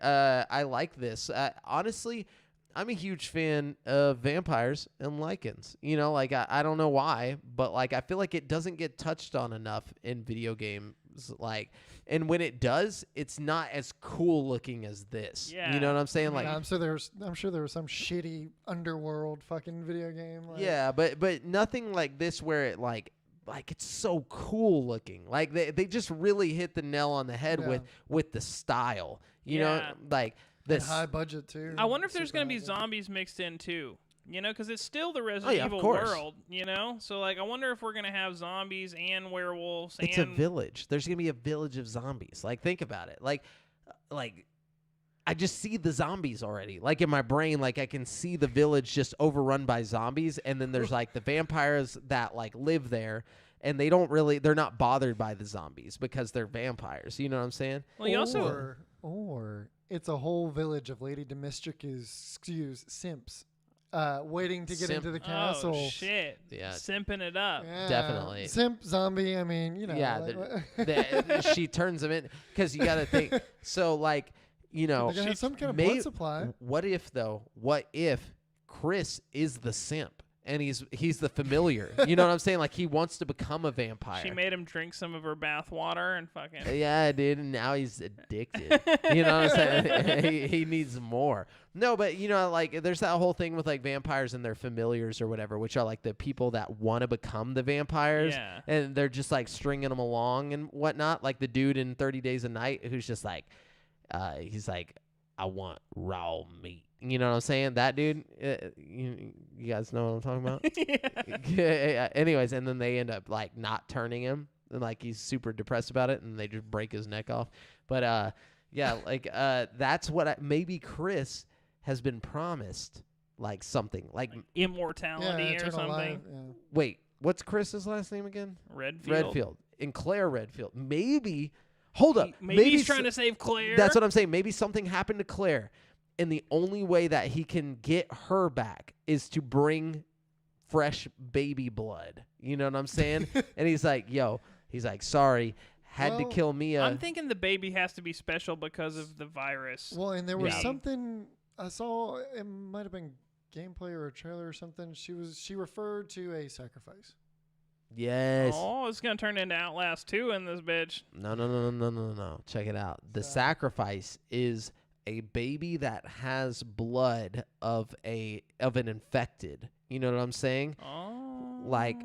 I like this. Honestly, I'm a huge fan of vampires and Lycans. Like I don't know why, but like I feel like it doesn't get touched on enough in video games. Like, and when it does, it's not as cool looking as this. Yeah. You know what I'm saying? Like, I'm sure there was some shitty underworld fucking video game. Like, yeah, but nothing like this where it like like it's so cool looking. Like they just really hit the nail on the head Yeah. with the style. You know, Yeah. like And this. high budget too. I wonder if there's Super going to be high budget. zombies mixed in too. You know, because it's still the Resident yeah, of Evil course. world. You know, so like I wonder if we're going to have zombies and werewolves. It's a and village. There's gonna be a village of zombies. Like think about it. Like I just see the zombies already. Like in my brain, like I can see the village just overrun by zombies, and then there's like the vampires that like live there, and they're not bothered by the zombies because they're vampires. You know what I'm saying? Well, you also Or it's a whole village of Lady Demistro's simps, waiting to get Simp. into the castle. Oh shit! Yeah. Simping it up. Yeah. Definitely. Simp zombie. I mean, you know. Yeah, like, she turns them in because you got to think. So like you know, they're gonna have some kind of may- blood supply. What if Chris is the simp and he's the familiar? You know what I'm saying? Like he wants to become a vampire. She made him drink some of her bath water and fucking. Yeah, dude, and now he's addicted. You know what I'm saying? he needs more. No, but you know, like there's that whole thing with like vampires and their familiars or whatever, which are like the people that want to become the vampires, Yeah. and they're just like stringing them along and whatnot. Like the dude in 30 Days a Night, who's just like, he's like, I want raw meat. You know what I'm saying? That dude, you guys know what I'm talking about? Yeah. Anyways, and then they end up like not turning him, and like he's super depressed about it, and they just break his neck off. But yeah, like that's what maybe Chris has been promised, like something like. Immortality or eternal something. life, yeah. Wait, what's Chris's last name again? Redfield. Redfield. And Claire Redfield. Maybe. Hold up. Maybe he's s- trying to save Claire. That's what I'm saying. Maybe something happened to Claire, and the only way that he can get her back is to bring fresh baby blood. You know what I'm saying? And he's like, sorry, had to Well, kill Mia. I'm thinking the baby has to be special because of the virus. Well, and there was Yeah. something I saw. It might have been gameplay or a trailer or something. She referred to a sacrifice. Yes. Oh, it's gonna turn into Outlast 2 in this bitch. No. Check it out. The sacrifice is a baby that has blood of an infected. You know what I'm saying? Oh. Like,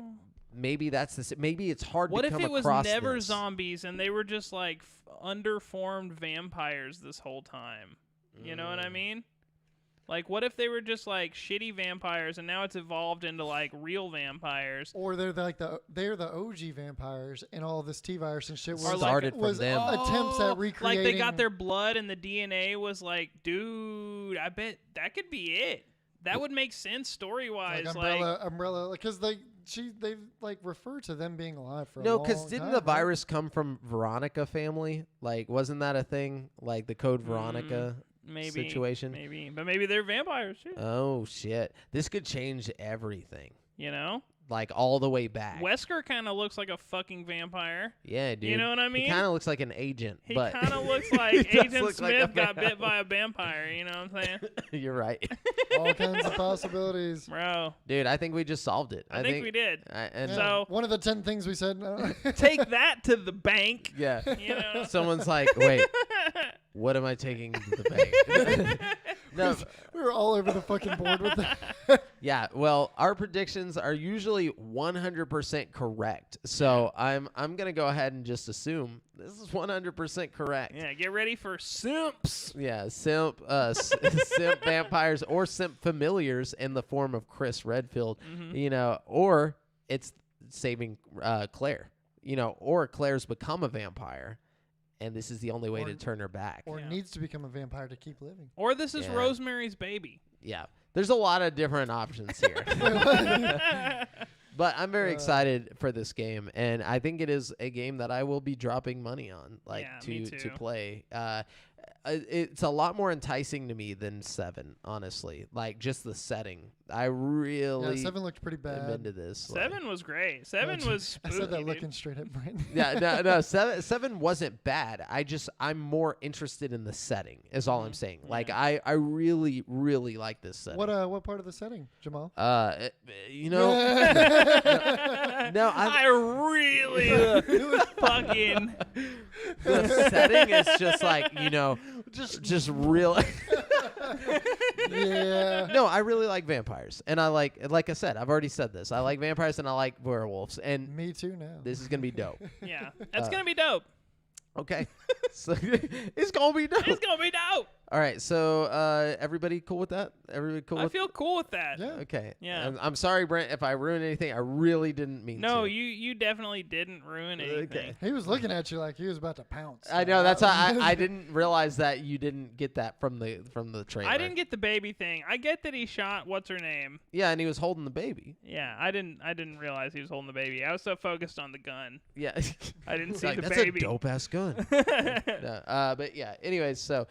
maybe that's maybe it's hard what to if come it was across never this. zombies and they were just like underformed vampires this whole time? You know what I mean? Like, what if they were just like shitty vampires and now it's evolved into like real vampires? Or they're the OG vampires, and all this T virus and shit was Started from was them. attempts at recreating. Like they got their blood and the DNA was like, dude, I bet that could be it. That would make sense story wise. like umbrella, because they've like referred to them being alive for a No, long because didn't time, the right? virus come from Veronica family? Like, wasn't that a thing? Like the code Veronica maybe situation? Maybe, but maybe they're vampires too. Oh shit! This could change everything. You know, Like all the way back. Wesker kind of looks like a fucking vampire. Yeah, dude. You know what I He mean? kind of looks like an agent, He but kind of looks He like does Agent look like a Smith got bit vampire. by a vampire. You know what I'm saying, you're right, All kinds of possibilities. bro? dude. I think we just solved it. I think we did. And Yeah. So- one of the 10 things we said. Take that to the bank. yeah, You know. someone's like, wait, what am I taking to the bank? No, we were all over the fucking board with that. yeah. Well, our predictions are usually 100% correct, so I'm gonna go ahead and just assume this is 100% correct. Yeah, get ready for simps. Yeah, simp vampires or simp familiars in the form of Chris Redfield, Mm-hmm. you know, or it's saving Claire, you know, or Claire's become a vampire, and this is the only way Or- to turn her back. Or Yeah. needs to become a vampire to keep living. Or this is Yeah. Rosemary's Baby. Yeah, there's a lot of different options here. But I'm very excited for this game, and I think it is a game that I will be dropping money on, like Yeah, me to too. play. It's a lot more enticing to me than 7, honestly. Like just the setting, I really Yeah, 7 looked pretty am bad. into this. like- 7 was great. 7 was I spooky, said that dude. looking straight at Brandon. yeah, no, 7 wasn't bad. I'm more interested in the setting. Is all I'm saying. Like I really like this setting. What part of the setting, Jamal? You know, no, I really fucking the setting is just like, you know, just real. Yeah. No, I really like vampires, and I like I said, I've already said this. I like vampires and I like werewolves, and Me too now. this is gonna be dope. Yeah, that's gonna be dope. Okay, so it's gonna be dope. It's gonna be dope. All right, so everybody cool with that? Everybody cool I with feel cool with that. Yeah. Okay. Yeah. I'm sorry, Brent, if I ruined anything. I really didn't mean to. No, you definitely didn't ruin anything. Okay. He was looking at you like he was about to pounce. I know that's why I didn't realize that you didn't get that from the trailer. I didn't get the baby thing. I get that he shot what's her name. Yeah, and he was holding the baby. Yeah, I didn't realize he was holding the baby. I was so focused on the gun. Yeah. I didn't see Like, the that's baby. a dope ass gun. No, but yeah. Anyways, so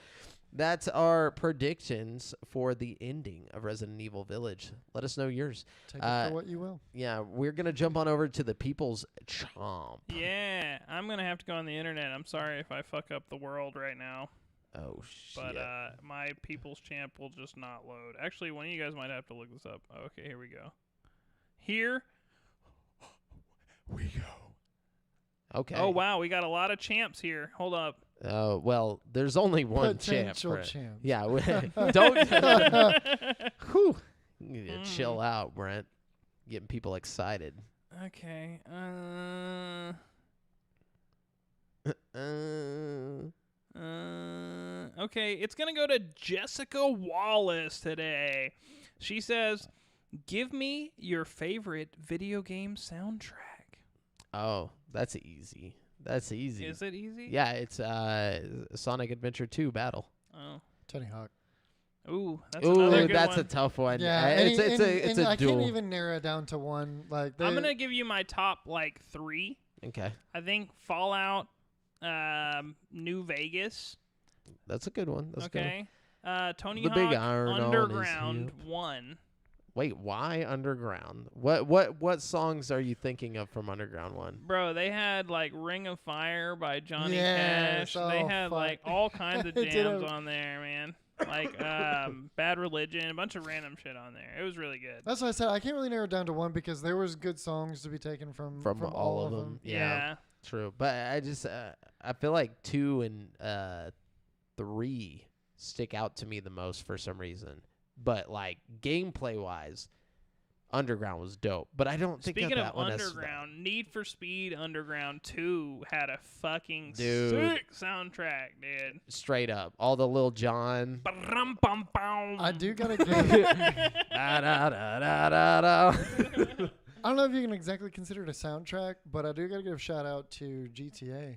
that's our predictions for the ending of Resident Evil Village. Let us know yours. Take it for what you will. Yeah, we're gonna jump on over to the People's Chomp. Yeah, I'm gonna have to go on the internet. I'm sorry if I fuck up the world right now, Oh shit. but my People's Champ will just not load. Actually, one of you guys might have to look this up. Okay, here we go. Here we go. Okay. Oh wow, we got a lot of champs here. Hold up. Well, there's only one champ. Potential Brent. champs. Yeah. Don't. Whew. You need to chill out, Brent. Getting people excited. Okay. Okay, it's gonna go to Jessica Wallace today. She says, "Give me your favorite video game soundtrack." Oh, that's easy. That's easy. Is it easy? Yeah, it's Sonic Adventure 2 Battle. Oh. Tony Hawk. Ooh, that's Ooh, another good that's one. a tough one. Yeah, it's a I duel. can't even narrow it down to one. Like I'm gonna give you my top like 3. Okay, I think Fallout, New Vegas. that's a good one. That's a good one. Okay. Tony The Hawk big iron on his Underground hip. 1. Wait, why Underground? What songs are you thinking of from Underground 1? Bro, they had like Ring of Fire by Johnny Yes, Cash. They oh, had fuck. like all kinds of They did jams a- on there, man. Like Bad Religion, a bunch of random shit on there. It was really good. That's what I said. I can't really narrow it down to one because there was good songs to be taken from all of them. Yeah. True, but I just I feel like 2 and 3 stick out to me the most for some reason. But like gameplay wise, Underground was dope. But I don't think Speaking that of one has Underground, Need for Speed Underground 2 had a fucking Dude. sick soundtrack, dude. straight up all the Lil Jon. Ba-rum-bum-bum. I do gotta give. Da, da, da, da, da, da. I don't know if you can exactly consider it a soundtrack, but I do gotta give a shout out to GTA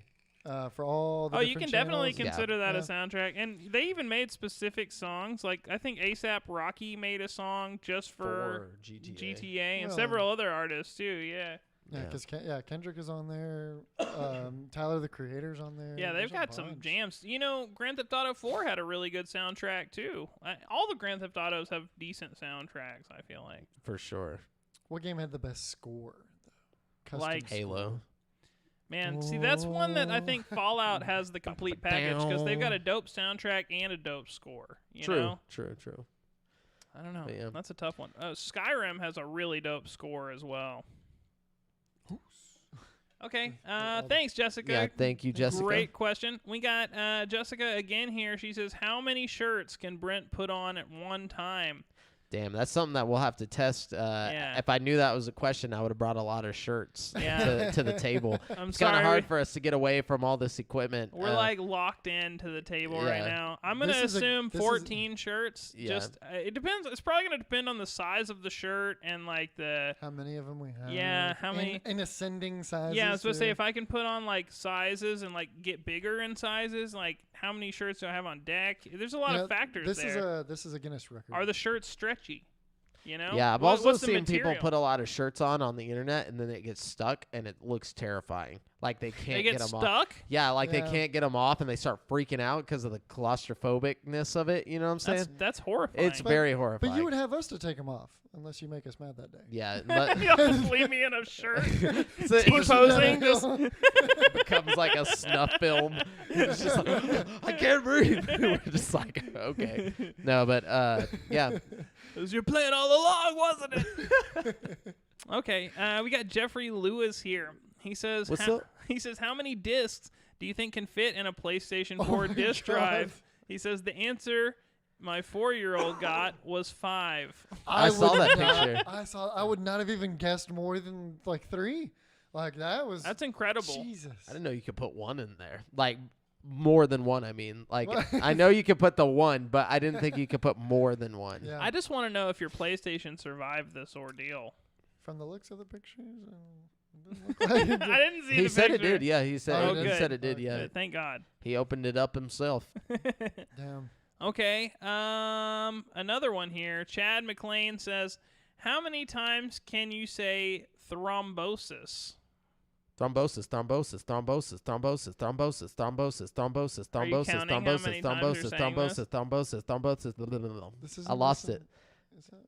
for all the. Oh, you can different definitely channels. consider that a Yeah. soundtrack. And they even made specific songs. Like, I think ASAP Rocky made a song just for GTA and Well- several other artists, too. Yeah. Yeah, Yeah. because Kendrick is on there. Tyler the Creator's on there. Yeah, they've There's a got some bunch. jams. You know, Grand Theft Auto 4 had a really good soundtrack, too. All the Grand Theft Autos have decent soundtracks, I feel like. For sure. What game had the best score? Custom Like- score. Halo. Man, see, that's one that I think Fallout has the complete package because they've got a dope soundtrack and a dope score. You True. know? True. I don't know. But yeah. That's a tough one. Skyrim has a really dope score as well. Okay. Thanks, Jessica. Yeah, thank you, Jessica. Great question. We got Jessica again here. She says, "How many shirts can Brent put on at one time?" Damn, that's something that we'll have to test. Yeah. If I knew that was a question, I would have brought a lot of shirts Yeah. to the table. I'm It's kind sorry. of hard for us to get away from all this equipment. We're like locked into the table right yeah. now. I'm gonna This is a- assume this is- 14 shirts. Yeah. Just it depends. It's probably gonna depend on the size of the shirt and like the. How many of them we have? Yeah, how In- many- in ascending sizes? Yeah, I was supposed to say too. if I can put on like sizes and like get bigger in sizes, like how many shirts do I have on deck? There's a lot You know, of factors this there. This is a Guinness record. Are the shirts stretchy? You know? Yeah, I've What- also what's the seen people material? put a lot of shirts on the internet, and then it gets stuck, and it looks terrifying. Like they can't They get get them off. stuck. Yeah, like they Yeah. can't get them off, and they start freaking out because of the claustrophobicness of it. You know what I'm saying? That's horrifying. It's very horrifying. But you would have us to take them off unless you make us mad that day. yeah, but You'll just leave me in a shirt. So T-posing, just it becomes like a snuff film. It's just like, I can't breathe. We're just like, okay. No, but yeah. It was your plan all along, wasn't it? Okay, we got Jeffrey Lewis here. He says, What's up? He says, how many discs do you think can fit in a PlayStation Oh 4 my disc God. drive? He says the answer my 4-year-old got was 5. I saw would that not- picture. I would not have even guessed more than like 3. Like that was That's incredible. Jesus. I didn't know you could put 1 in there. Like more than 1. I mean, like What? I know you could put the 1, but I didn't think you could put more than 1. Yeah. I just want to know if your PlayStation survived this ordeal. From the looks of the pictures, it didn't look like it did. I didn't see He the said it picture. did. Yeah, he said Oh, he good. said it did. Oh, Yeah, Good, thank God. he opened it up himself. Damn. Okay. Another one here. Chad McLean says, "How many times can you say thrombosis?" Thrombosis, thrombosis, thrombosis, thrombosis, thrombosis, thrombosis, thrombosis, Are you thrombosis, counting how thrombosis, many times you're thrombosis, saying this? thrombosis, thrombosis, thrombosis. This is I lost it. Is that,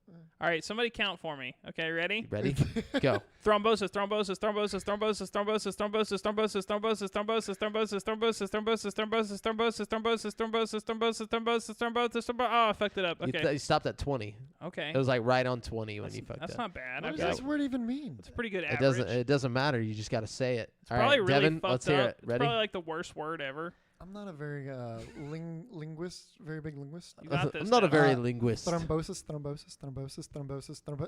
All right, somebody count for me. Okay, ready? You ready? Go. Thrombosis, thrombosis, thrombosis, thrombosis, thrombosis, thrombosis, thrombosis, thrombosis, thrombosis, thrombosis, thrombosis, thrombosis, thrombosis, thrombosis, thrombosis, thrombosis, thrombosis, thrombosis, thrombosis. Oh, I fucked it up. Okay. You stopped at 20. Okay. It was like right on 20 when you fucked That's up. not bad. what I've does got this word even mean? it's a pretty good It average. doesn't matter. You just got to say it. All Probably right, really Devin, fucked let's hear up. it. It's Ready? probably like the worst word ever. I'm not a very linguist, very big linguist. You got this. I'm not a Devin. very Uh, linguist. Thrombosis.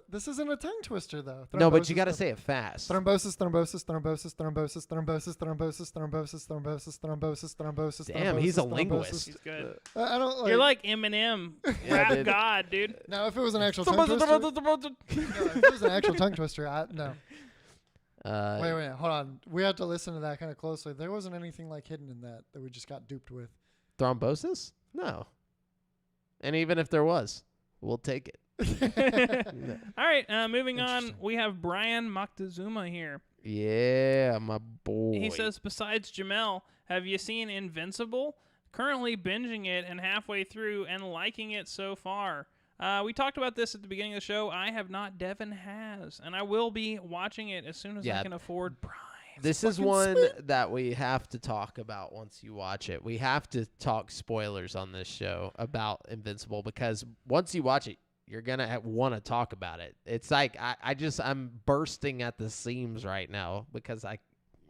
This isn't a tongue twister though. No, but you got to Thrombosis, say it fast. Thrombosis. Damn, he's a linguist. He's good. I don't. You're like Eminem, Yeah, rap dude. god, dude. Now, if it was an actual tongue twister, no, if it was an actual tongue twister, no. Wait, hold on. We have to listen to that kind of closely. There wasn't anything like hidden in that we just got duped with. Thrombosis? No. And even if there was, we'll take it. All right, moving on. Interesting. We have Brian Moctezuma here. Yeah, my boy. He says, besides Jamel, have you seen Invincible? Currently binging it and halfway through and liking it so far. We talked about this at the beginning of the show. I have not. Devin has. And I will be watching it as soon as I can afford Prime. This is fucking one that we have to talk about once you watch it. We have to talk spoilers on this show about Invincible because once you watch it, you're going to want to talk about it. It's like I'm bursting at the seams right now because I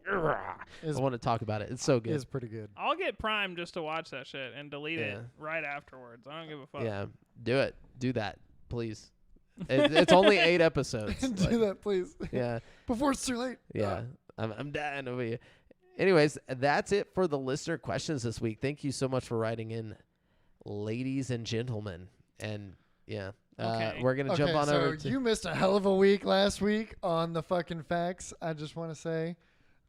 want to talk about it. It's so good. Is pretty good. I'll get Prime just to watch that shit and delete it Yeah. right afterwards. I don't give a fuck. Yeah, do it. Do that, please. It's only 8 episodes. Do Like, that, please. yeah, Before it's too late. yeah. I'm dying over here. Anyways, that's it for the listener questions this week. Thank you so much for writing in, ladies and gentlemen. And yeah, Okay. we're gonna jump on so over to. you missed a hell of a week last week on the fucking facts. I just want to say.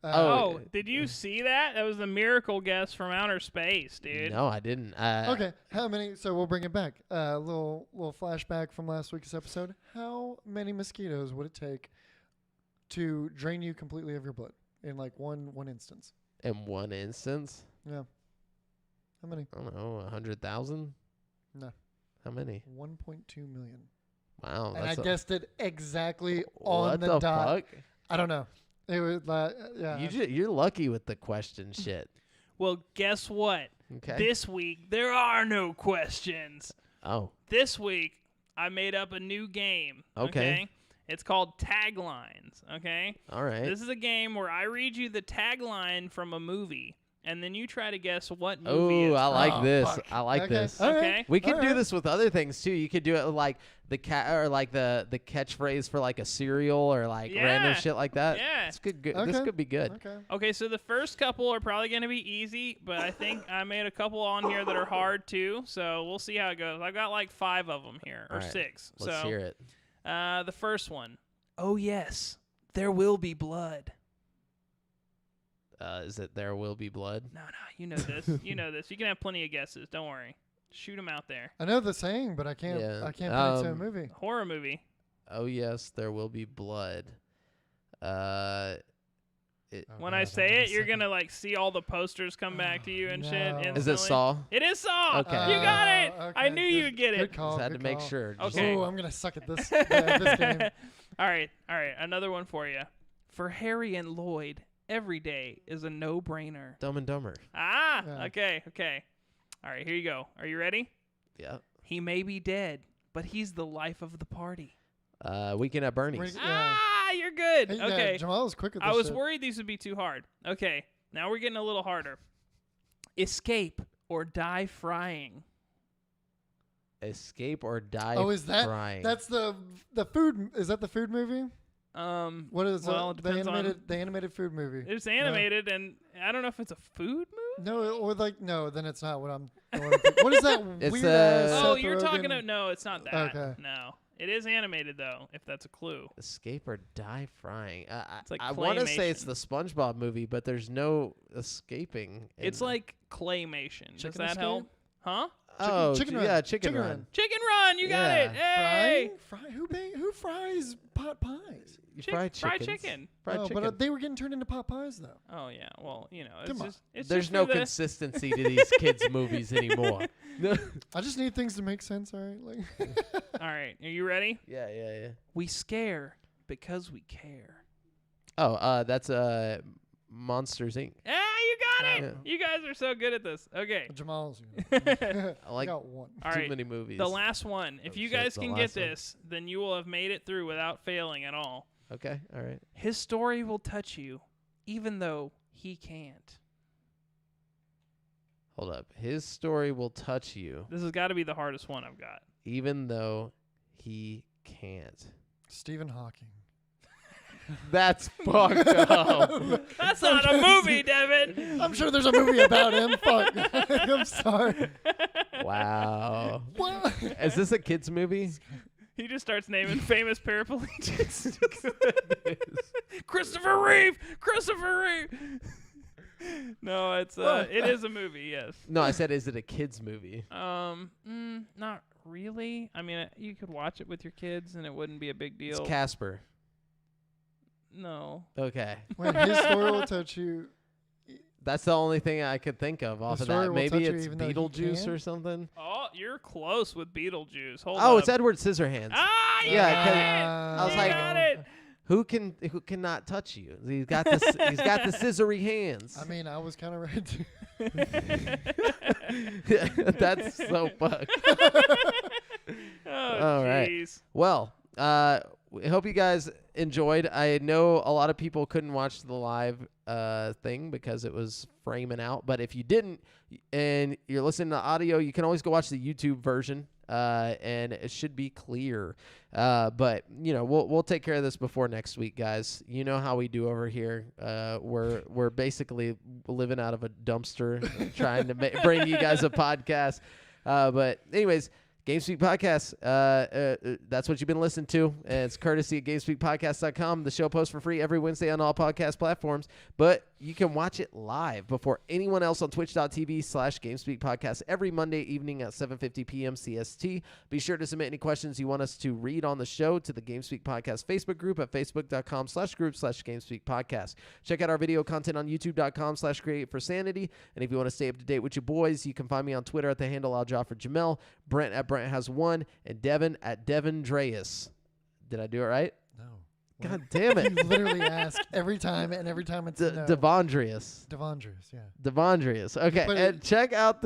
Oh, did you see that? That was the miracle guest from outer space, dude. No, I didn't. Okay, how many? So we'll bring it back. Little flashback from last week's episode. How many mosquitoes would it take to drain you completely of your blood in like one instance? In one instance, Yeah. How many? I don't know, 100,000. No. How many? 1.2 million. Wow. And I that's a- guessed it exactly what on the dot. fuck? I don't know. It was yeah. You're lucky with the question shit. Well, guess what? Okay. This week, there are no questions. Oh. This week, I made up a new game. Okay. It's called Taglines. Okay. All right. This is a game where I read you the tagline from a movie, and then you try to guess what movie Oh, it's I from. like this. fuck. I like Okay. this. All right. Okay. We could All do right. this with other things too. You could do it like the cat or like the catchphrase for like a cereal or like random Yeah. shit like that. Yeah. This could good. This Okay. could be good. Okay. Okay, so the first couple are probably going to be easy, but I think I made a couple on here that are hard too. So we'll see how it goes. I've got like 5 of them here, or All right. 6. Let's so hear it. the first one. Oh yes, there will be blood. Is it There Will Be Blood? No, you know this. You know this. You can have plenty of guesses. Don't worry. Shoot them out there. I know the saying, but I can't. Yeah. I can't put it to a Um, movie. Horror movie. Oh yes, There Will Be Blood. When I say it, you're gonna like see all the posters come back to you and shit. No. Instantly. Is it Saw? It is Saw. Okay. You got it. Okay, I knew you would good- get it. Good call. Just had to good make call. sure. Just- Okay. Oh, I'm gonna suck at this. This game. All right. Another one for you. For Harry and Lloyd, every day is a no-brainer. Dumb and Dumber. Ah, Yeah. okay. All right, here you go. Are you ready? Yeah. He may be dead, but he's the life of the party. Weekend at Bernie's. Yeah. Ah, you're good. Hey, yeah, Okay. Jamal was quick with this I was shit. worried these would be too hard. Okay, now we're getting a little harder. Escape or die frying. Escape or Die Oh, is that Frying. that's the food? Is that the food movie? What is well, it the depends on- animated food movie? It's animated, and I don't know if it's a food movie. No, or like no, then it's not what I'm. What is that It's, weird ass? Oh, Seth you're talking Rogen- about no, it's not that. Okay. No, it is animated though. If that's a clue. Escape or Die Frying. It's like I want to say it's claymation. the SpongeBob movie, but there's no escaping. It's in- like claymation. Does Chicken that Escape? help? Huh? Chicken yeah, Run. Chicken Run. Run. Chicken Run. You got Yeah. it. Hey. Who fries pot pies? You Fried chickens. chicken. Fried Oh, chicken. but they were getting turned into pot pies though. Oh yeah. Well, you know, it's Come on. just it's There's just no for the- consistency to these kids' movies anymore. I just need things to make sense. All right, like All right. Are you ready? Yeah. We scare because we care. Oh, that's Monsters Inc. Ah, you got it. Yeah. You guys are so good at this. Okay. Jamal's. I like got one. All too right. many movies. The last one. If Oh, you shit, guys the can get last one. this, then you will have made it through without failing at all. Okay, all right. His story will touch you, even though he can't. Hold up. His story will touch you, This has got to be the hardest one I've got. even though he can't. Stephen Hawking. That's fucked up. That's not a movie, Devin. I'm sure there's a movie about him. Fuck. I'm sorry. Wow. What? Is this a kids movie? He just starts naming famous paraplegics. Christopher Reeve. Christopher Reeve. No, it's it is a movie. Yes. No, I said, is it a kids movie? Not really. I mean, you could watch it with your kids, and it wouldn't be a big It's deal. Casper. No. Okay. When his story will touch you. That's the only thing I could think of off of story that. will Maybe touch you it's even though he Beetlejuice can? or something. Oh, you're close with Beetlejuice. Hold Oh, up. it's Edward Scissorhands. Ah, you Yeah, got 'cause it. I was You like- got it. Who cannot touch you? He's got the he's got the scissory hands. I mean, I was kind of right too. That's so fucked. Oh, All right. jeez. Well, I hope you guys enjoyed. I know a lot of people couldn't watch the live thing because it was framing out. But if you didn't and you're listening to audio, you can always go watch the YouTube version. And it should be clear. But you know, we'll take care of this before next week, guys. You know how we do over here. We're basically living out of a dumpster, trying to bring you guys a podcast. But anyways, GameSpeak Podcast. That's what you've been listening to. And it's courtesy of GameSpeakPodcast.com. The show posts for free every Wednesday on all podcast platforms. But you can watch it live before anyone else on Twitch.tv/GameSpeak Podcast every Monday evening at 7:50 p.m. CST. Be sure to submit any questions you want us to read on the show to the GameSpeak Podcast Facebook group at Facebook.com/group/GameSpeak Podcast. Check out our video content on YouTube.com/CreateForSanity. And if you want to stay up to date with your boys, you can find me on Twitter at the handle I'll draw for Jamel, Brent at Brent has one, and Devin at Devin Dreas. Did I do it right? No. God damn You it. literally ask every time, and every time it's no. Devondrius. Devondres, yeah. Devondrius. Okay. But And check out the